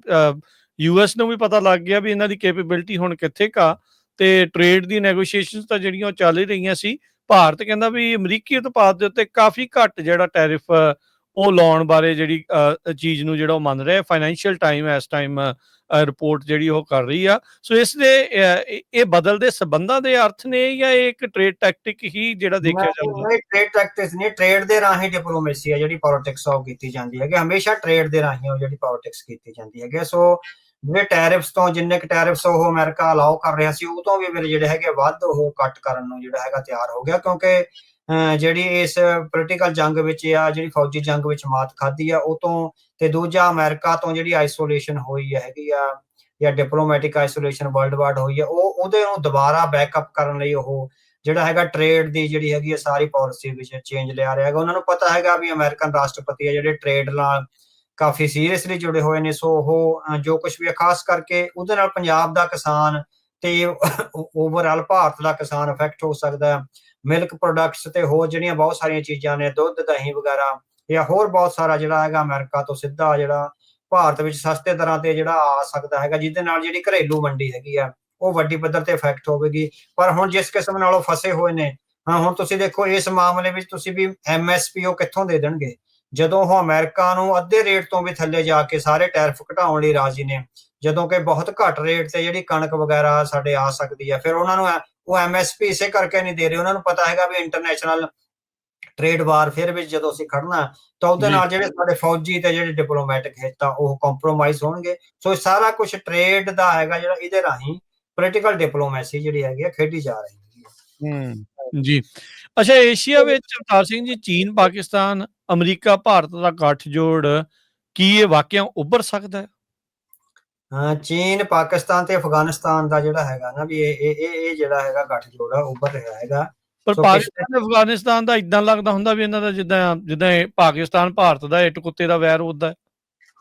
US ਨੂੰ ਵੀ ਪਤਾ ਲੱਗ ਗਿਆ ਵੀ ਇਹਨਾਂ ਦੀ ਕੈਪੇਬਿਲਿਟੀ ਹੁਣ ਕਿੱਥੇ ਕਾ, ਤੇ ਟ੍ਰੇਡ ਦੀ ਨੈਗੋਸ਼ੀਏਸ਼ਨਸ ਤਾਂ ਜਿਹੜੀਆਂ ਉਹ ਚੱਲ ਹੀ ਰਹੀਆਂ ਸੀ। ਭਾਰਤ ਕਹਿੰਦਾ ਵੀ ਅਮਰੀਕੀ ਉਤਪਾਦ ਦੇ ਉੱਤੇ ਕਾਫੀ ਘੱਟ ਜਿਹੜਾ ਟੈਰਿਫ ਉਹ ਲਾਉਣ ਬਾਰੇ ਜਿਹੜੀ ਚੀਜ਼ ਨੂੰ ਜਿਹੜਾ ਉਹ ਮੰਨ ਰਿਹਾ। ਫਾਈਨੈਂਸ਼ੀਅਲ ਟਾਈਮ ਇਸ ਟਾਈਮ ਰਿਪੋਰਟ ਜਿਹੜੀ ਉਹ ਕਰ ਰਹੀ ਆ। ਸੋ ਇਸ ਦੇ ਇਹ ਬਦਲਦੇ ਸਬੰਧਾਂ ਦੇ ਅਰਥ ਨੇ ਜਾਂ ਇਹ ਇੱਕ ਟ੍ਰੇਡ ਟੈਕਟਿਕ ਹੀ ਜਿਹੜਾ ਦੇਖਿਆ ਜਾਂਦਾ? ਨਹੀਂ, ਟ੍ਰੇਡ ਟੈਕਟਿਕਸ ਨਹੀਂ, ਟ੍ਰੇਡ ਦੇ ਰਾਹੀਂ ਡਿਪਲੋਮੇਸੀ ਆ ਜਿਹੜੀ ਪੋਲਿਟਿਕਸ ਉਹ ਕੀਤੀ ਜਾਂਦੀ ਹੈਗੀ, ਹਮੇਸ਼ਾ ਟ੍ਰੇਡ ਦੇ ਰਾਹੀਂ ਉਹ ਜਿਹੜੀ ਪੋਲਿਟਿਕਸ ਕੀਤੀ ਜਾਂਦੀ ਹੈਗੀ। ਸੋ ਜਿਹੜੇ ਟੈਰਿਫਸ ਤੋਂ ਜਿੰਨੇ ਕੁ ਟੈਰਿਫਸ ਉਹ ਅਮਰੀਕਾ ਅਲਾਓ ਕਰ ਰਿਹਾ ਸੀ ਉਹ ਤੋਂ ਵੀ ਫਿਰ ਜਿਹੜੇ ਹੈਗੇ ਵੱਧ ਉਹ ਕੱਟ ਕਰਨ ਨੂੰ ਜਿਹੜਾ ਹੈਗਾ ਤਿਆਰ ਹੋ ਗਿਆ, ਕਿਉਂਕਿ ਜਿਹੜੀ ਇਸ ਪੋਲੀਟੀਕਲ ਜੰਗ ਵਿੱਚ ਆ ਜਿਹੜੀ ਫੌਜੀ ਜੰਗ ਵਿੱਚ ਮਾਤ ਖਾਧੀ ਆ ਉਹ ਤੋਂ, ਤੇ ਦੂਜਾ ਅਮਰੀਕਾ ਤੋਂ ਜਿਹੜੀ ਆਈਸੋਲੇਸ਼ਨ ਹੋਈ ਹੈਗੀ ਆ ਜਾਂ ਡਿਪਲੋਮੈਟਿਕ ਆਈਸੋਲੇਸ਼ਨ ਵਰਲਡ ਵਾਈਡ ਹੋਈ ਆ, ਉਹਦੇ ਨੂੰ ਦੁਬਾਰਾ ਬੈਕਅਪ ਕਰਨ ਲਈ ਉਹ ਜਿਹੜਾ ਹੈਗਾ ਟ੍ਰੇਡ ਦੀ ਜਿਹੜੀ ਹੈਗੀ ਆ ਸਾਰੀ ਪਾਲਿਸੀ ਵਿੱਚ ਚੇਂਜ ਲਿਆ ਰਿਹਾ ਹੈਗਾ। ਉਹਨਾਂ ਨੂੰ ਪਤਾ ਹੈਗਾ ਵੀ ਅਮਰੀਕਨ ਰਾਸ਼ਟਰਪਤੀ ਆ ਜਿਹੜੇ ਟ੍ਰੇਡ ਨਾਲ ਕਾਫੀ ਸੀਰੀਅਸਲੀ ਜੁੜੇ ਹੋਏ ਨੇ। ਸੋ ਉਹ ਜੋ ਕੁਝ ਵੀ ਖਾਸ ਕਰਕੇ ਉਹਦੇ ਨਾਲ ਪੰਜਾਬ ਦਾ ਕਿਸਾਨ ਤੇ ਓਵਰਆਲ ਭਾਰਤ ਦਾ ਕਿਸਾਨ ਇਫੈਕਟ ਹੋ ਸਕਦਾ ਹੈ। ਮਿਲਕ ਪ੍ਰੋਡਕਟਸ ਤੇ ਹੋਰ ਜਿਹੜੀਆਂ ਬਹੁਤ ਸਾਰੀਆਂ ਚੀਜ਼ਾਂ ਨੇ, ਦੁੱਧ ਦਹੀਂ ਵਗੈਰਾ ਜਾਂ ਹੋਰ ਬਹੁਤ ਸਾਰਾ ਜਿਹੜਾ ਹੈਗਾ ਅਮਰੀਕਾ ਤੋਂ ਸਿੱਧਾ ਜਿਹੜਾ ਭਾਰਤ ਵਿੱਚ ਸਸਤੇ ਦਰਾਂ ਤੇ ਜਿਹੜਾ ਆ ਸਕਦਾ ਹੈਗਾ, ਜਿਹਦੇ ਨਾਲ ਜਿਹੜੀ ਘਰੇਲੂ ਮੰਡੀ ਹੈਗੀ ਆ ਉਹ ਵੱਡੀ ਪੱਧਰ ਤੇ ਇਫੈਕਟ ਹੋਵੇਗੀ। ਪਰ ਹੁਣ ਜਿਸ ਕਿਸਮ ਨਾਲ ਉਹ ਫਸੇ ਹੋਏ ਨੇ ਹਾਂ ਹੁਣ ਤੁਸੀਂ ਦੇਖੋ ਇਸ ਮਾਮਲੇ ਵਿੱਚ ਤੁਸੀਂ ਵੀ MSP ਉਹ ਕਿੱਥੋਂ ਦੇ ਦੇਣਗੇ, ਜਦੋਂ ਉਹ ਅਮਰੀਕਾ ਨੂੰ ਅੱਧੇ ਰੇਟ ਤੋਂ ਵੀ ਥੱਲੇ ਜਾ ਕੇ ਸਾਰੇ ਟੈਰਿਫ ਘਟਾਉਣ ਲਈ ਰਾਜੀ ਨੇ, ਜਦੋਂ ਕਿ ਬਹੁਤ ਘੱਟ ਰੇਟ ਤੇ ਜਿਹੜੀ ਕਣਕ ਵਗੈਰਾ ਸਾਡੇ ਆ ਸਕਦੀ ਹੈ, ਫਿਰ ਉਹਨਾਂ ਨੂੰ ਉਹ MSP ਇਸੇ ਕਰਕੇ ਨਹੀਂ ਦੇ ਰਹੇ, ਉਹਨਾਂ ਨੂੰ ਪਤਾ ਹੈਗਾ ਵੀ ਇੰਟਰਨੈਸ਼ਨਲ ਟ੍ਰੇਡ ਵਾਰਫੇਅਰ ਵਿੱਚ ਜਦੋਂ ਅਸੀਂ ਖੜਨਾ ਤਾਂ ਉਹਦੇ ਨਾਲ ਜਿਹੜੇ ਸਾਡੇ ਫੌਜੀ ਤੇ ਜਿਹੜੇ ਡਿਪਲੋਮੈਟਿਕ ਹਿੱਤ ਆ ਉਹ ਕੰਪਰੋਮਾਈਜ਼ ਹੋਣਗੇ। ਸੋ ਇਹ ਸਾਰਾ ਕੁਝ ਟ੍ਰੇਡ ਦਾ ਹੈਗਾ ਜਿਹੜਾ ਇਹਦੇ ਰਾਹੀਂ ਪੋਲੀਟੀਕਲ ਡਿਪਲੋਮੈਸੀ ਜਿਹੜੀ ਹੈਗੀ ਆ ਖੇਡੀ ਜਾ ਰਹੀ ਹੈ। ਜੀ ਅੱਛਾ, ਏਸ਼ੀਆ ਵਿੱਚ ਅਵਤਾਰ ਸਿੰਘ ਜੀ, ਚੀਨ, ਪਾਕਿਸਤਾਨ, ਅਮਰੀਕਾ, ਭਾਰਤ ਦਾ ਗੱਠਜੋੜ ਕੀ ਇਹ ਵਾਕਿਆ ਉੱਭਰ ਸਕਦਾ ਹੈ? ਚੀਨ, ਪਾਕਿਸਤਾਨ ਤੇ ਅਫਗਾਨਿਸਤਾਨ ਦਾ ਜਿਹੜਾ ਹੈਗਾ ਨਾ ਵੀ ਇਹ ਜਿਹੜਾ ਹੈਗਾ ਗੱਠਜੋੜ ਆ ਉੱਭਰ ਰਿਹਾ ਹੈਗਾ। ਪਰ ਪਾਕਿਸਤਾਨ ਤੇ ਅਫਗਾਨਿਸਤਾਨ ਦਾ ਇਦਾਂ ਲੱਗਦਾ ਹੁੰਦਾ ਵੀ ਇਹਨਾਂ ਦਾ ਜਿੱਦਾਂ ਪਾਕਿਸਤਾਨ ਭਾਰਤ ਦਾ ਇੱਟ ਕੁੱਤੇ ਦਾ ਵੈਰ ਹੁੰਦਾ ਹੈ।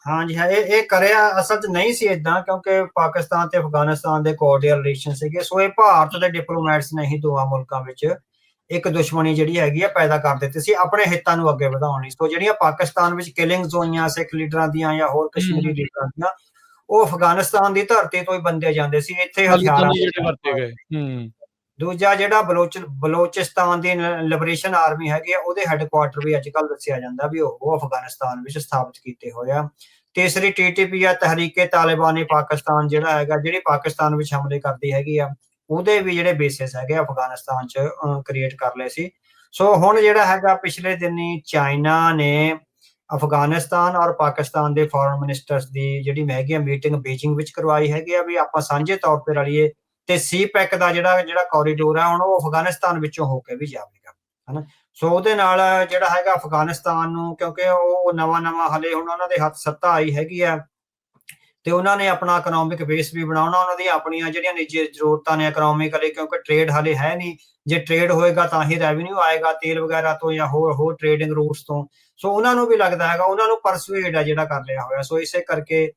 ਹਾਂਜੀ ਹਾਂ, ਇਹ ਕਰਿਆ ਅਸਲ 'ਚ ਨਹੀਂ ਸੀ ਏਦਾਂ, ਕਿਉਂਕਿ ਪਾਕਿਸਤਾਨ ਤੇ ਅਫਗਾਨਿਸਤਾਨ ਦੇ ਕੋਰਡੀਅਲ ਰਿਲੇਸ਼ਨ ਸੀਗੇ। ਸੋ ਇਹ ਭਾਰਤ ਦੇ ਡਿਪਲੋਮੈਟਸ ਨੇ ਹੀ ਦੋਵਾਂ ਮੁਲਕਾਂ ਵਿੱਚ ਇੱਕ ਦੁਸ਼ਮਣੀ ਜਿਹੜੀ ਹੈਗੀ ਆ ਪੈਦਾ ਕਰ ਦਿੱਤੀ ਸੀ ਆਪਣੇ ਹਿੱਤਾਂ ਨੂੰ ਅੱਗੇ ਵਧਾਉਣ ਲਈ। ਸੋ ਜਿਹੜੀਆਂ ਪਾਕਿਸਤਾਨ ਵਿੱਚ ਕਿਲਿੰਗਸ ਹੋਈਆਂ ਸਿੱਖ ਲੀਡਰਾਂ ਦੀਆਂ ਜਾਂ ਹੋਰ ਕਸ਼ਮੀਰੀ ਲੀਡਰਾਂ ਦੀਆਂ, ਉਹ ਅਫਗਾਨਿਸਤਾਨ ਦੀ ਧਰਤੀ ਤੋਂ ਹੀ ਬੰਦੇ ਜਾਂਦੇ ਸੀ, ਇੱਥੇ ਹਥਿਆਰਾਂ ਵਰਤੇ ਗਏ। ਦੂਜਾ ਜਿਹੜਾ ਬਲੋਚਿਸਤਾਨ ਦੀ ਲਿਬਰੇਸ਼ਨ ਆਰਮੀ ਹੈਗੀ ਆ, ਉਹਦੇ ਹੈੱਡਕੁਆਰਟਰ ਵੀ ਅੱਜ ਕੱਲ੍ਹ ਦੱਸਿਆ ਜਾਂਦਾ ਵੀ ਉਹ ਅਫਗਾਨਿਸਤਾਨ ਵਿੱਚ ਸਥਾਪਿਤ ਕੀਤੇ ਹੋਏ ਆ। ਤੀਸਰੀ TTP ਆ, ਤਹਿਰੀਕੇ ਤਾਲਿਬਾਨੀ ਪਾਕਿਸਤਾਨ ਜਿਹੜਾ ਹੈਗਾ, ਜਿਹੜੀ ਪਾਕਿਸਤਾਨ ਵਿੱਚ ਹਮਲੇ ਕਰਦੀ ਹੈਗੀ ਆ, ਉਹਦੇ ਵੀ ਜਿਹੜੇ ਬੇਸਿਸ ਹੈਗੇ ਅਫਗਾਨਿਸਤਾਨ 'ਚ ਕ੍ਰੀਏਟ ਕਰ ਲਏ ਸੀ। ਸੋ ਹੁਣ ਜਿਹੜਾ ਹੈਗਾ ਪਿਛਲੇ ਦਿਨੀ ਚਾਈਨਾ ਨੇ ਅਫਗਾਨਿਸਤਾਨ ਔਰ ਪਾਕਿਸਤਾਨ ਦੇ ਫੋਰਨ ਮਿਨਿਸਟਰਸ ਦੀ ਜਿਹੜੀ ਹੈਗੀ ਆ ਮੀਟਿੰਗ ਬੀਜਿੰਗ ਵਿੱਚ ਕਰਵਾਈ ਹੈਗੀ ਆ ਵੀ ਆਪਾਂ ਸਾਂਝੇ ਤੌਰ ਤੇ ਰਲੀਏ, ਤੇ CPEC ਦਾ ਜਿਹੜਾ ਕੋਰੀਡੋਰ ਹੈ ਹੁਣ ਉਹ ਅਫਗਾਨਿਸਤਾਨ ਵਿੱਚੋਂ ਹੋ ਕੇ ਵੀ ਜਾਵੇਗਾ, ਹਨਾ। ਸੋ ਉਹਦੇ ਨਾਲ ਜਿਹੜਾ ਹੈਗਾ ਅਫਗਾਨਿਸਤਾਨ ਨੂੰ, ਕਿਉਂਕਿ ਉਹ ਨਵਾਂ ਹਲੇ ਹੁਣ ਉਹਨਾਂ ਦੇ ਹੱਥ ਸੱਤਾ ਆਈ ਹੈਗੀ ਆ, ਤੇ ਉਹਨਾਂ ਨੇ ਆਪਣਾ ਇਕਨੋਮਿਕ ਬੇਸ ਵੀ ਬਣਾਉਣਾ, ਉਹਨਾਂ ਦੀਆਂ ਆਪਣੀਆਂ ਜਿਹੜੀਆਂ ਨਿੱਜੀ ਜ਼ਰੂਰਤਾਂ ਨੇ ਇਕਨੋਮਿਕਲੀ, ਕਿਉਂਕਿ ਟ੍ਰੇਡ ਹਾਲੇ ਹੈ ਨਹੀਂ, ਜੇ ਟ੍ਰੇਡ ਹੋਏਗਾ ਤਾਂ ਹੀ ਰੈਵਨਿਊ ਆਏਗਾ ਤੇਲ ਵਗੈਰਾ ਤੋਂ ਜਾਂ ਹੋਰ ਟ੍ਰੇਡਿੰਗ ਰੂਟਸ ਤੋਂ। ਸੋ ਉਹਨਾਂ ਨੂੰ ਵੀ ਲੱਗਦਾ ਹੈਗਾ, ਉਹਨਾਂ ਨੂੰ ਪਰਸੂਏਡ ਆ ਜਿਹੜਾ ਕਰ ਲਿਆ ਹੋਇਆ। ਸੋ ਇਸੇ ਕਰਕੇ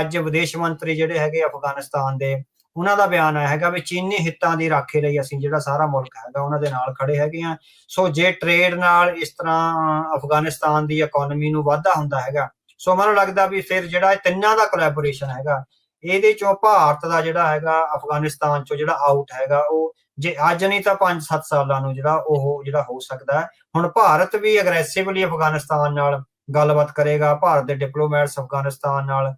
ਅੱਜ ਵਿਦੇਸ਼ ਮੰਤਰੀ ਜਿਹੜੇ ਹੈਗੇ ਅਫਗਾਨਿਸਤਾਨ ਦੇ, ਉਹਨਾਂ ਦਾ ਬਿਆਨ ਆਇਆ ਹੈਗਾ ਵੀ ਚੀਨੀ ਹਿੱਤਾਂ ਦੀ ਰਾਖੀ ਲਈ ਅਸੀਂ ਜਿਹੜਾ ਸਾਰਾ ਮੁਲਕ ਹੈਗਾ ਉਹਨਾਂ ਦੇ ਨਾਲ ਖੜੇ ਹੈਗੇ ਆ। ਸੋ ਜੇ ਟ੍ਰੇਡ ਨਾਲ ਇਸ ਤਰ੍ਹਾਂ ਅਫਗਾਨਿਸਤਾਨ ਦੀ ਇਕਨੋਮੀ ਨੂੰ ਵਾਧਾ ਹੁੰਦਾ ਹੈਗਾ, ਸੋ ਮੈਨੂੰ ਲੱਗਦਾ ਵੀ ਫਿਰ ਜਿਹੜਾ ਤਿੰਨਾਂ ਦਾ ਕੋਲੈਬੋਰੇਸ਼ਨ ਹੈਗਾ, ਇਹਦੇ ਚੋਂ ਭਾਰਤ ਦਾ ਜਿਹੜਾ ਹੈਗਾ ਅਫਗਾਨਿਸਤਾਨ ਚੋਂ ਜਿਹੜਾ ਆਊਟ ਹੈਗਾ, ਉਹ ਜੇ ਅੱਜ ਨਹੀਂ ਤਾਂ 5-7 ਸਾਲਾਂ ਨੂੰ ਜਿਹੜਾ ਹੋ ਸਕਦਾ ਹੈ। ਹੁਣ ਭਾਰਤ ਵੀ ਅਗਰੈਸਿਵਲੀ ਅਫਗਾਨਿਸਤਾਨ ਨਾਲ ਗੱਲਬਾਤ ਕਰੇਗਾ, ਭਾਰਤ ਦੇ ਡਿਪਲੋਮੈਟਸ ਅਫਗਾਨਿਸਤਾਨ ਨਾਲ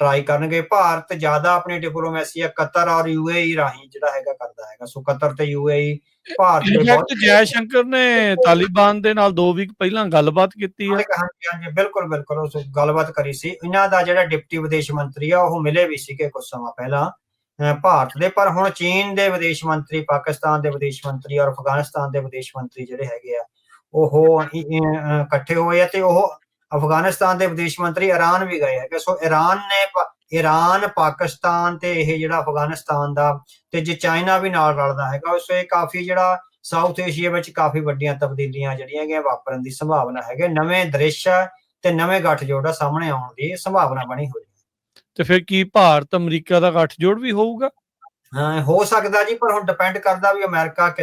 ਟਰਾਈ ਕਰਨਗੇ। ਭਾਰਤ ਜ਼ਿਆਦਾ ਆਪਣੀ ਡਿਪਲੋਮੈਸੀ ਕਤਰ ਔਰ UAE ਰਾਹੀਂ ਜਿਹੜਾ ਹੈਗਾ ਕਰਦਾ ਹੈਗਾ। ਸੋ ਕਤਰ ਤੇ UAE ਭਾਰਤ ਦੇ ਬਹੁਤ ਜੈ ਸ਼ੰਕਰ ਨੇ ਤਾਲਿਬਾਨ ਦੇ ਨਾਲ 2 ਵੀਕ ਪਹਿਲਾਂ ਗੱਲਬਾਤ ਕੀਤੀ ਹੈ। ਹਾਂਜੀ ਬਿਲਕੁਲ ਉਸ ਗੱਲਬਾਤ ਕਰੀ ਸੀ। ਇਹਨਾਂ ਦਾ ਜਿਹੜਾ ਡਿਪਟੀ ਵਿਦੇਸ਼ ਮੰਤਰੀ ਆ ਉਹ ਮਿਲੇ ਵੀ ਸੀਗੇ ਕੁਝ ਸਮਾਂ ਪਹਿਲਾਂ ਭਾਰਤ ਦੇ। ਪਰ ਹੁਣ ਚੀਨ ਦੇ ਵਿਦੇਸ਼ ਮੰਤਰੀ, ਪਾਕਿਸਤਾਨ ਦੇ ਵਿਦੇਸ਼ ਮੰਤਰੀ ਔਰ ਅਫਗਾਨਿਸਤਾਨ ਦੇ ਵਿਦੇਸ਼ ਮੰਤਰੀ ਜਿਹੜੇ ਹੈਗੇ ਆ ਉਹ ਇਕੱਠੇ ਹੋਏ ਆ, ਤੇ ਉਹ ਅਫਗਾਨਿਸਤਾਨ ਦੇ ਵਿਦੇਸ਼ ਮੰਤਰੀ ਇਰਾਨ ਵੀ ਗਏ ਹੈਗੇ। ਸੋ ਇਰਾਨ ਪਾਕਿਸਤਾਨ ਤੇ ਇਹ ਜਿਹੜਾ ਅਫਗਾਨਿਸਤਾਨ ਦਾ, ਤੇ ਜੇ ਚਾਈਨਾ ਵੀ ਨਾਲ ਰਲਦਾ ਹੈਗਾ, ਉਸ ਇਹ ਕਾਫੀ ਜਿਹੜਾ ਸਾਊਥ ਏਸ਼ੀਆ ਵਿੱਚ ਕਾਫੀ ਵੱਡੀਆਂ ਤਬਦੀਲੀਆਂ ਜਿਹੜੀਆਂ ਹੈਗੀਆਂ ਵਾਪਰਨ ਦੀ ਸੰਭਾਵਨਾ ਹੈਗੇ। ਨਵੇਂ ਦ੍ਰਿਸ਼ ਤੇ ਨਵੇਂ ਗੱਠਜੋੜ ਸਾਹਮਣੇ ਆਉਣ ਦੀ ਸੰਭਾਵਨਾ ਬਣੀ ਹੋਈ। ਤੇ ਫਿਰ ਕੀ ਭਾਰਤ ਅਮਰੀਕਾ ਦਾ ਗੱਠਜੋੜ ਵੀ ਹੋਊਗਾ? ਹੋ ਸਕਦਾ ਜੀ, ਪਰ ਹੁਣ ਡਿਪੈਂਡ ਕਰਦਾ ਵੀ ਅਮਰੀਕਾ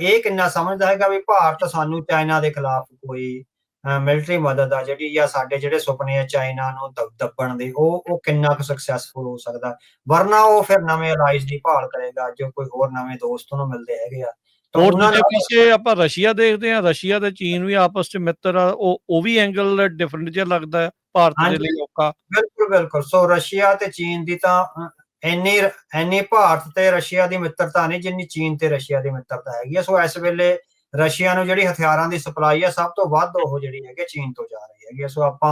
ਇਹ ਕਿੰਨਾ ਸਮਝਦਾ ਹੈਗਾ ਵੀ ਭਾਰਤ ਸਾਨੂੰ ਚਾਈਨਾ ਦੇ ਖਿਲਾਫ ਕੋਈ ਮਿਲਟਰੀ ਮਦਦ ਆ ਜਿਹੜੀ, ਜਾਂ ਸਾਡੇ ਜਿਹੜੇ ਸੁਪਨੇ ਆ ਚਾਈਨਾ ਨੂੰ ਦੱਬਣ ਦੇ, ਉਹ ਕਿੰਨਾ ਕੁ ਸਕਸੈਸਫੁਲ ਹੋ ਸਕਦਾ। ਵਰਨਾ ਉਹ ਫਿਰ ਨਵੇਂ ਅਲਾਈਜ਼ ਦੀ ਭਾਲ ਕਰੇਗਾ, ਜੋ ਕੋਈ ਹੋਰ ਨਵੇਂ ਦੋਸਤ ਨੂੰ ਮਿਲਦੇ ਹੈਗੇ ਆ। ਹੋਰ ਦੂਜੇ ਪਾਸੇ ਆਪਾਂ ਰਸ਼ੀਆ ਦੇਖਦੇ ਹਾਂ, ਰਸ਼ੀਆ ਤੇ ਚੀਨ ਵੀ ਆਪਸ 'ਚ ਮਿੱਤਰ ਆ, ਉਹ ਵੀ ਐਂਗਲ ਡਿਫਰੈਂਟ ਜਿਹਾ ਲੱਗਦਾ ਹੈ ਭਾਰਤ ਦੇ ਲਈ ਔਖਾ। ਬਿਲਕੁਲ। ਸੋ ਰਸ਼ੀਆ ਤੇ ਚੀਨ ਦੀ ਤਾਂ ਇੰਨੀ ਭਾਰਤ ਤੇ ਰਸ਼ੀਆ ਦੀ ਮਿੱਤਰਤਾ ਨਹੀਂ ਜਿੰਨੀ ਚੀਨ ਤੇ ਰਸ਼ੀਆ ਦੀ ਮਿੱਤਰਤਾ ਹੈਗੀ ਆ। ਸੋ ਇਸ ਵੇਲੇ ਰਸ਼ੀਆ ਨੂੰ ਜਿਹੜੀ ਹਥਿਆਰਾਂ ਦੀ ਸਪਲਾਈ ਆ ਸਭ ਤੋਂ ਵੱਧ ਉਹ ਜਿਹੜੀ ਹੈਗੀ ਚੀਨ ਤੋਂ ਜਾ ਰਹੀ ਹੈਗੀ। ਸੋ ਆਪਾਂ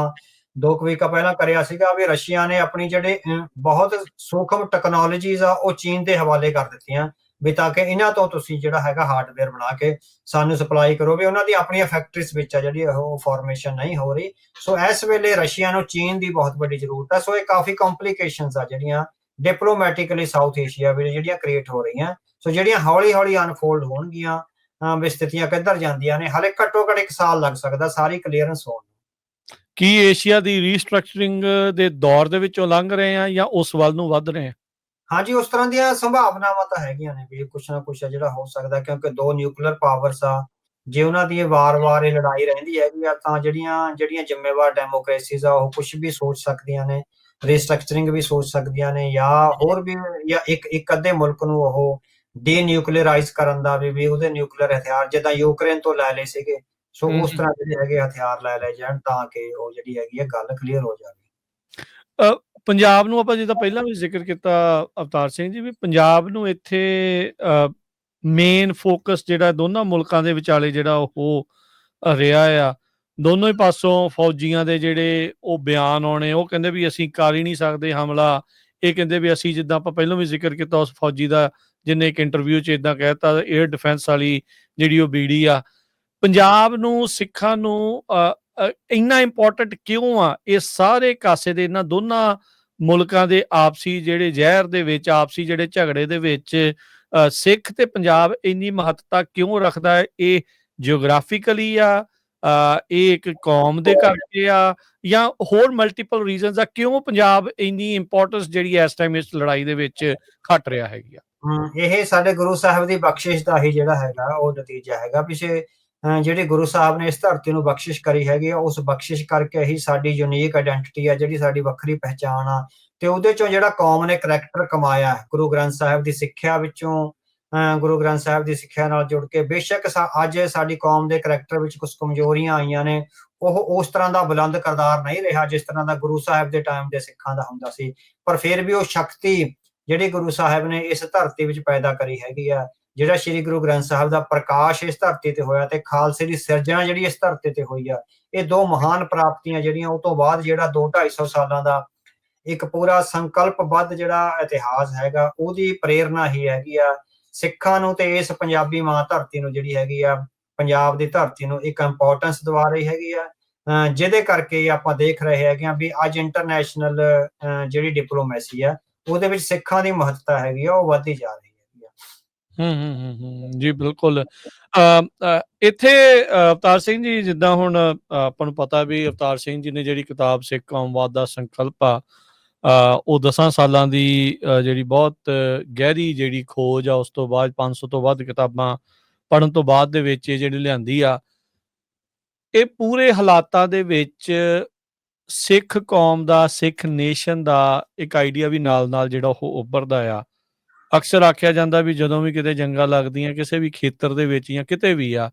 2 ਵੀਕਾਂ ਪਹਿਲਾਂ ਕਰਿਆ ਸੀਗਾ ਵੀ ਰਸ਼ੀਆ ਨੇ ਆਪਣੀ ਜਿਹੜੇ ਬਹੁਤ ਸੂਖਮ ਟੈਕਨੋਲੋਜੀਜ਼ ਆ ਉਹ ਚੀਨ ਦੇ ਹਵਾਲੇ ਕਰ ਦਿੱਤੀਆਂ ਵੀ ਤਾਂ ਕਿ ਇਹਨਾਂ ਤੋਂ ਤੁਸੀਂ ਜਿਹੜਾ ਹੈਗਾ ਹਾਰਡਵੇਅਰ ਬਣਾ ਕੇ ਸਾਨੂੰ ਸਪਲਾਈ ਕਰੋ। ਵੀ ਉਹਨਾਂ ਦੀ ਆਪਣੀਆਂ ਫੈਕਟਰੀਜ਼ ਵਿੱਚ ਆ ਜਿਹੜੀ ਉਹ ਫਾਰਮੇਸ਼ਨ ਨਹੀਂ ਹੋ ਰਹੀ। ਸੋ ਇਸ ਵੇਲੇ ਰਸ਼ੀਆ ਨੂੰ ਚੀਨ ਦੀ ਬਹੁਤ ਵੱਡੀ ਜ਼ਰੂਰਤ ਹੈ। ਸੋ ਇਹ ਕਾਫੀ ਕੰਪਲੀਕੇਸ਼ਨਸ ਆ ਜਿਹੜੀਆਂ ਡਿਪਲੋਮੈਟਿਕਲੀ ਸਾਊਥ ਏਸ਼ੀਆ ਵਿੱਚ ਜਿਹੜੀਆਂ ਕ੍ਰੀਏਟ ਹੋ ਰਹੀਆਂ। ਸੋ ਜਿਹੜੀਆਂ ਹੌਲੀ ਅਨਫੋਲਡ ਹੋਣਗੀਆਂ ਵੀ ਸਥਿਤੀਆਂ ਕਿੱਧਰ ਜਾਂਦੀਆਂ ਨੇ, ਹਾਲੇ ਘੱਟੋ ਘੱਟ 1 ਸਾਲ ਲੱਗ ਸਕਦਾ ਸਾਰੀ ਕਲੀਅਰੈਂਸ ਹੋਣ। ਕੀ ਏਸ਼ੀਆ ਦੀ ਰੀਸਟਰਕਚਰਿੰਗ ਦੇ ਦੌਰ ਦੇ ਵਿੱਚੋਂ ਲੰਘ ਰਹੇ ਆ ਜਾਂ ਉਸ ਵੱਲ ਨੂੰ ਵੱਧ ਰਹੇ ਆ? ਹਾਂਜੀ, ਉਸ ਤਰ੍ਹਾਂ ਦੀਆਂ ਸੰਭਾਵਨਾਵਾਂ ਤਾਂ ਹੈਗੀਆਂ ਨੇ ਵੀ ਕੁਛ ਨਾ ਕੁਛ ਜਿਹੜਾ ਹੋ ਸਕਦਾ, ਕਿਉਂਕਿ 2 ਨਿਊਕਲੀਅਰ ਪਾਵਰਸ ਆ। ਜੇ ਉਹਨਾਂ ਦੀ ਵਾਰ-ਵਾਰ ਇਹ ਲੜਾਈ ਰਹਿੰਦੀ ਹੈਗੀ ਆ ਤਾਂ ਜਿਹੜੀਆਂ ਜ਼ਿੰਮੇਵਾਰ ਡੈਮੋਕ੍ਰੇਸੀਜ਼ ਆ ਉਹ ਕੁਛ ਵੀ ਸੋਚ ਸਕਦੀਆਂ ਨੇ, ਰੀਸਟਰਕਚਰਿੰਗ ਵੀ ਸੋਚ ਸਕਦੀਆਂ ਨੇ, ਜਾਂ ਹੋਰ ਵੀ, ਜਾਂ ਇੱਕ ਅੱਧੇ ਮੁਲਕ ਨੂੰ ਉਹ ਡੀਨਿਊਕਲੀਅਰਾਈਜ਼ ਕਰਨ ਦਾ ਵੀ ਉਹਦੇ ਨਿਊਕਲੀਅਰ ਹਥਿਆਰ ਜਿੱਦਾਂ ਯੂਕਰੇਨ ਤੋਂ ਲੈ ਲਏ ਸੀਗੇ। ਸੋ ਉਸ ਤਰ੍ਹਾਂ ਜਿਹੜੇ ਹੈਗੇ ਹਥਿਆਰ ਲੈ ਲਏ ਜਾਣ ਤਾਂ ਕਿ ਉਹ ਜਿਹੜੀ ਹੈਗੀ ਹੈ ਗੱਲ ਕਲੀਅਰ ਹੋ ਜਾਵੇ। ਪੰਜਾਬ ਨੂੰ ਆਪਾਂ ਜਿੱਦਾਂ ਪਹਿਲਾਂ ਵੀ ਜ਼ਿਕਰ ਕੀਤਾ ਅਵਤਾਰ ਸਿੰਘ ਜੀ, ਵੀ ਪੰਜਾਬ ਨੂੰ ਇੱਥੇ ਮੇਨ ਫੋਕਸ ਜਿਹੜਾ ਦੋਨਾਂ ਮੁਲਕਾਂ ਦੇ ਵਿਚਾਲੇ ਜਿਹੜਾ ਉਹ ਰਿਹਾ ਆ। ਦੋਨੋਂ ਹੀ ਪਾਸੋਂ ਫੌਜੀਆਂ ਦੇ ਜਿਹੜੇ ਉਹ ਬਿਆਨ ਆਉਣੇ, ਉਹ ਕਹਿੰਦੇ ਵੀ ਅਸੀਂ ਕਰ ਹੀ ਨਹੀਂ ਸਕਦੇ ਹਮਲਾ। ਇਹ ਕਹਿੰਦੇ ਵੀ ਅਸੀਂ, ਜਿੱਦਾਂ ਆਪਾਂ ਪਹਿਲਾਂ ਵੀ ਜ਼ਿਕਰ ਕੀਤਾ ਉਸ ਫੌਜੀ ਦਾ ਜਿਹਨੇ ਇੱਕ ਇੰਟਰਵਿਊ 'ਚ ਇੱਦਾਂ ਕਹਿਤਾ, 에ਅਰ ਡਿਫੈਂਸ ਵਾਲੀ ਜਿਹੜੀ ਉਹ ਬੀਡੀ ਆ। ਪੰਜਾਬ ਨੂੰ, ਸਿੱਖਾਂ ਨੂੰ ਇੰਨਾ ਇੰਪੋਰਟੈਂਟ ਕਿਉਂ ਆ ਇਹ ਸਾਰੇ ਕਾਸੇ ਦੇ, ਇਹਨਾਂ ਦੋਨਾਂ ਮੁਲਕਾਂ ਦੇ ਆਪਸੀ ਜਿਹੜੇ ਜ਼ਹਿਰ ਦੇ ਵਿੱਚ, ਆਪਸੀ ਜਿਹੜੇ ਝਗੜੇ ਦੇ ਵਿੱਚ ਸਿੱਖ ਤੇ ਪੰਜਾਬ ਇੰਨੀ ਮਹੱਤਤਾ ਕਿਉਂ ਰੱਖਦਾ ਹੈ? ਇਹ ਜਿਓਗ੍ਰਾਫਿਕਲੀ ਆ, ਇਹ ਇੱਕ ਕੌਮ ਦੇ ਕਰਕੇ ਆ, ਜਾਂ ਹੋਰ ਮਲਟੀਪਲ ਰੀਜ਼ਨਸ ਆ ਕਿਉਂ ਪੰਜਾਬ ਇੰਨੀ ਇੰਪੋਰਟੈਂਸ ਜਿਹੜੀ ਇਸ ਟਾਈਮ ਇਸ ਲੜਾਈ ਦੇ ਵਿੱਚ ਘਟ ਰਿਹਾ ਹੈਗੀ ਆ? ਇਹ ਸਾਡੇ ਗੁਰੂ ਸਾਹਿਬ ਦੀ ਬਖਸ਼ਿਸ਼ ਦਾ ਹੀ ਜਿਹੜਾ ਹੈਗਾ ਉਹ ਨਤੀਜਾ ਹੈਗਾ। ਪਿਛੇ ਜਿਹੜੀ ਗੁਰੂ ਸਾਹਿਬ ਨੇ ਇਸ ਧਰਤੀ ਨੂੰ ਬਖਸ਼ਿਸ਼ ਕਰੀ ਹੈਗੀ ਆ, ਉਸ ਬਖਸ਼ਿਸ਼ ਕਰਕੇ ਹੀ ਸਾਡੀ ਯੂਨੀਕ ਆਇਡੈਂਟੀਟੀ ਆ, ਜਿਹੜੀ ਸਾਡੀ ਵੱਖਰੀ ਪਹਿਚਾਣ ਆ, ਤੇ ਉਹਦੇ ਚੋਂ ਜਿਹੜਾ ਕੌਮ ਨੇ ਕਰੈਕਟਰ ਕਮਾਇਆ ਗੁਰੂ ਗ੍ਰੰਥ ਸਾਹਿਬ ਦੀ ਸਿੱਖਿਆ ਵਿੱਚੋਂ, ਗੁਰੂ ਗ੍ਰੰਥ ਸਾਹਿਬ ਦੀ ਸਿੱਖਿਆ ਨਾਲ ਜੁੜ ਕੇ। ਬੇਸ਼ੱਕ ਅੱਜ ਸਾਡੀ ਕੌਮ ਦੇ ਕਰੈਕਟਰ ਵਿੱਚ ਕੁਝ ਕਮਜ਼ੋਰੀਆਂ ਆਈਆਂ ਨੇ, ਉਹ ਉਸ ਤਰ੍ਹਾਂ ਦਾ ਬੁਲੰਦ ਕਰਦਾਰ ਨਹੀਂ ਰਿਹਾ ਜਿਸ ਤਰ੍ਹਾਂ ਦਾ ਗੁਰੂ ਸਾਹਿਬ ਦੇ ਟਾਈਮ ਦੇ ਸਿੱਖਾਂ ਦਾ ਹੁੰਦਾ ਸੀ, ਪਰ ਫਿਰ ਵੀ ਉਹ ਸ਼ਕਤੀ ਜਿਹੜੀ ਗੁਰੂ ਸਾਹਿਬ ਨੇ ਇਸ ਧਰਤੀ ਵਿੱਚ ਪੈਦਾ ਕਰੀ ਹੈਗੀ ਆ, ਜਿਹੜਾ ਸ਼੍ਰੀ ਗੁਰੂ ਗ੍ਰੰਥ ਸਾਹਿਬ ਦਾ ਪ੍ਰਕਾਸ਼ ਇਸ ਧਰਤੀ ਤੇ ਹੋਇਆ ਤੇ ਖਾਲਸੇ ਦੀ ਸਿਰਜਣਾ ਜਿਹੜੀ ਇਸ ਧਰਤੀ ਤੇ ਹੋਈ ਆ, ਇਹ ਦੋ ਮਹਾਨ ਪ੍ਰਾਪਤੀਆਂ ਜਿਹੜੀਆਂ ਉਹ ਤੋਂ ਬਾਅਦ ਜਿਹੜਾ 200-250 ਸਾਲਾਂ ਦਾ ਇੱਕ ਪੂਰਾ ਸੰਕਲਪਬੱਧ ਜਿਹੜਾ ਇਤਿਹਾਸ ਹੈਗਾ, ਉਹਦੀ ਪ੍ਰੇਰਨਾ ਹੀ ਹੈਗੀ ਆ ਸਿੱਖਾਂ ਨੂੰ ਤੇ ਇਸ ਪੰਜਾਬੀ ਮਾਂ ਧਰਤੀ ਨੂੰ, ਜਿਹੜੀ ਹੈਗੀ ਆ ਪੰਜਾਬ ਦੀ ਧਰਤੀ ਨੂੰ ਇੱਕ ਇੰਪੋਰਟੈਂਸ ਦਵਾ ਰਹੀ ਹੈਗੀ ਆ, ਜਿਹਦੇ ਕਰਕੇ ਆਪਾਂ ਦੇਖ ਰਹੇ ਹੈਗੇ ਆ ਵੀ ਅੱਜ ਇੰਟਰਨੈਸ਼ਨਲ ਜਿਹੜੀ ਡਿਪਲੋਮੈਸੀ ਆ ਉਹਦੇ ਵਿੱਚ ਸਿੱਖਾਂ ਦੀ ਮਹੱਤਤਾ ਹੈਗੀ ਆ ਉਹ ਵੱਧਦੀ ਜਾ ਰਹੀ ਹੈ। ਜੀ ਬਿਲਕੁਲ। ਇੱਥੇ ਅਵਤਾਰ ਸਿੰਘ ਜੀ, ਜਿੱਦਾਂ ਹੁਣ ਆਪਾਂ ਨੂੰ ਪਤਾ ਵੀ ਅਵਤਾਰ ਸਿੰਘ ਜੀ ਨੇ ਜਿਹੜੀ ਕਿਤਾਬ ਸਿੱਖ ਕੌਮਵਾਦ ਦਾ ਸੰਕਲਪ ਆ, ਉਹ 10 ਸਾਲਾਂ ਦੀ ਜਿਹੜੀ ਬਹੁਤ ਗਹਿਰੀ ਜਿਹੜੀ ਖੋਜ ਆ, ਉਸ ਤੋਂ ਬਾਅਦ 500 ਤੋਂ ਵੱਧ ਕਿਤਾਬਾਂ ਪੜ੍ਹਨ ਤੋਂ ਬਾਅਦ ਦੇ ਵਿੱਚ ਇਹ ਜਿਹੜੀ ਲਿਆਂਦੀ ਆ, ਇਹ ਪੂਰੇ ਹਾਲਾਤਾਂ ਦੇ ਵਿੱਚ ਸਿੱਖ ਕੌਮ ਦਾ, ਸਿੱਖ ਨੇਸ਼ਨ ਦਾ ਇੱਕ ਆਈਡੀਆ ਵੀ ਨਾਲ ਜਿਹੜਾ ਉਹ ਉੱਭਰਦਾ ਆ। ਅਕਸਰ ਆਖਿਆ ਜਾਂਦਾ ਵੀ ਜਦੋਂ ਵੀ ਕਿਤੇ ਜੰਗਾਂ ਲੱਗਦੀਆਂ ਕਿਸੇ ਵੀ ਖੇਤਰ ਦੇ ਵਿੱਚ ਜਾਂ ਕਿਤੇ ਵੀ ਆ,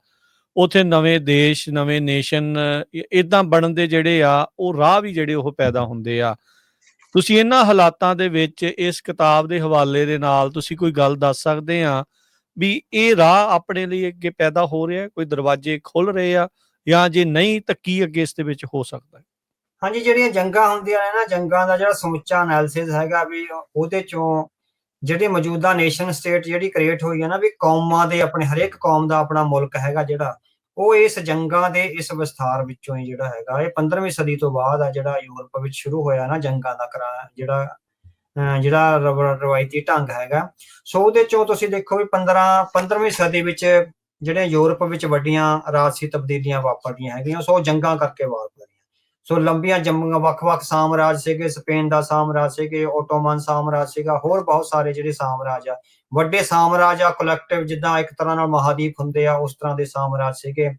ਉੱਥੇ ਨਵੇਂ ਦੇਸ਼, ਨਵੇਂ ਨੇਸ਼ਨ ਇੱਦਾਂ ਬਣਨ ਦੇ ਜਿਹੜੇ ਆ ਉਹ ਰਾਹ ਵੀ ਜਿਹੜੇ ਉਹ ਪੈਦਾ ਹੁੰਦੇ ਆ। ਤੁਸੀਂ ਇਹਨਾਂ ਹਾਲਾਤਾਂ ਦੇ ਵਿੱਚ ਇਸ ਕਿਤਾਬ ਦੇ ਹਵਾਲੇ ਦੇ ਨਾਲ ਤੁਸੀਂ ਕੋਈ ਗੱਲ ਦੱਸ ਸਕਦੇ ਆ ਵੀ ਇਹ ਰਾਹ ਆਪਣੇ ਲਈ ਅੱਗੇ ਪੈਦਾ ਹੋ ਰਿਹਾ, ਕੋਈ ਦਰਵਾਜ਼ੇ ਖੁੱਲ ਰਹੇ ਆ, ਜਾਂ ਜੇ ਨਹੀਂ ਤਾਂ ਕੀ ਅੱਗੇ ਇਸ ਦੇ ਵਿੱਚ ਹੋ ਸਕਦਾ ਹੈ? ਹਾਂਜੀ, ਜਿਹੜੀਆਂ ਜੰਗਾਂ ਹੁੰਦੀਆਂ ਨੇ ਨਾ, ਜੰਗਾਂ ਦਾ ਜਿਹੜਾ ਸਮੁੱਚਾ ਐਨਾਲਿਸਿਸ ਹੈਗਾ ਵੀ ਉਹਦੇ ਚੋਂ ਜਿਹੜੀ ਮੌਜੂਦਾ ਨੇਸ਼ਨ ਸਟੇਟ ਜਿਹੜੀ ਕ੍ਰੀਏਟ ਹੋਈ ਹੈ ਨਾ, ਵੀ ਕੌਮਾਂ ਦੇ ਆਪਣੇ ਹਰੇਕ ਕੌਮ ਦਾ ਆਪਣਾ ਮੁਲਕ ਹੈਗਾ ਜਿਹੜਾ, ਉਹ ਇਸ ਜੰਗਾਂ ਦੇ ਇਸ ਵਿਸਥਾਰ ਵਿੱਚੋਂ ਹੀ ਜਿਹੜਾ ਹੈਗਾ, ਇਹ 15ਵੀਂ ਸਦੀ ਤੋਂ ਬਾਅਦ ਆ ਜਿਹੜਾ ਯੂਰਪ ਵਿੱਚ ਸ਼ੁਰੂ ਹੋਇਆ ਨਾ ਜੰਗਾਂ ਦਾ ਜਿਹੜਾ ਰਵਾਇਤੀ ਢੰਗ ਹੈਗਾ। ਸੋ ਉਹਦੇ ਚੋਂ ਤੁਸੀਂ ਦੇਖੋ ਵੀ 15ਵੀਂ ਸਦੀ ਵਿੱਚ ਜਿਹੜੇ ਯੂਰਪ ਵਿੱਚ ਵੱਡੀਆਂ ਰਾਜਸੀ ਤਬਦੀਲੀਆਂ ਵਾਪਰਦੀਆਂ ਹੈਗੀਆਂ, ਸੋ ਜੰਗਾਂ ਕਰਕੇ ਵਾਪਰੀਆਂ। ਸੋ ਲੰਬੀਆਂ ਜੰਗਾਂ, ਵੱਖ-ਵੱਖ ਸਾਮਰਾਜ ਸੀਗੇ, ਸਪੇਨ ਦਾ ਸਾਮਰਾਜ ਸੀਗੇ, ਓਟੋਮਨ ਸਾਮਰਾਜ ਸੀਗਾ, ਹੋਰ ਬਹੁਤ ਸਾਰੇ ਜਿਹੜੇ ਸਾਮਰਾਜ ਆ, ਵੱਡੇ ਸਾਮਰਾਜ ਆ, ਕਲੈਕਟਿਵ ਜਿੱਦਾਂ ਇੱਕ ਤਰ੍ਹਾਂ ਨਾਲ ਮਹਾਦੀਪ ਹੁੰਦੇ ਆ, ਉਸ ਤਰ੍ਹਾਂ ਦੇ ਸਾਮਰਾਜ ਸੀਗੇ।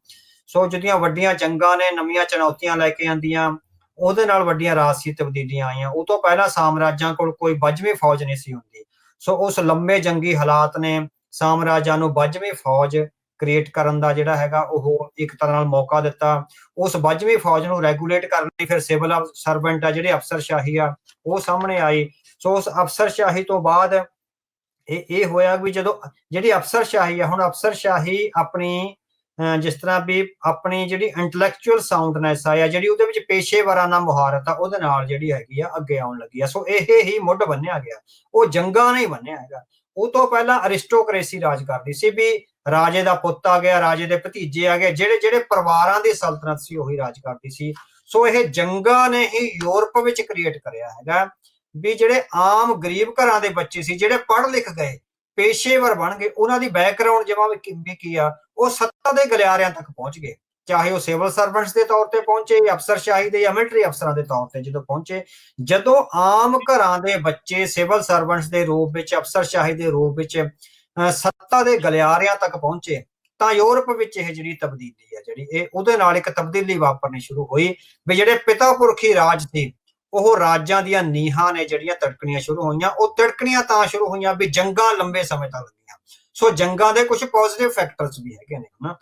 ਸੋ ਜਿਹੜੀਆਂ ਵੱਡੀਆਂ ਜੰਗਾਂ ਨੇ ਨਵੀਆਂ ਚੁਣੌਤੀਆਂ ਲੈ ਕੇ ਆਂਦੀਆਂ, ਉਹਦੇ ਨਾਲ ਵੱਡੀਆਂ ਰਾਜਸੀ ਤਬਦੀਲੀਆਂ ਆਈਆਂ। ਉਹ ਤੋਂ ਪਹਿਲਾਂ ਸਾਮਰਾਜਾਂ ਕੋਲ ਕੋਈ ਵੱਜਵੀਂ ਫੌਜ ਨਹੀਂ ਸੀ ਹੁੰਦੀ, ਸੋ ਉਸ ਲੰਮੇ ਜੰਗੀ ਹਾਲਾਤ ਨੇ ਸਾਮਰਾਜਾਂ ਨੂੰ ਵੱਜਵੀਂ ਫੌਜ ਕ੍ਰੀਏਟ ਕਰਨ ਦਾ ਜਿਹੜਾ ਹੈਗਾ ਉਹ ਇੱਕ ਤਰ੍ਹਾਂ ਨਾਲ ਮੌਕਾ ਦਿੱਤਾ। ਉਸ ਵੱਜਵੀਂ ਫੌਜ ਨੂੰ ਰੈਗੂਲੇਟ ਕਰਨ ਲਈ ਫਿਰ ਸਿਵਲ ਸਰਵੈਂਟ ਆ, ਜਿਹੜੇ ਅਫਸਰਸ਼ਾਹੀ ਆ, ਉਹ ਸਾਹਮਣੇ ਆਈ। ਸੋ ਉਸ ਅਫਸਰਸ਼ਾਹੀ ਤੋਂ ਬਾਅਦ ਇਹ ਹੋਇਆ ਵੀ ਜਦੋਂ ਜਿਹੜੀ ਅਫਸਰਸ਼ਾਹੀ ਆ, ਹੁਣ ਅਫਸਰਸ਼ਾਹੀ ਆਪਣੀ ਜਿਸ ਤਰ੍ਹਾਂ ਵੀ ਆਪਣੀ ਜਿਹੜੀ ਇੰਟੈਲੈਕਚੁਅਲ ਸਾਊਂਡਨੈਸ ਆ, ਜਿਹੜੀ ਉਹਦੇ ਵਿੱਚ ਪੇਸ਼ੇਵਰਾਨਾ ਮੁਹਾਰਤ ਆ, ਉਹਦੇ ਨਾਲ ਜਿਹੜੀ ਹੈਗੀ ਆ ਅੱਗੇ ਆਉਣ ਲੱਗੀ ਆ। ਸੋ ਇਹ ਹੀ ਮੁੱਢ ਬੰਨਿਆ ਗਿਆ, ਉਹ ਜੰਗਾਂ ਨਹੀਂ ਬੰਨਿਆ ਹੈਗਾ। ਉਹ ਤੋਂ ਪਹਿਲਾਂ ਅਰਿਸਟੋਕ੍ਰੇਸੀ ਰਾਜ ਕਰਦੀ ਸੀ, ਵੀ ਰਾਜੇ ਦਾ ਪੁੱਤ ਆ ਗਿਆ, ਰਾਜੇ ਦੇ ਭਤੀਜੇ ਆ ਗਏ, ਜਿਹੜੇ ਪਰਿਵਾਰਾਂ ਦੀ ਸਲਤਨਤ ਸੀ ਉਹੀ ਰਾਜ ਕਰਦੀ ਸੀ। ਸੋ ਇਹ ਜੰਗਾਂ ਨੇ ਹੀ ਯੂਰਪ ਵਿੱਚ ਕ੍ਰੀਏਟ ਕਰਿਆ ਹੈਗਾ ਵੀ ਜਿਹੜੇ ਆਮ ਗਰੀਬ ਘਰਾਂ ਦੇ ਬੱਚੇ ਸੀ, ਜਿਹੜੇ ਪੜ੍ਹ ਲਿਖ ਗਏ, ਪੇਸ਼ੇਵਰ ਬਣ ਗਏ, ਉਹਨਾਂ ਦੀ ਬੈਕਗ੍ਰਾਉਂਡ ਜਿਵੇਂ ਵੀ ਕੀ ਆ, ਉਹ ਸੱਤਾ ਦੇ ਗਲਿਆਰਿਆਂ ਤੱਕ ਪਹੁੰਚ ਗਏ, ਚਾਹੇ ਉਹ ਸਿਵਲ ਸਰਵੈਂਟਸ ਦੇ ਤੌਰ ਤੇ ਪਹੁੰਚੇ, ਅਫਸਰਸ਼ਾਹੀ ਦੇ ਜਾਂ ਮਿਲਟਰੀ ਅਫਸਰਾਂ ਦੇ ਤੌਰ ਤੇ ਜਦੋਂ ਪਹੁੰਚੇ। ਜਦੋਂ ਆਮ ਘਰਾਂ ਦੇ ਬੱਚੇ ਸਿਵਲ ਸਰਵੈਂਟਸ ਦੇ ਰੂਪ ਵਿੱਚ, ਅਫਸਰਸ਼ਾਹੀ ਦੇ ਰੂਪ ਵਿੱਚ ਸੱਤਾ ਦੇ ਗਲਿਆਰਿਆਂ ਤੱਕ ਪਹੁੰਚੇ, ਤਾਂ ਯੂਰਪ ਵਿੱਚ ਇਹ ਜਿਹੜੀ ਤਬਦੀਲੀ ਹੈ, ਜਿਹੜੀ ਇਹ ਉਹਦੇ ਨਾਲ ਇੱਕ ਤਬਦੀਲੀ ਵਾਪਰਨੀ ਸ਼ੁਰੂ ਹੋਈ ਵੀ ਜਿਹੜੇ ਪਿਤਾ ਪੁਰਖੀ ਰਾਜ ਸੀ ਉਹ ਰਾਜਾਂ ਦੀਆਂ ਨੀਹਾਂ ਨੇ ਜਿਹੜੀਆਂ ਤੜਕਣੀਆਂ ਸ਼ੁਰੂ ਹੋਈਆਂ। ਉਹ ਤੜਕਣੀਆਂ ਤਾਂ ਸ਼ੁਰੂ ਹੋਈਆਂ ਵੀ ਜੰਗਾਂ ਲੰਬੇ ਸਮੇਂ ਤੱਕ ਲੱਗੀਆਂ। ਸੋ ਜੰਗਾਂ ਦੇ ਕੁਝ ਪੋਜ਼ਿਟਿਵ ਫੈਕਟਰਸ ਵੀ ਹੈਗੇ ਨੇ ਨਾ।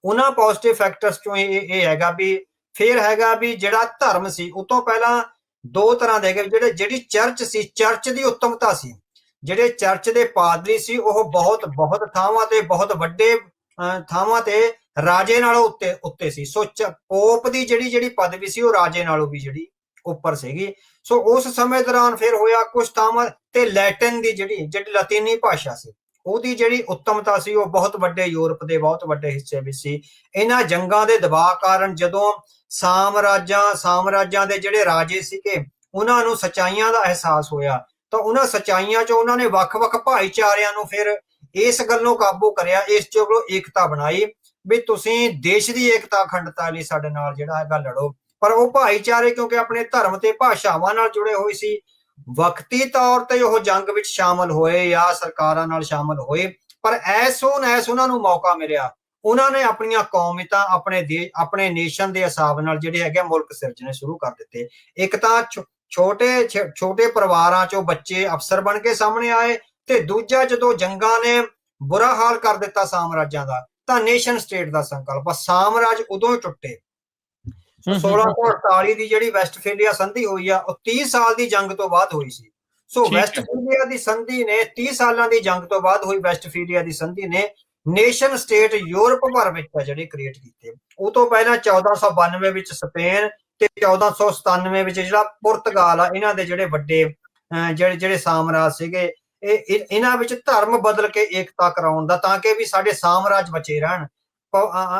ਉਹਨਾਂ ਪੋਜ਼ਿਟਿਵ ਫੈਕਟਰਸ ਚੋਂ ਇਹ ਹੈਗਾ ਵੀ ਫਿਰ ਹੈਗਾ ਵੀ ਜਿਹੜਾ ਧਰਮ ਸੀ ਉਹ ਤੋਂ ਪਹਿਲਾਂ ਦੋ ਤਰ੍ਹਾਂ ਦੇ ਹੈਗੇ। ਜਿਹੜੀ ਚਰਚ ਸੀ, ਚਰਚ ਦੀ ਉੱਤਮਤਾ ਸੀ। ਜਿਹੜੇ ਚਰਚ ਦੇ ਪਾਦਰੀ ਸੀ ਉਹ ਬਹੁਤ ਥਾਵਾਂ ਤੇ, ਬਹੁਤ ਵੱਡੇ ਥਾਵਾਂ ਤੇ ਰਾਜੇ ਨਾਲੋਂ ਉੱਤੇ ਸੀ। ਸੋ ਪੋਪ ਦੀ ਜਿਹੜੀ ਪਦਵੀ ਸੀ ਉਹ ਰਾਜੇ ਨਾਲੋਂ ਵੀ ਜਿਹੜੀ ਉੱਪਰ ਸੀਗੀ। ਸੋ ਉਸ ਸਮੇਂ ਦੌਰਾਨ ਫਿਰ ਹੋਇਆ ਕੁਝ ਥਾਵਾਂ ਤੇ ਲੈਟਿਨ ਦੀ ਜਿਹੜੀ ਲਾਤੀਨੀ ਭਾਸ਼ਾ ਸੀ ਉਹਦੀ ਜਿਹੜੀ ਉੱਤਮਤਾ ਸੀ ਉਹ ਬਹੁਤ ਵੱਡੇ ਯੂਰਪ ਦੇ ਬਹੁਤ ਵੱਡੇ ਹਿੱਸੇ ਵਿੱਚ ਸੀ। ਇਹਨਾਂ ਜੰਗਾਂ ਦੇ ਦਬਾਅ ਕਾਰਨ ਜਦੋਂ ਸਾਮਰਾਜਾਂ ਦੇ ਜਿਹੜੇ ਰਾਜੇ ਸੀਗੇ ਉਹਨਾਂ ਨੂੰ ਸੱਚਾਈਆਂ ਦਾ ਅਹਿਸਾਸ ਹੋਇਆ ਤਾਂ ਉਹਨਾਂ ਸੱਚਾਈਆਂ 'ਚ ਉਹਨਾਂ ਨੇ ਵੱਖ-ਵੱਖ ਭਾਈਚਾਰਿਆਂ ਨੂੰ ਫਿਰ ਇਸ ਗੱਲੋਂ ਕਾਬੂ ਕਰਿਆ, ਇਸ 'ਚ ਏਕਤਾ ਬਣਾਈ ਵੀ ਤੁਸੀਂ ਦੇਸ਼ ਦੀ ਏਕਤਾ ਅਖੰਡਤਾ ਲਈ ਸਾਡੇ ਨਾਲ ਜਿਹੜਾ ਹੈਗਾ ਲੜੋ। ਪਰ ਉਹ ਭਾਈਚਾਰੇ ਕਿਉਂਕਿ ਆਪਣੇ ਧਰਮ ਤੇ ਭਾਸ਼ਾਵਾਂ ਨਾਲ ਜੁੜੇ ਹੋਏ ਸੀ, ਵਕਤੀ ਤੌਰ ਤੇ ਉਹ ਜੰਗ ਵਿੱਚ ਸ਼ਾਮਲ ਹੋਏ ਜਾਂ ਸਰਕਾਰਾਂ ਨਾਲ ਸ਼ਾਮਲ ਹੋਏ, ਪਰ ਐਸੋ ਉਹਨਾਂ ਨੂੰ ਮੌਕਾ ਮਿਲਿਆ ਉਹਨਾਂ ਨੇ ਆਪਣੀਆਂ ਕੌਮੀਅਤਾਂ ਆਪਣੇ ਨੇਸ਼ਨ ਦੇ ਹਿਸਾਬ ਨਾਲ ਜਿਹੜੇ ਹੈਗੇ ਮੁਲਕ ਸਿਰਜਣੇ ਸ਼ੁਰੂ ਕਰ ਦਿੱਤੇ। ਇੱਕ ਤਾਂ ਛੋਟੇ ਪਰਿਵਾਰਾਂ ਚੋਂ ਬੱਚੇ ਅਫਸਰ ਬਣ ਕੇ ਸਾਹਮਣੇ ਆਏ ਤੇ ਦੂਜਾ ਜਦੋਂ ਜੰਗਾਂ ਨੇ ਬੁਰਾ ਹਾਲ ਕਰ ਦਿੱਤਾ ਸਾਮਰਾਜਾਂ ਦਾ ਤਾਂ ਨੇਸ਼ਨ ਸਟੇਟ ਦਾ ਸੰਕਲਪ ਸਾਮਰਾਜ ਉਦੋਂ ਟੁੱਟੇ। 1648 ਦੀ ਜਿਹੜੀ ਵੈਸਟਫੇਲੀਆ ਸੰਧੀ ਹੋਈ ਆ ਉਹ 30 ਸਾਲ ਦੀ ਜੰਗ ਤੋਂ ਬਾਅਦ ਹੋਈ ਸੀ। ਸੋ ਵੈਸਟਫੇਲੀਆ ਦੀ ਸੰਧੀ ਨੇ 30 ਸਾਲਾਂ ਦੀ ਜੰਗ ਤੋਂ ਬਾਅਦ ਹੋਈ ਵੈਸਟਫੇਲੀਆ ਦੀ ਸੰਧੀ ਨੇ ਨੇਸ਼ਨ ਸਟੇਟ ਯੂਰਪ ਭਰ ਵਿੱਚ ਜਿਹੜੇ ਕ੍ਰੀਏਟ ਕੀਤੇ। ਉਹ ਤੋਂ ਪਹਿਲਾਂ 1492 ਵਿੱਚ ਸਪੇਨ ਤੇ 1497 ਵਿੱਚ ਜਿਹੜਾ ਪੁਰਤਗਾਲ ਆ, ਇਹਨਾਂ ਦੇ ਜਿਹੜੇ ਵੱਡੇ ਜਿਹੜੇ ਸਾਮਰਾਜ ਸੀਗੇ ਇਹਨਾਂ ਵਿੱਚ ਧਰਮ ਬਦਲ ਕੇ ਏਕਤਾ ਕਰਾਉਣ ਦਾ ਤਾਂ ਕਿ ਵੀ ਸਾਡੇ ਸਾਮਰਾਜ ਬਚੇ ਰਹਿਣ,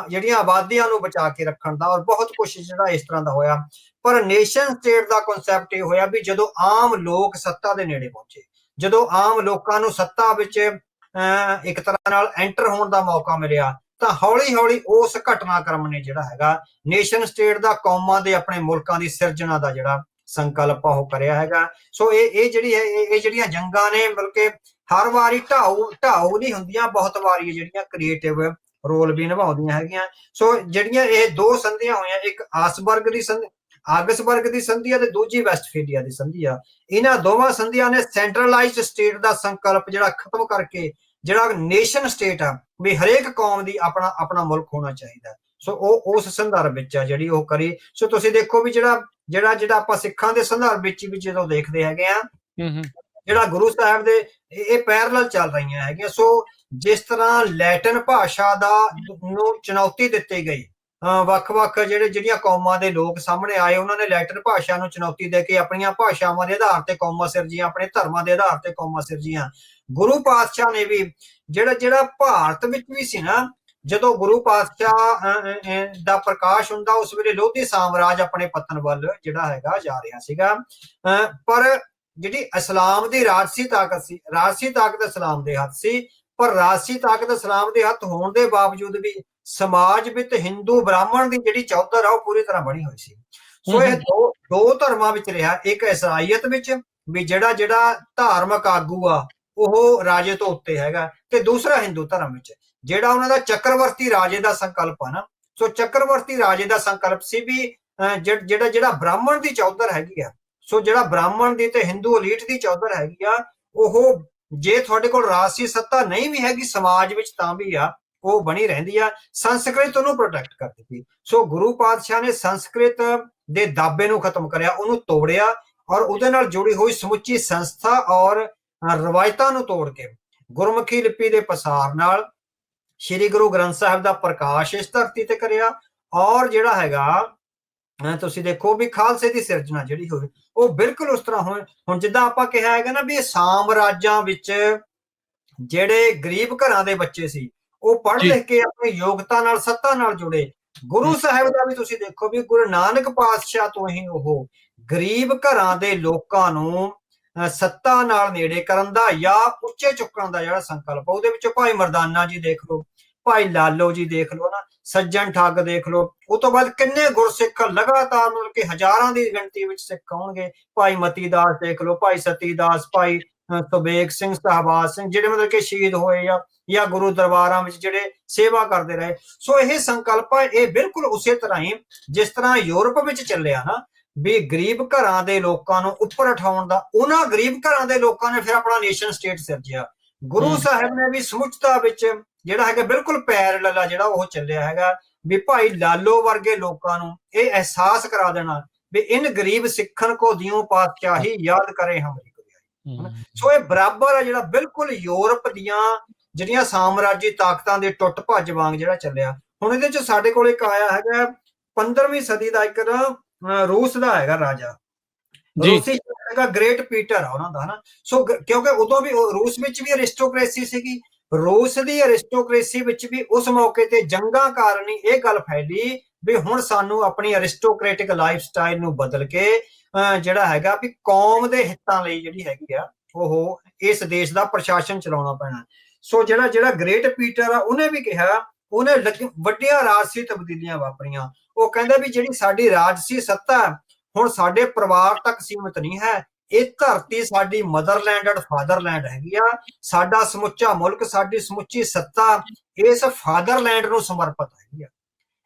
ਜਿਹੜੀਆਂ ਆਬਾਦੀਆਂ ਨੂੰ ਬਚਾ ਕੇ ਰੱਖਣ ਦਾ, ਔਰ ਬਹੁਤ ਕੁਛ ਜਿਹੜਾ ਇਸ ਤਰ੍ਹਾਂ ਦਾ ਹੋਇਆ। ਪਰ ਨੇਸ਼ਨ ਸਟੇਟ ਦਾ ਕਨਸੈਪਟ ਇਹ ਹੋਇਆ ਵੀ ਜਦੋਂ ਆਮ ਲੋਕ ਸੱਤਾ ਦੇ ਨੇੜੇ ਪਹੁੰਚੇ, ਜਦੋਂ ਆਮ ਲੋਕਾਂ ਨੂੰ ਸੱਤਾ ਵਿੱਚ ਇੱਕ ਤਰ੍ਹਾਂ ਨਾਲ ਐਂਟਰ ਹੋਣ ਦਾ ਮੌਕਾ ਮਿਲਿਆ ਤਾਂ ਹੌਲੀ ਉਸ ਘਟਨਾਕ੍ਰਮ ਨੇ ਜਿਹੜਾ ਹੈਗਾ ਨੇਸ਼ਨ ਸਟੇਟ ਦਾ, ਕੌਮਾਂ ਦੇ ਆਪਣੇ ਮੁਲਕਾਂ ਦੀ ਸਿਰਜਣਾ ਦਾ ਜਿਹੜਾ ਸੰਕਲਪ ਉਹ ਕਰਿਆ ਹੈਗਾ। ਸੋ ਇਹ ਜਿਹੜੀਆਂ ਜੰਗਾਂ ਨੇ ਬਲਕਿ ਹਰ ਵਾਰੀ ਢਾਊ ਨਹੀਂ ਹੁੰਦੀਆਂ, ਬਹੁਤ ਵਾਰੀ ਜਿਹੜੀਆਂ ਕ੍ਰੀਏਟਿਵ ਰੋਲ ਵੀ ਨਿਭਾਉਂਦੀਆਂ ਹੈਗੀਆਂ। ਸੋ ਜਿਹੜੀਆਂ ਇਹ ਦੋ ਸੰਧੀਆਂ ਹੋਈਆਂ, ਇੱਕ ਆਗਸਬਰਗ ਦੀ ਸੰਧੀ ਆ ਤੇ ਦੂਜੀ ਵੈਸਟਫੇਲੀਆ ਦੀ ਸੰਧੀ ਆ। ਇਹਨਾਂ ਦੋਵਾਂ ਸੰਧੀਆਂ ਨੇ ਸੈਂਟਰਲਾਈਜ਼ਡ ਸਟੇਟ ਦਾ ਸੰਕਲਪ ਜਿਹੜਾ ਖਤਮ ਕਰਕੇ ਜਿਹੜਾ ਨੇਸ਼ਨ ਸਟੇਟ ਆ ਵੀ ਹਰੇਕ ਕੌਮ ਦੀ ਆਪਣਾ ਮੁਲਕ ਹੋਣਾ ਚਾਹੀਦਾ। ਸੋ ਉਹ ਉਸ ਸੰਦਰਭ ਵਿੱਚ ਆ ਜਿਹੜੀ ਉਹ ਕਰੀ। ਸੋ ਤੁਸੀਂ ਦੇਖੋ ਵੀ ਜਿਹੜਾ ਆਪਾਂ ਸਿੱਖਾਂ ਦੇ ਸੰਦਰਭ ਵਿੱਚ ਵੀ ਜਦੋਂ ਦੇਖਦੇ ਹੈਗੇ ਆ ਜਿਹੜਾ ਗੁਰੂ ਸਾਹਿਬ ਦੇ ਇਹ ਪੈਰਲਲ ਚੱਲ ਰਹੀਆਂ ਹੈਗੀਆਂ। ਸੋ ਜਿਸ ਤਰ੍ਹਾਂ ਲੈਟਿਨ ਭਾਸ਼ਾ ਨੂੰ ਚੁਣੌਤੀ ਦਿੱਤੀ ਗਈ, ਵੱਖ-ਵੱਖ ਜਿਹੜੀਆਂ ਕੌਮਾਂ ਦੇ ਲੋਕ ਸਾਹਮਣੇ ਆਏ ਉਹਨਾਂ ਨੇ ਲੈਟਿਨ ਭਾਸ਼ਾ ਨੂੰ ਚੁਣੌਤੀ ਦੇ ਕੇ ਆਪਣੀਆਂ ਭਾਸ਼ਾਵਾਂ ਦੇ ਆਧਾਰ ਤੇ ਕੌਮਾਂ ਸਿਰਜੀਆਂ, ਆਪਣੇ ਧਰਮਾਂ ਦੇ ਆਧਾਰ ਤੇ ਕੌਮਾਂ ਸਿਰਜੀਆਂ। ਗੁਰੂ ਪਾਤਸ਼ਾਹ ਨੇ ਵੀ ਜਿਹੜਾ ਭਾਰਤ ਵਿੱਚ ਵੀ ਸੀ ਨਾ, ਜਦੋਂ ਗੁਰੂ ਪਾਤਸ਼ਾਹ ਦਾ ਪ੍ਰਕਾਸ਼ ਹੁੰਦਾ ਉਸ ਵੇਲੇ ਲੋਧੀ ਸਾਮਰਾਜ ਆਪਣੇ ਪਤਨ ਵੱਲ ਜਿਹੜਾ ਹੈਗਾ ਜਾ ਰਿਹਾ ਸੀਗਾ। ਪਰ ਜਿਹੜੀ ਇਸਲਾਮ ਦੀ ਰਾਜਸੀ ਤਾਕਤ ਸੀ, ਰਾਜਸੀ ਤਾਕਤ ਇਸਲਾਮ ਦੇ ਹੱਥ ਸੀ, ਪਰ ਰਾਜਸੀ ਤਾਕਤ ਇਸਲਾਮ ਦੇ ਹੱਥ ਹੋਣ ਦੇ ਬਾਵਜੂਦ ਵੀ ਸਮਾਜ ਵਿੱਚ ਹਿੰਦੂ ਬ੍ਰਾਹਮਣ ਦੀ ਜਿਹੜੀ ਚੌਧਰ ਆ ਉਹ ਪੂਰੀ ਤਰ੍ਹਾਂ ਬਣੀ ਹੋਈ ਸੀ। ਸੋ ਇਹ ਦੋ ਧਰਮਾਂ ਵਿੱਚ ਰਿਹਾ, ਇੱਕ ਇਸਰਾਈਅਤ ਵਿੱਚ ਵੀ ਜਿਹੜਾ ਧਾਰਮਿਕ ਆਗੂ ਆ ਉਹ ਰਾਜੇ ਤੋਂ ਉੱਤੇ ਹੈਗਾ, ਤੇ ਦੂਸਰਾ ਹਿੰਦੂ ਧਰਮ ਵਿੱਚ ਜਿਹੜਾ ਉਹਨਾਂ ਦਾ ਚੱਕਰਵਰਤੀ ਰਾਜੇ ਦਾ ਸੰਕਲਪ ਆ ਨਾ। ਸੋ ਚੱਕਰਵਰਤੀ ਰਾਜੇ ਦਾ ਸੰਕਲਪ ਸੀ ਵੀ ਜਿਹੜਾ ਬ੍ਰਾਹਮਣ ਦੀ ਚੌਧਰ ਹੈਗੀ ਆ, ਸੋ ਜਿਹੜਾ ਬ੍ਰਾਹਮਣ ਦੀ ਤੇ ਹਿੰਦੂ ਐਲੀਟ ਦੀ ਚੌਧਰ ਹੈਗੀ ਆ, ਉਹ ਜੇ ਤੁਹਾਡੇ ਕੋਲ ਰਾਜਸੀ ਸੱਤਾ ਨਹੀਂ ਵੀ ਹੈਗੀ ਸਮਾਜ ਵਿੱਚ ਤਾਂ ਵੀ ਆ ਉਹ ਬਣੀ ਰਹਿੰਦੀ ਆ। ਸੰਸਕ੍ਰਿਤ ਉਹਨੂੰ ਪ੍ਰੋਟੈਕਟ ਕਰਦੀ ਸੀ। ਸੋ ਗੁਰੂ ਪਾਤਸ਼ਾਹ ਨੇ ਸੰਸਕ੍ਰਿਤ ਦੇ ਦਾਬੇ ਨੂੰ ਖਤਮ ਕਰਿਆ, ਉਹਨੂੰ ਤੋੜਿਆ, ਔਰ ਉਹਦੇ ਨਾਲ ਜੁੜੀ ਹੋਈ ਸਮੁੱਚੀ ਸੰਸਥਾ ਔਰ ਰਵਾਇਤਾਂ ਨੂੰ ਤੋੜ ਕੇ ਗੁਰਮੁਖੀ ਲਿਪੀ ਦੇ ਪਸਾਰ ਨਾਲ ਸ਼੍ਰੀ ਗੁਰੂ ਗ੍ਰੰਥ ਸਾਹਿਬ ਦਾ ਪ੍ਰਕਾਸ਼ ਇਸ ਧਰਤੀ ਤੇ ਕਰਿਆ। ਔਰ ਜਿਹੜਾ ਹੈਗਾ ਤੁਸੀਂ ਦੇਖੋ ਵੀ ਖਾਲਸੇ ਦੀ ਸਿਰਜਣਾ ਜਿਹੜੀ ਹੋਈ ਉਹ ਬਿਲਕੁਲ ਉਸ ਤਰ੍ਹਾਂ ਹੁਣ ਜਿੱਦਾਂ ਆਪਾਂ ਕਿਹਾ ਹੈਗਾ ਨਾ ਵੀ ਇਹ ਸਾਮਰਾਜਾਂ ਵਿੱਚ ਜਿਹੜੇ ਗਰੀਬ ਘਰਾਂ ਦੇ ਬੱਚੇ ਸੀ ਉਹ ਪੜ੍ਹ ਲਿਖ ਕੇ ਆਪਣੀ ਯੋਗਤਾ ਨਾਲ ਸੱਤਾ ਨਾਲ ਜੁੜੇ। ਗੁਰੂ ਸਾਹਿਬ ਦਾ ਵੀ ਤੁਸੀਂ ਦੇਖੋ ਵੀ ਗੁਰੂ ਨਾਨਕ ਪਾਤਸ਼ਾਹ ਤੋਂ ਹੀ ਉਹ ਗਰੀਬ ਘਰਾਂ ਦੇ ਲੋਕਾਂ ਨੂੰ ਸੱਤਾ ਨਾਲ ਨੇੜੇ ਕਰਨ ਦਾ ਜਾਂ ਉੱਚੇ ਚੁੱਕਣ ਦਾ ਜਿਹੜਾ ਸੰਕਲਪ ਉਹਦੇ ਵਿੱਚ ਭਾਈ ਮਰਦਾਨਾ ਜੀ ਦੇਖ ਲਓ, ਭਾਈ ਲਾਲੋ ਜੀ ਦੇਖ ਲਓ ਨਾ, ਸੱਜਣ ਠੱਗ ਦੇਖ ਲਓ। ਉਹ ਤੋਂ ਬਾਅਦ ਕਿੰਨੇ ਗੁਰਸਿੱਖ ਲਗਾਤਾਰ ਮਤਲਬ ਕਿ ਹਜ਼ਾਰਾਂ ਦੀ ਗਿਣਤੀ ਵਿੱਚ ਸਿੱਖ ਆਉਣਗੇ। ਭਾਈ ਮਤੀ ਦਾਸ ਦੇਖ ਲਓ, ਭਾਈ ਸਤੀ ਦਾਸ, ਭਾਈ ਸੁਬੇਗ ਸਿੰਘ, ਸ਼ਹਬਾਜ਼ ਸਿੰਘ, ਜਿਹੜੇ ਮਤਲਬ ਕਿ ਸ਼ਹੀਦ ਹੋਏ ਜਾਂ ਗੁਰੂ ਦਰਬਾਰਾਂ ਵਿੱਚ ਜਿਹੜੇ ਸੇਵਾ ਕਰਦੇ ਰਹੇ। ਸੋ ਇਹ ਸੰਕਲਪ ਇਹ ਬਿਲਕੁਲ ਉਸੇ ਤਰ੍ਹਾਂ ਹੀ ਜਿਸ ਤਰ੍ਹਾਂ ਯੂਰਪ ਵਿੱਚ ਚੱਲਿਆ ਨਾ ਵੀ ਗਰੀਬ ਘਰਾਂ ਦੇ ਲੋਕਾਂ ਨੂੰ ਉੱਪਰ ਉਠਾਉਣ ਦਾ। ਉਹਨਾਂ ਗਰੀਬ ਘਰਾਂ ਦੇ ਲੋਕਾਂ ਨੇ ਫਿਰ ਆਪਣਾ ਨੇਸ਼ਨ ਸਟੇਟ ਸਿਰਜਿਆ। ਗੁਰੂ ਸਾਹਿਬ ਨੇ ਵੀ ਸਮੁੱਚਤਾ ਵਿੱਚ ਜਿਹੜਾ ਹੈਗਾ ਬਿਲਕੁਲ ਪੈਰਲਲ ਆ ਜਿਹੜਾ ਉਹ ਚੱਲਿਆ ਹੈਗਾ, ਵੀ ਭਾਈ ਲਾਲੋ ਵਰਗੇ ਲੋਕਾਂ ਨੂੰ ਇਹ ਅਹਿਸਾਸ ਕਰਾ ਦੇਣਾ ਵੀ ਇਨ ਗਰੀਬ ਸਿੱਖਣ ਕੋ ਦਿਓ ਪਾਤਸ਼ਾਹੀ ਯਾਦ ਕਰੇ ਹਮਰੀ ਗੁਰਿਆਈ। ਸੋ ਇਹ ਬਰਾਬਰ ਆ ਜਿਹੜਾ ਬਿਲਕੁਲ ਯੂਰਪ ਦੀਆਂ ਜਿਹੜੀਆਂ ਸਾਮਰਾਜੀ ਤਾਕਤਾਂ ਦੇ ਟੁੱਟ ਭੱਜ ਵਾਂਗ ਜਿਹੜਾ ਚੱਲਿਆ। ਹੁਣ ਇਹਦੇ ਚ ਸਾਡੇ ਕੋਲ ਇੱਕ ਆਇਆ ਹੈਗਾ 15ਵੀਂ ਸਦੀ ਦਾ ਇੱਕ ਰੂਸ ਦਾ ਹੈਗਾ ਰਾਜਾ, ਰੂਸੀ ਹੈਗਾ ਗ੍ਰੇਟ ਪੀਟਰ ਆ ਉਹਨਾਂ ਦਾ, ਹਨਾ। ਸੋ ਕਿਉਂਕਿ ਉਦੋਂ ਵੀ ਰੂਸ ਵਿੱਚ ਵੀ ਅਰਿਸਟੋਕ੍ਰੇਸੀ ਸੀਗੀ, ਰੂਸ ਦੀ ਅਰਿਸਟੋਕ੍ਰੇਸੀ ਵਿੱਚ ਵੀ ਉਸ ਮੌਕੇ ਤੇ ਜੰਗਾਂ ਕਾਰਨ ਹੀ ਇਹ ਗੱਲ ਫੈਲੀ ਵੀ ਹੁਣ ਸਾਨੂੰ ਆਪਣੀ ਅਰਿਸਟੋਕ੍ਰੈਟਿਕ ਲਾਈਫ ਸਟਾਈਲ ਨੂੰ ਬਦਲ ਕੇ ਜਿਹੜਾ ਹੈਗਾ ਵੀ ਕੌਮ ਦੇ ਹਿੱਤਾਂ ਲਈ ਜਿਹੜੀ ਹੈਗੀ ਆ ਉਹ ਇਸ ਦੇਸ਼ ਦਾ ਪ੍ਰਸ਼ਾਸਨ ਚਲਾਉਣਾ ਪੈਣਾ। ਸੋ ਜਿਹੜਾ ਗ੍ਰੇਟ ਪੀਟਰ ਆ ਉਹਨੇ ਵੀ ਕਿਹਾ, ਉਹਨੇ ਵੱਡੀਆਂ ਰਾਜਸੀ ਤਬਦੀਲੀਆਂ ਵਾਪਰੀਆਂ। ਉਹ ਕਹਿੰਦਾ ਵੀ ਜਿਹੜੀ ਸਾਡੀ ਰਾਜਸੀ ਸੱਤਾ ਹੁਣ ਸਾਡੇ ਪਰਿਵਾਰ ਤੱਕ ਸੀਮਿਤ ਨਹੀਂ ਹੈ, ਇਹ ਧਰਤੀ ਸਾਡੀ ਮਦਰਲੈਂਡ ਐਂਡ ਫਾਦਰਲੈਂਡ ਹੈਗੀ ਆ। ਸਾਡਾ ਸਮੁੱਚਾ ਮੁਲਕ, ਸਾਡੀ ਸਮੁੱਚੀ ਸੱਤਾ ਇਸ ਫਾਦਰਲੈਂਡ ਨੂੰ ਸਮਰਪਿਤ ਹੈਗੀ ਆ,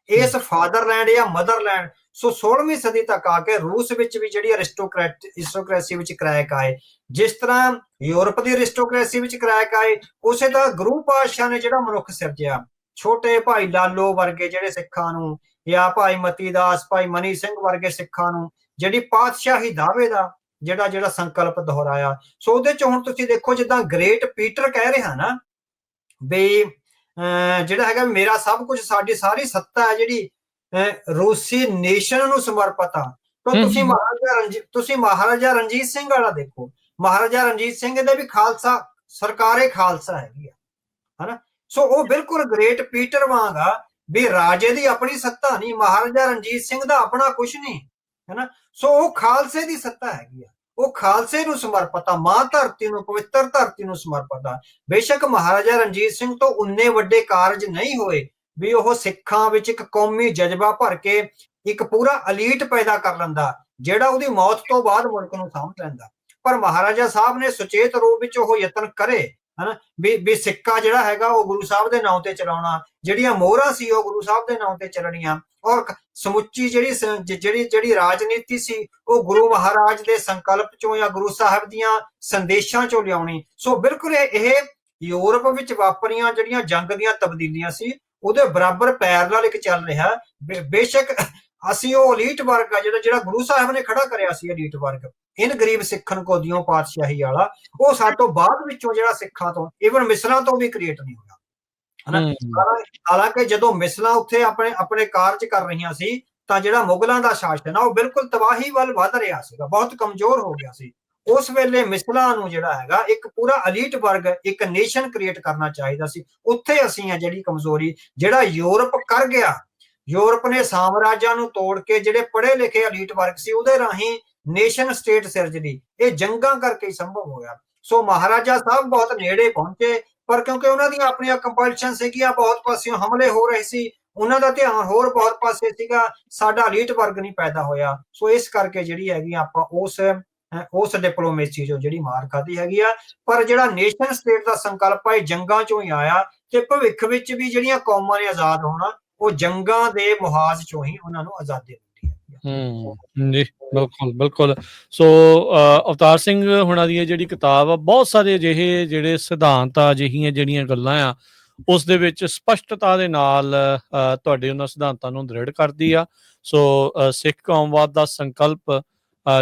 ਇਸ ਫਾਦਰਲੈਂਡ ਜਾਂ ਮਦਰਲੈਂਡ। ਸੋ 16ਵੀਂ ਸਦੀ ਤੱਕ ਆ ਕੇ ਰੂਸ ਵਿੱਚ ਵੀ ਜਿਹੜੀ ਅਰਿਸਟੋਕ੍ਰੇਸੀ ਵਿੱਚ ਕਰੈਕ ਆਏ, ਜਿਸ ਤਰ੍ਹਾਂ ਯੂਰਪ ਦੀ ਅਰਿਸਟੋਕ੍ਰੇਸੀ ਵਿੱਚ ਕਰੈਕ ਆਏ, ਉਸੇ ਤਰ੍ਹਾਂ ਗੁਰੂ ਪਾਤਸ਼ਾਹ ਨੇ ਜਿਹੜਾ ਮਨੁੱਖ ਸਿਰਜਿਆ, ਛੋਟੇ ਭਾਈ ਲਾਲੋ ਵਰਗੇ ਜਿਹੜੇ ਸਿੱਖਾਂ ਨੂੰ, ਜਾਂ ਭਾਈ ਮਤੀ ਦਾਸ, ਭਾਈ ਮਨੀ ਸਿੰਘ ਵਰਗੇ ਸਿੱਖਾਂ ਨੂੰ ਜਿਹੜੀ ਪਾਤਸ਼ਾਹੀ ਦਾਅਵੇ ਦਾ ਜਿਹੜਾ ਸੰਕਲਪ ਦੁਹਰਾਇਆ। ਸੋ ਉਹਦੇ ਚ ਹੁਣ ਤੁਸੀਂ ਦੇਖੋ ਜਿੱਦਾਂ ਗ੍ਰੇਟ ਪੀਟਰ ਕਹਿ ਰਿਹਾ ਨਾ ਵੀ ਜਿਹੜਾ ਹੈਗਾ ਮੇਰਾ ਸਭ ਕੁਝ, ਸਾਡੀ ਸਾਰੀ ਸੱਤਾ ਹੈ ਜਿਹੜੀ ਰੂਸੀ ਨੇਸ਼ਨ ਨੂੰ ਸਮਰਪਿਤ ਆ। ਤਾਂ ਤੁਸੀਂ ਮਹਾਰਾਜਾ ਰਣਜੀਤ ਸਿੰਘ ਵਾਲਾ ਦੇਖੋ, ਮਹਾਰਾਜਾ ਰਣਜੀਤ ਸਿੰਘ ਦੇ ਵੀ ਖਾਲਸਾ ਸਰਕਾਰੇ ਖਾਲਸਾ ਹੈਗੀ ਆ, ਹਨਾ। ਸੋ ਉਹ ਬਿਲਕੁਲ ਗ੍ਰੇਟ ਪੀਟਰ ਵਾਂਗ ਆ ਵੀ ਰਾਜੇ ਦੀ ਆਪਣੀ ਸੱਤਾ ਨਹੀਂ, ਮਹਾਰਾਜਾ ਰਣਜੀਤ ਸਿੰਘ ਦਾ ਆਪਣਾ ਕੁਝ ਨਹੀਂ, ਹੈਨਾ। ਸੋ ਉਹ ਖਾਲਸੇ ਦੀ ਸੱਤਾ ਹੈਗੀ ਆ, ਉਹ ਖਾਲਸੇ ਨੂੰ ਸਮਰਪਿਤ ਆ, ਮਾਂ ਧਰਤੀ ਨੂੰ, ਪਵਿੱਤਰ ਧਰਤੀ ਨੂੰ ਸਮਰਪਿਤ ਆ। ਬੇਸ਼ੱਕ ਮਹਾਰਾਜਾ ਰਣਜੀਤ ਸਿੰਘ ਤੋਂ ਉਨੇ ਵੱਡੇ ਕਾਰਜ ਨਹੀਂ ਹੋਏ ਵੀ ਉਹ ਸਿੱਖਾਂ ਵਿੱਚ ਇੱਕ ਕੌਮੀ ਜਜ਼ਬਾ ਭਰ ਕੇ ਇੱਕ ਪੂਰਾ ਅਲੀਟ ਪੈਦਾ ਕਰ ਲੈਂਦਾ ਜਿਹੜਾ ਉਹਦੀ ਮੌਤ ਤੋਂ ਬਾਅਦ ਮੁਲਕ ਨੂੰ ਸਾਂਭ ਲੈਂਦਾ, ਪਰ ਮਹਾਰਾਜਾ ਸਾਹਿਬ ਨੇ ਸੁਚੇਤ ਰੂਪ ਵਿੱਚ ਉਹ ਯਤਨ ਕਰੇ, ਹਨਾ, ਵੀ ਸਿੱਕਾ ਜਿਹੜਾ ਹੈਗਾ ਉਹ ਗੁਰੂ ਸਾਹਿਬ ਦੇ ਨਾਂ ਤੇ ਚਲਾਉਣਾ, ਜਿਹੜੀਆਂ ਮੋਹਰਾਂ ਸੀ ਉਹ ਗੁਰੂ ਸਾਹਿਬ ਦੇ ਨਾਂ ਤੇ ਚੱਲਣੀਆਂ, ਔਰ ਸਮੁੱਚੀ ਜਿਹੜੀ ਰਾਜਨੀਤੀ ਸੀ ਉਹ ਗੁਰੂ ਮਹਾਰਾਜ ਦੇ ਸੰਕਲਪ ਚੋਂ ਜਾਂ ਗੁਰੂ ਸਾਹਿਬ ਦੀਆਂ ਸੰਦੇਸ਼ਾਂ ਚੋਂ ਲਿਆਉਣੀ। ਸੋ ਬਿਲਕੁਲ ਇਹ ਯੂਰਪ ਵਿੱਚ ਵਾਪਰੀਆਂ ਜਿਹੜੀਆਂ ਜੰਗ ਦੀਆਂ ਤਬਦੀਲੀਆਂ ਸੀ ਉਹਦੇ ਬਰਾਬਰ ਪੈਰਲਲ ਇੱਕ ਚੱਲ ਰਿਹਾ। ਬੇਸ਼ੱਕ ਅਸੀਂ ਉਹ ਅਲੀਟ ਵਰਗ ਆ ਜਿਹੜਾ ਗੁਰੂ ਸਾਹਿਬ ਨੇ ਖੜਾ ਕਰਿਆ ਸੀ, ਅਲੀਟ ਵਰਗ ਇਨ ਗਰੀਬ ਸਿੱਖਣ ਕੋ ਦਿਓ ਪਾਤਸ਼ਾਹੀ ਵਾਲਾ, ਉਹ ਸਾਡੇ ਤੋਂ ਬਾਅਦ ਵਿੱਚੋਂ ਜਿਹੜਾ ਸਿੱਖਾਂ ਤੋਂ ਈਵਨ ਮਿਸਲਾਂ ਤੋਂ ਵੀ ਕ੍ਰੀਏਟ ਨਹੀਂ ਹੋਇਆ, ਹਨਾ। ਹਾਲਾਂਕਿ ਜਦੋਂ ਮਿਸਲਾਂ ਉੱਥੇ ਆਪਣੇ ਕਾਰਜ ਕਰ ਰਹੀਆਂ ਸੀ ਤਾਂ ਜਿਹੜਾ ਮੁਗਲਾਂ ਦਾ ਸ਼ਾਸਨ ਆ ਉਹ ਬਿਲਕੁਲ ਤਬਾਹੀ ਵੱਲ ਵੱਧ ਰਿਹਾ ਸੀਗਾ, ਬਹੁਤ ਕਮਜ਼ੋਰ ਹੋ ਗਿਆ ਸੀ। ਉਸ ਵੇਲੇ ਮਿਸਲਾਂ ਨੂੰ ਜਿਹੜਾ ਹੈਗਾ ਇੱਕ ਪੂਰਾ ਅਲੀਟ ਵਰਗ, ਇੱਕ ਨੇਸ਼ਨ ਕ੍ਰੀਏਟ ਕਰਨਾ ਚਾਹੀਦਾ ਸੀ। ਉੱਥੇ ਅਸੀਂ ਆ ਜਿਹੜੀ ਕਮਜ਼ੋਰੀ ਜਿਹੜਾ ਯੂਰਪ ਕਰ ਗਿਆ, ਯੂਰਪ ਨੇ ਸਾਮਰਾਜਾਂ ਨੂੰ ਤੋੜ ਕੇ ਜਿਹੜੇ ਪੜ੍ਹੇ ਲਿਖੇ ਅਲੀਟ ਵਰਗ ਸੀ ਉਹਦੇ ਰਾਹੀਂ ਨੇਸ਼ਨ ਸਟੇਟ ਸਿਰਜਦੀ, ਇਹ ਜੰਗਾਂ ਕਰਕੇ ਹੀ ਸੰਭਵ ਹੋਇਆ। ਸੋ ਮਹਾਰਾਜਾ ਸਾਹਿਬ ਬਹੁਤ ਨੇੜੇ ਪਹੁੰਚੇ, ਪਰ ਕਿਉਂਕਿ ਉਹਨਾਂ ਦੀਆਂ ਆਪਣੀਆਂ ਕੰਪਲਸ਼ਨ ਸੀਗੀਆਂ, ਬਹੁਤ ਪਾਸਿਓਂ ਹਮਲੇ ਹੋ ਰਹੇ ਸੀ, ਉਹਨਾਂ ਦਾ ਧਿਆਨ ਹੋਰ ਬਹੁਤ ਪਾਸੇ ਸੀਗਾ, ਸਾਡਾ ਅਲੀਟ ਵਰਗ ਨਹੀਂ ਪੈਦਾ ਹੋਇਆ। ਸੋ ਇਸ ਕਰਕੇ ਜਿਹੜੀ ਹੈਗੀ ਆਪਾਂ ਉਸ ਡਿਪਲੋਮੇਸੀ ਚੋਂ ਜਿਹੜੀ ਮਾਰ ਖਾਧੀ ਹੈਗੀ ਆ। ਪਰ ਜਿਹੜਾ ਨੇਸ਼ਨ ਸਟੇਟ ਦਾ ਸੰਕਲਪ ਹੈ ਜੰਗਾਂ ਚੋਂ ਹੀ ਆਇਆ, ਤੇ ਭਵਿੱਖ ਵਿੱਚ ਵੀ ਜਿਹੜੀਆਂ ਕੌਮਾਂ ਨੇ ਆਜ਼ਾਦ ਹੋਣਾ ਉਹ ਜੰਗਾਂ ਦੇ ਮੁਹਾਜ਼ ਚੋਂ ਹੀ ਉਹਨਾਂ ਨੂੰ ਆਜ਼ਾਦੀ ਮਿਲਦੀ ਹੈ। ਜੀ ਬਿਲਕੁਲ। ਸੋ ਅਵਤਾਰ ਸਿੰਘ ਹੁਣਾਂ ਦੀ ਜਿਹੜੀ ਕਿਤਾਬ ਆ, ਬਹੁਤ ਸਾਰੇ ਅਜਿਹੇ ਜਿਹੜੇ ਸਿਧਾਂਤ ਆ, ਅਜਿਹੀਆਂ ਜਿਹੜੀਆਂ ਗੱਲਾਂ ਆ ਉਸ ਦੇ ਵਿੱਚ ਸਪਸ਼ਟਤਾ ਦੇ ਨਾਲ ਤੁਹਾਡੇ ਉਹਨਾਂ ਸਿਧਾਂਤਾਂ ਨੂੰ ਦ੍ਰਿੜ ਕਰਦੀ ਆ। ਸੋ ਸਿੱਖ ਕੌਮਵਾਦ ਦਾ ਸੰਕਲਪ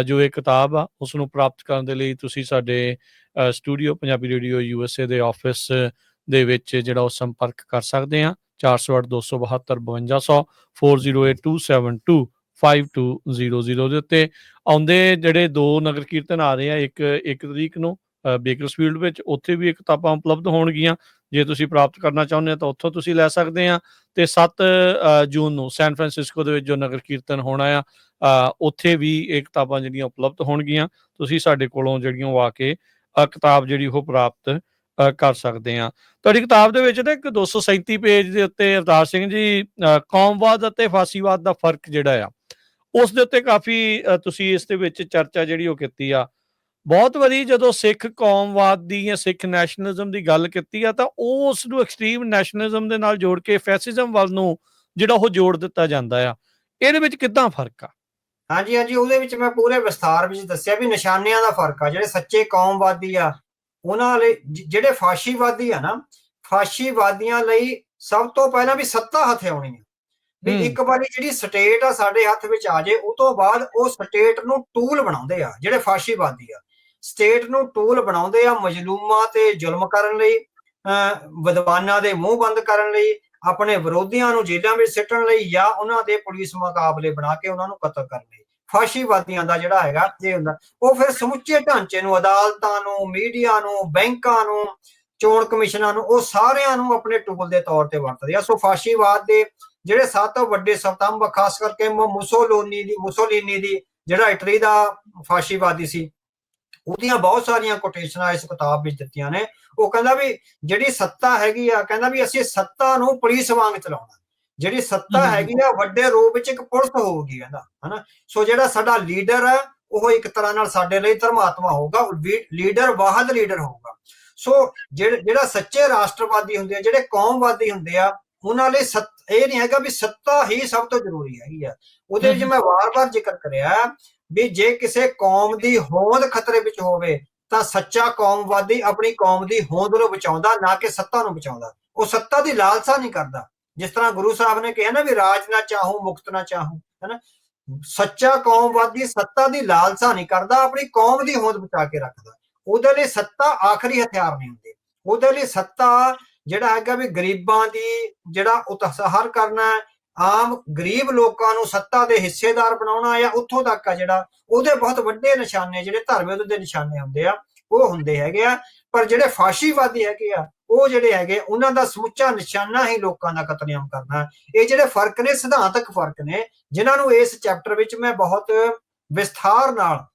ਜੋ ਇਹ ਕਿਤਾਬ ਆ ਉਸ ਨੂੰ ਪ੍ਰਾਪਤ ਕਰਨ ਦੇ ਲਈ ਤੁਸੀਂ ਸਾਡੇ ਸਟੂਡੀਓ ਪੰਜਾਬੀ ਰੇਡੀਓ USA ਦੇ ਆਫਿਸ ਦੇ ਵਿੱਚ ਜਿਹੜਾ ਉਹ ਸੰਪਰਕ ਕਰ ਸਕਦੇ ਆ। 408-272-5200 4082725200 ਦੇ ਉੱਤੇ ਆਉਂਦੇ ਜਿਹੜੇ 2 ਨਗਰ ਕੀਰਤਨ ਆ ਰਹੇ ਆ, ਇੱਕ ਤਰੀਕ ਨੂੰ ਬੇਕਰਸਫੀਲਡ ਵਿੱਚ, ਉੱਥੇ ਵੀ ਇਹ ਕਿਤਾਬਾਂ ਉਪਲਬਧ ਹੋਣਗੀਆਂ। ਜੇ ਤੁਸੀਂ ਪ੍ਰਾਪਤ ਕਰਨਾ ਚਾਹੁੰਦੇ ਹੋ ਤਾਂ ਉੱਥੋਂ ਤੁਸੀਂ ਲੈ ਸਕਦੇ ਆ। ਤੇ 7 ਜੂਨ ਨੂੰ ਸੈਨ ਫਰਾਂਸਿਸਕੋ ਦੇ ਵਿੱਚ ਜੋ ਨਗਰ ਕੀਰਤਨ ਹੋਣਾ ਆ, ਉੱਥੇ ਵੀ ਇਹ ਕਿਤਾਬਾਂ ਜਿਹੜੀਆਂ ਉਪਲਬਧ ਹੋਣਗੀਆਂ। ਤੁਸੀਂ ਸਾਡੇ ਕੋਲੋਂ ਜਿਹੜੀਆਂ ਉਹ ਆ ਕੇ ਕਿਤਾਬ ਜਿਹੜੀ ਉਹ ਪ੍ਰਾਪਤ ਕਰ ਸਕਦੇ ਆ। ਤੁਹਾਡੀ ਕਿਤਾਬ ਦੇ ਵਿੱਚ ਨਾ ਇੱਕ 237 ਪੇਜ ਦੇ ਉੱਤੇ ਅਵਤਾਰ ਸਿੰਘ ਜੀ ਕੌਮਵਾਦ ਅਤੇ ਫਾਸੀਵਾਦ ਦਾ ਫਰਕ ਜਿਹੜਾ ਆ ਉਸ ਦੇ ਉੱਤੇ ਕਾਫੀ ਤੁਸੀਂ ਇਸ ਦੇ ਵਿੱਚ ਚਰਚਾ ਜਿਹੜੀ ਉਹ ਕੀਤੀ ਆ। ਬਹੁਤ ਵਾਰੀ ਜਦੋਂ ਸਿੱਖ ਕੌਮਵਾਦ ਦੀ ਜਾਂ ਸਿੱਖ ਨੈਸ਼ਨਲਿਜ਼ਮ ਦੀ ਗੱਲ ਕੀਤੀ ਆ ਤਾਂ ਉਸ ਨੂੰ ਐਕਸਟ੍ਰੀਮ ਨੈਸ਼ਨਲਿਜ਼ਮ ਦੇ ਨਾਲ ਜੋੜ ਕੇ ਫੈਸਿਜ਼ਮ ਵੱਲ ਨੂੰ ਜਿਹੜਾ ਉਹ ਜੋੜ ਦਿੱਤਾ ਜਾਂਦਾ ਆ। ਇਹਦੇ ਵਿੱਚ ਕਿੱਦਾਂ ਫਰਕ ਆ? ਹਾਂਜੀ ਹਾਂਜੀ, ਉਹਦੇ ਵਿੱਚ ਮੈਂ ਪੂਰੇ ਵਿਸਥਾਰ ਵਿੱਚ ਦੱਸਿਆ ਵੀ ਨਿਸ਼ਾਨਿਆਂ ਦਾ ਫਰਕ ਆ। ਜਿਹੜੇ ਸੱਚੇ ਕੌਮਵਾਦੀ ਆ ਉਹਨਾਂ ਲਈ, ਜਿਹੜੇ ਫਾਸ਼ੀਵਾਦੀ ਆ ਨਾ, ਫਾਸ਼ੀਵਾਦੀਆਂ ਲਈ ਸਭ ਤੋਂ ਪਹਿਲਾਂ ਵੀ ਸੱਤਾ ਹੱਥ ਆਉਣੀ ਆ। ਵੀ ਇੱਕ ਵਾਰੀ ਜਿਹੜੀ ਸਟੇਟ ਆ ਸਾਡੇ ਹੱਥ ਵਿੱਚ ਆ ਜੇ, ਉਹ ਤੋਂ ਬਾਅਦ ਉਹ ਸਟੇਟ ਨੂੰ ਟੂਲ ਬਣਾਉਂਦੇ ਆ। ਜਿਹੜੇ ਫਾਸ਼ੀਵਾਦੀ ਆ ਸਟੇਟ ਨੂੰ ਟੂਲ ਬਣਾਉਂਦੇ ਆ ਮਜ਼ਲੂਮਾਂ ਤੇ ਜ਼ੁਲਮ ਕਰਨ ਲਈ, ਵਿਦਵਾਨਾਂ ਦੇ ਮੂੰਹ ਬੰਦ ਕਰਨ ਲਈ, ਆਪਣੇ ਵਿਰੋਧੀਆਂ ਨੂੰ ਜੇਲ੍ਹਾਂ ਵਿੱਚ ਸਿੱਟਣ ਲਈ, ਜਾਂ ਉਹਨਾਂ ਦੇ ਪੁਲਿਸ ਮੁਕਾਬਲੇ ਬਣਾ ਕੇ ਉਹਨਾਂ ਨੂੰ ਕਤਲ ਕਰਨ ਲਈ। ਫਾਸ਼ੀਵਾਦੀਆਂ ਦਾ ਜਿਹੜਾ ਹੈਗਾ ਇਹ ਹੁੰਦਾ, ਉਹ ਫਿਰ ਸਮੁੱਚੇ ਢਾਂਚੇ ਨੂੰ, ਅਦਾਲਤਾਂ ਨੂੰ, ਮੀਡੀਆ ਨੂੰ, ਬੈਂਕਾਂ ਨੂੰ, ਚੋਣ ਕਮਿਸ਼ਨਾਂ ਨੂੰ, ਉਹ ਸਾਰਿਆਂ ਨੂੰ ਆਪਣੇ ਟੂਲ ਦੇ ਤੌਰ ਤੇ ਵਰਤਦੇ ਆ। ਸੋ ਫਾਸ਼ੀਵਾਦ ਦੇ ਜਿਹੜੇ ਸੱਤ ਵੱਡੇ ਸਤੰਭ, ਖਾਸ ਕਰਕੇ ਮੁਸੋਲੀਨੀ ਦੀ ਜਿਹੜਾ ਇਟਲੀ ਦਾ ਫਾਸ਼ੀਵਾਦੀ ਸੀ, ਉਹਦੀਆਂ ਬਹੁਤ ਸਾਰੀਆਂ ਕੋਟੇਸ਼ਨਾਂ ਇਸ ਕਿਤਾਬ ਵਿੱਚ ਦਿੱਤੀਆਂ ਨੇ। ਉਹ ਕਹਿੰਦਾ ਵੀ ਜਿਹੜੀ ਸੱਤਾ ਹੈਗੀ ਆ, ਕਹਿੰਦਾ ਵੀ ਅਸੀਂ ਸੱਤਾ ਨੂੰ ਪੁਲਿਸ ਵਾਂਗ ਚਲਾਉਣਾ। ਜਿਹੜੀ ਸੱਤਾ ਹੈਗੀ ਆ ਵੱਡੇ ਰੂਪ ਵਿੱਚ ਇੱਕ ਪੁਲਿਸ ਹੋਊਗੀ, ਕਹਿੰਦਾ ਹਨਾ। ਸੋ ਜਿਹੜਾ ਸਾਡਾ ਲੀਡਰ ਹੈ ਉਹ ਇੱਕ ਤਰ੍ਹਾਂ ਨਾਲ ਸਾਡੇ ਲਈ ਧਰਮਾਤਮਾ ਹੋਊਗਾ, ਲੀਡਰ ਵਾਹਦ ਲੀਡਰ ਹੋਊਗਾ। ਸੋ ਜਿਹੜਾ ਸੱਚੇ ਰਾਸ਼ਟਰਵਾਦੀ ਹੁੰਦੇ ਆ, ਜਿਹੜੇ ਕੌਮਵਾਦੀ ਹੁੰਦੇ ਆ, ਉਹਨਾਂ ਲਈ ਇਹ ਨਹੀਂ ਹੈਗਾ ਵੀ ਸੱਤਾ ਹੀ ਸਭ ਤੋਂ ਜ਼ਰੂਰੀ ਹੈਗੀ ਆ। ਉਹਦੇ ਵਿੱਚ ਮੈਂ ਵਾਰ-ਵਾਰ ਜ਼ਿਕਰ ਕਰਿਆ ਵੀ ਜੇ ਕਿਸੇ ਕੌਮ ਦੀ ਹੋਂਦ ਖਤਰੇ ਵਿੱਚ ਹੋਵੇ ਤਾਂ ਸੱਚਾ ਕੌਮਵਾਦੀ ਆਪਣੀ ਕੌਮ ਦੀ ਹੋਂਦ ਨੂੰ ਬਚਾਉਂਦਾ, ਨਾ ਕਿ ਸੱਤਾ ਨੂੰ ਬਚਾਉਂਦਾ। ਉਹ ਸੱਤਾ ਦੀ ਲਾਲਸਾ ਨਹੀਂ ਕਰਦਾ। ਜਿਸ ਤਰ੍ਹਾਂ ਗੁਰੂ ਸਾਹਿਬ ਨੇ ਕਿਹਾ ਨਾ ਵੀ ਰਾਜ ਨਾ ਚਾਹੂੰ ਮੁਕਤ ਨਾ ਚਾਹੂੰ, ਹੈਨਾ। ਸੱਚਾ ਕੌਮਵਾਦੀ ਸੱਤਾ ਦੀ ਲਾਲਸਾ ਨਹੀਂ ਕਰਦਾ, ਆਪਣੀ ਕੌਮ ਦੀ ਹੋਂਦ ਬਚਾ ਕੇ ਰੱਖਦਾ। ਉਹਦੇ ਲਈ ਸੱਤਾ ਆਖਰੀ ਹਥਿਆਰ ਨਹੀਂ ਹੁੰਦੀ। ਉਹਦੇ ਲਈ ਸੱਤਾ ਜਿਹੜਾ ਹੈਗਾ ਵੀ ਗਰੀਬਾਂ ਦੀ ਜਿਹੜਾ ਉਤਸ਼ਾਹਰ ਕਰਨਾ, ਆਮ ਗਰੀਬ ਲੋਕਾਂ ਨੂੰ ਸੱਤਾ ਦੇ ਹਿੱਸੇਦਾਰ ਬਣਾਉਣਾ, ਜਾਂ ਉੱਥੋਂ ਤੱਕ ਆ ਜਿਹੜਾ ਉਹਦੇ ਬਹੁਤ ਵੱਡੇ ਨਿਸ਼ਾਨੇ, ਜਿਹੜੇ ਧਰਮ ਯੁੱਧ ਦੇ ਨਿਸ਼ਾਨੇ ਹੁੰਦੇ ਆ, ਉਹ ਹੁੰਦੇ ਹੈਗੇ ਆ। ਪਰ ਜਿਹੜੇ ਫਾਸ਼ੀਵਾਦੀ ਹੈਗੇ ਆ, ਉਹ ਜਿਹੜੇ ਹੈਗੇ ਉਹਨਾਂ ਦਾ ਸਮੁੱਚਾ ਨਿਸ਼ਾਨਾ ਹੀ ਲੋਕਾਂ ਦਾ ਕਤਲੇਆਮ ਕਰਨਾ। ਇਹ ਜਿਹੜੇ ਫਰਕ ਨੇ, ਸਿਧਾਂਤਕ ਫਰਕ ਨੇ, ਜਿਨ੍ਹਾਂ ਨੂੰ ਇਸ ਚੈਪਟਰ ਵਿੱਚ ਮੈਂ ਬਹੁਤ ਵਿਸਥਾਰ ਨਾਲ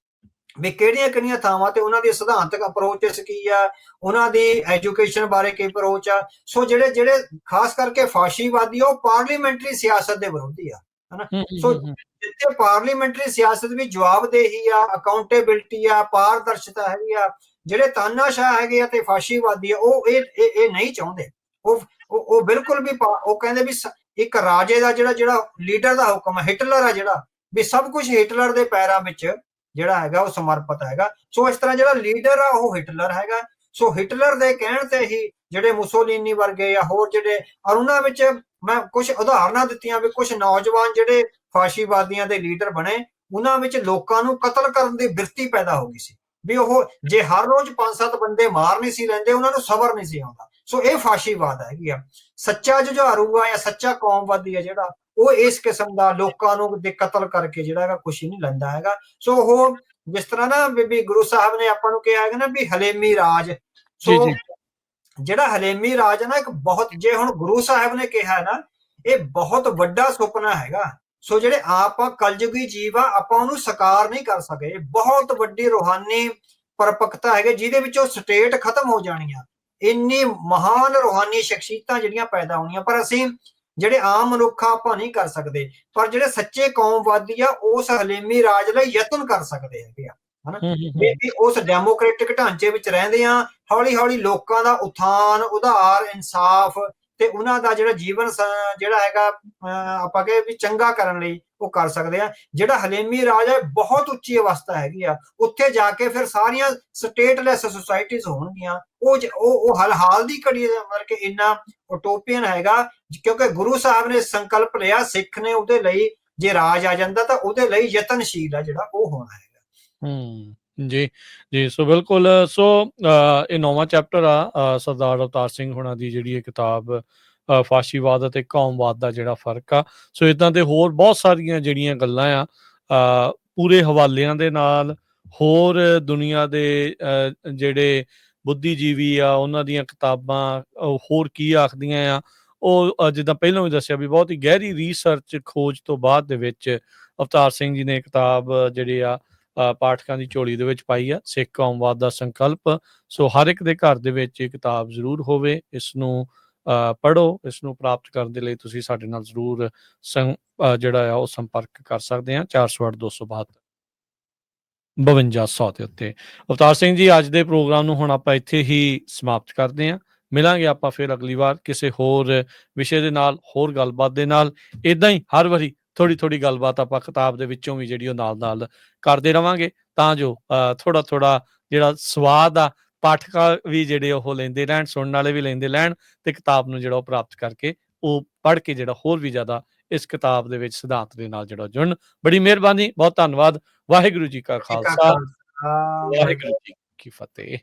ਵੀ ਕਿਹੜੀਆਂ ਥਾਵਾਂ ਤੇ ਉਹਨਾਂ ਦੀ ਸਿਧਾਂਤਕ ਅਪਰੋਚਸ ਕੀ ਆ, ਉਹਨਾਂ ਦੀ ਐਜੂਕੇਸ਼ਨ ਬਾਰੇ ਕੀ ਅਪਰੋਚ ਆ। ਸੋ ਜਿਹੜੇ ਖਾਸ ਕਰਕੇ ਫਾਸ਼ੀਵਾਦੀ, ਉਹ ਪਾਰਲੀਮੈਂਟਰੀ ਸਿਆਸਤ ਦੇ ਵਿਰੋਧੀ ਆ, ਹਨਾ। ਸੋ ਜਿੱਥੇ ਪਾਰਲੀਮੈਂਟਰੀ ਸਿਆਸਤ ਵੀ ਜਵਾਬਦੇਹੀ ਆ, ਅਕਾਊਂਟੇਬਿਲਟੀ ਆ, ਪਾਰਦਰਸ਼ਤਾ ਹੈਗੀ ਆ, ਜਿਹੜੇ ਤਾਨਾਸ਼ਾਹ ਹੈਗੇ ਆ ਤੇ ਫਾਸ਼ੀਵਾਦੀ ਆ, ਉਹ ਇਹ ਨਹੀਂ ਚਾਹੁੰਦੇ। ਉਹ ਬਿਲਕੁਲ ਵੀ, ਉਹ ਕਹਿੰਦੇ ਵੀ ਇੱਕ ਰਾਜੇ ਦਾ ਜਿਹੜਾ ਲੀਡਰ ਦਾ ਹੁਕਮ ਹੈ, ਹਿਟਲਰ ਆ ਜਿਹੜਾ, ਵੀ ਸਭ ਕੁਝ ਹਿਟਲਰ ਦੇ ਪੈਰਾਂ ਵਿੱਚ ਜਿਹੜਾ ਹੈਗਾ ਉਹ ਸਮਰਪਿਤ ਹੈਗਾ। ਸੋ ਇਸ ਤਰ੍ਹਾਂ ਜਿਹੜਾ ਲੀਡਰ ਆ ਉਹ ਹਿਟਲਰ ਹੈਗਾ। ਸੋ ਹਿਟਲਰ ਦੇ ਕਹਿਣ ਤੇ ਹੀ ਜਿਹੜੇ ਮੁਸੋਲੀਨੀ ਵਰਗੇ ਜਾਂ ਹੋਰ ਜਿਹੜੇ, ਔਰ ਉਹਨਾਂ ਵਿੱਚ ਮੈਂ ਕੁਝ ਉਦਾਹਰਨਾਂ ਦਿੱਤੀਆਂ ਵੀ ਕੁਝ ਨੌਜਵਾਨ ਜਿਹੜੇ ਫਾਸ਼ੀਵਾਦੀਆਂ ਦੇ ਲੀਡਰ ਬਣੇ, ਉਹਨਾਂ ਵਿੱਚ ਲੋਕਾਂ ਨੂੰ ਕਤਲ ਕਰਨ ਦੀ ਬਿਰਤੀ ਪੈਦਾ ਹੋ ਗਈ ਸੀ। ਵੀ ਉਹ ਜੇ ਹਰ ਰੋਜ਼ 5-7 ਬੰਦੇ ਮਾਰ ਨਹੀਂ ਸੀ ਲੈਂਦੇ, ਉਹਨਾਂ ਨੂੰ ਸਬਰ ਨਹੀਂ ਸੀ ਆਉਂਦਾ। ਸੋ ਇਹ ਫਾਸ਼ੀਵਾਦ ਹੈਗੀ ਆ। ਸੱਚਾ ਜੁਝਾਰੂ ਆ ਜਾਂ ਸੱਚਾ ਕੌਮਵਾਦੀ ਆ ਜਿਹੜਾ, ਉਹ ਇਸ ਕਿਸਮ ਦਾ ਲੋਕਾਂ ਨੂੰ ਦੇ ਕਤਲ ਕਰਕੇ ਜਿਹੜਾ ਹੈਗਾ ਖੁਸ਼ੀ ਨਹੀਂ ਲੈਂਦਾ ਹੈਗਾ। ਸੋ ਉਹ ਜਿਸ ਤਰ੍ਹਾਂ ਨਾ ਬੀਬੀ ਗੁਰੂ ਸਾਹਿਬ ਨੇ ਆਪਾਂ ਨੂੰ ਕਿਹਾ ਹੈਗਾ ਨਾ ਵੀ ਹਲੇਮੀ ਰਾਜ। ਸੋ ਜਿਹੜਾ ਹਲੇਮੀ ਰਾਜ ਹੈ ਨਾ, ਇੱਕ ਬਹੁਤ, ਜੇ ਹੁਣ ਗੁਰੂ ਸਾਹਿਬ ਨੇ ਕਿਹਾ ਨਾ, ਇਹ ਬਹੁਤ ਵੱਡਾ ਸੁਪਨਾ ਹੈਗਾ। ਸੋ ਜਿਹੜੇ ਆਪਾਂ ਕਲਯੁਗੀ ਜੀਵ ਆ, ਆਪਾਂ ਉਹਨੂੰ ਸਾਕਾਰ ਨਹੀਂ ਕਰ ਸਕੇ। ਬਹੁਤ ਵੱਡੀ ਰੂਹਾਨੀ ਪਰਪੱਕਤਾ ਹੈਗੇ, ਜਿਹਦੇ ਵਿੱਚੋਂ ਸਟੇਟ ਖਤਮ ਹੋ ਜਾਣੀ ਆ। ਇੰਨੀ ਮਹਾਨ ਰੂਹਾਨੀ ਸ਼ਖਸੀਅਤਾਂ ਜਿਹੜੀਆਂ ਪੈਦਾ ਹੋਣੀਆਂ, ਪਰ ਅਸੀਂ ਜਿਹੜੇ ਆਮ ਮਨੁੱਖ ਆ ਆਪਾਂ ਨਹੀਂ ਕਰ ਸਕਦੇ। ਪਰ ਜਿਹੜੇ ਸੱਚੇ ਕੌਮਵਾਦੀ ਆ, ਉਸ ਹਲੇਮੀ ਰਾਜ ਲਈ ਯਤਨ ਕਰ ਸਕਦੇ ਹੈਗੇ ਆ, ਹਨਾ। ਵੀ ਉਸ ਡੈਮੋਕ੍ਰੈਟਿਕ ਢਾਂਚੇ ਵਿੱਚ ਰਹਿੰਦੇ ਆ, ਹੌਲੀ ਹੌਲੀ ਲੋਕਾਂ ਦਾ ਉਥਾਨ, ਉਧਾਰ, ਇਨਸਾਫ ਤੇ ਉਹਨਾਂ ਦਾ ਜਿਹੜਾ ਜੀਵਨ ਜਿਹੜਾ ਹੈਗਾ ਆਪਾਂ ਕਹੇ ਵੀ ਚੰਗਾ ਕਰਨ ਲਈ ਉਹ ਕਰ ਸਕਦੇ ਆ। ਜਿਹੜਾ ਹਲੇਮੀ ਰਾਜ ਹੈ, ਬਹੁਤ ਉੱਚੀ ਅਵਸਥਾ ਹੈਗੀ ਆ। ਉੱਥੇ ਜਾ ਕੇ ਫਿਰ ਸਾਰੀਆਂ ਸਟੇਟਲੈਸ ਸੁਸਾਇਟੀਜ਼ ਹੋਣਗੀਆਂ। ਉਹ ਹਾਲ ਦੀ ਘੜੀ ਮਤਲਬ ਕਿ ਇੰਨਾ ਉਟੋਪੀਅਨ ਹੈਗਾ, ਕਿਉਂਕਿ ਗੁਰੂ ਸਾਹਿਬ ਨੇ ਸੰਕਲਪ ਲਿਆ, ਸਿੱਖ ਨੇ ਉਹਦੇ ਲਈ ਜੇ ਰਾਜ ਆ ਜਾਂਦਾ ਤਾਂ ਉਹਦੇ ਲਈ ਯਤਨਸ਼ੀਲ ਆ ਜਿਹੜਾ ਉਹ ਹੋਣਾ ਹੈਗਾ। ਜੀ ਸੋ ਬਿਲਕੁਲ। ਸੋ ਇਹ 9ਵਾਂ ਚੈਪਟਰ ਆ ਸਰਦਾਰ ਅਵਤਾਰ ਸਿੰਘ ਹੋਣਾ ਦੀ ਜਿਹੜੀ ਇਹ ਕਿਤਾਬ, ਫਾਸ਼ੀਵਾਦ ਅਤੇ ਕੌਮਵਾਦ ਦਾ ਜਿਹੜਾ ਫਰਕ ਆ। ਸੋ ਇਦਾਂ ਦੇ ਹੋਰ ਬਹੁਤ ਸਾਰੀਆਂ ਜਿਹੜੀਆਂ ਗੱਲਾਂ ਆ, ਪੂਰੇ ਹਵਾਲਿਆਂ ਦੇ ਨਾਲ, ਹੋਰ ਦੁਨੀਆ ਦੇ ਜਿਹੜੇ ਬੁੱਧੀਜੀਵੀ ਆ ਉਹਨਾਂ ਦੀਆਂ ਕਿਤਾਬਾਂ ਹੋਰ ਕੀ ਆਖਦੀਆਂ ਆ, ਉਹ ਜਿੱਦਾਂ ਪਹਿਲਾਂ ਵੀ ਦੱਸਿਆ ਵੀ ਬਹੁਤ ਹੀ ਗਹਿਰੀ ਰਿਸਰਚ ਖੋਜ ਤੋਂ ਬਾਅਦ ਦੇ ਵਿੱਚ ਅਵਤਾਰ ਸਿੰਘ ਜੀ ਨੇ ਕਿਤਾਬ ਜਿਹੜੀ ਆ ਪਾਠਕਾਂ ਦੀ ਝੋਲੀ ਦੇ ਵਿੱਚ ਪਾਈ ਆ, ਸਿੱਖ ਕੌਮਵਾਦ ਦਾ ਸੰਕਲਪ। ਸੋ ਹਰ ਇੱਕ ਦੇ ਘਰ ਦੇ ਵਿੱਚ ਇਹ ਕਿਤਾਬ ਜ਼ਰੂਰ ਹੋਵੇ, ਇਸ ਨੂੰ ਪੜ੍ਹੋ। ਇਸ ਨੂੰ ਪ੍ਰਾਪਤ ਕਰਨ ਦੇ ਲਈ ਤੁਸੀਂ ਸਾਡੇ ਨਾਲ ਜ਼ਰੂਰ ਜਿਹੜਾ ਆ ਉਹ ਸੰਪਰਕ ਕਰ ਸਕਦੇ ਆ 408-272-5200 ਦੇ ਉੱਤੇ। ਅਵਤਾਰ ਸਿੰਘ ਜੀ, ਅੱਜ ਦੇ ਪ੍ਰੋਗਰਾਮ ਨੂੰ ਹੁਣ ਆਪਾਂ ਇੱਥੇ ਹੀ ਸਮਾਪਤ ਕਰਦੇ ਹਾਂ। ਮਿਲਾਂਗੇ ਆਪਾਂ ਫਿਰ ਅਗਲੀ ਵਾਰ ਕਿਸੇ ਹੋਰ ਵਿਸ਼ੇ ਦੇ ਨਾਲ, ਹੋਰ ਗੱਲਬਾਤ ਦੇ ਨਾਲ। ਇਦਾਂ ਹੀ ਹਰ ਵਾਰੀ ਥੋੜੀ ਗੱਲਬਾਤ ਆਪਾਂ ਕਿਤਾਬ ਦੇ ਵਿੱਚੋਂ ਵੀ ਜਿਹੜੀ ਉਹ ਨਾਲ ਕਰਦੇ ਰਵਾਂਗੇ, ਤਾਂ ਜੋ ਥੋੜਾ ਜਿਹੜਾ ਸਵਾਦ ਆ ਪਾਠਕ ਵੀ ਜਿਹੜੇ ਉਹ ਲੈਂਦੇ ਰਹਿਣ, ਸੁਣਨ ਵਾਲੇ ਵੀ ਲੈਂਦੇ ਲੈਣ, ਤੇ ਕਿਤਾਬ ਨੂੰ ਜਿਹੜਾ ਉਹ ਪ੍ਰਾਪਤ ਕਰਕੇ ਉਹ ਪੜ੍ਹ ਕੇ ਜਿਹੜਾ ਹੋਰ ਵੀ ਜ਼ਿਆਦਾ ਇਸ ਕਿਤਾਬ ਦੇ ਵਿੱਚ ਸਿਧਾਂਤ ਦੇ ਨਾਲ ਜਿਹੜਾ ਜੁੜਨ। ਬੜੀ ਮਿਹਰਬਾਨੀ, ਬਹੁਤ ਧੰਨਵਾਦ। ਵਾਹਿਗੁਰੂ ਜੀ ਕਾ ਜੀ ਕਾ ਖਾਲਸਾ, ਖਾਲਸਾ, ਵਾਹਿਗੁਰੂ ਜੀ ਕੀ ਫਤਿਹ।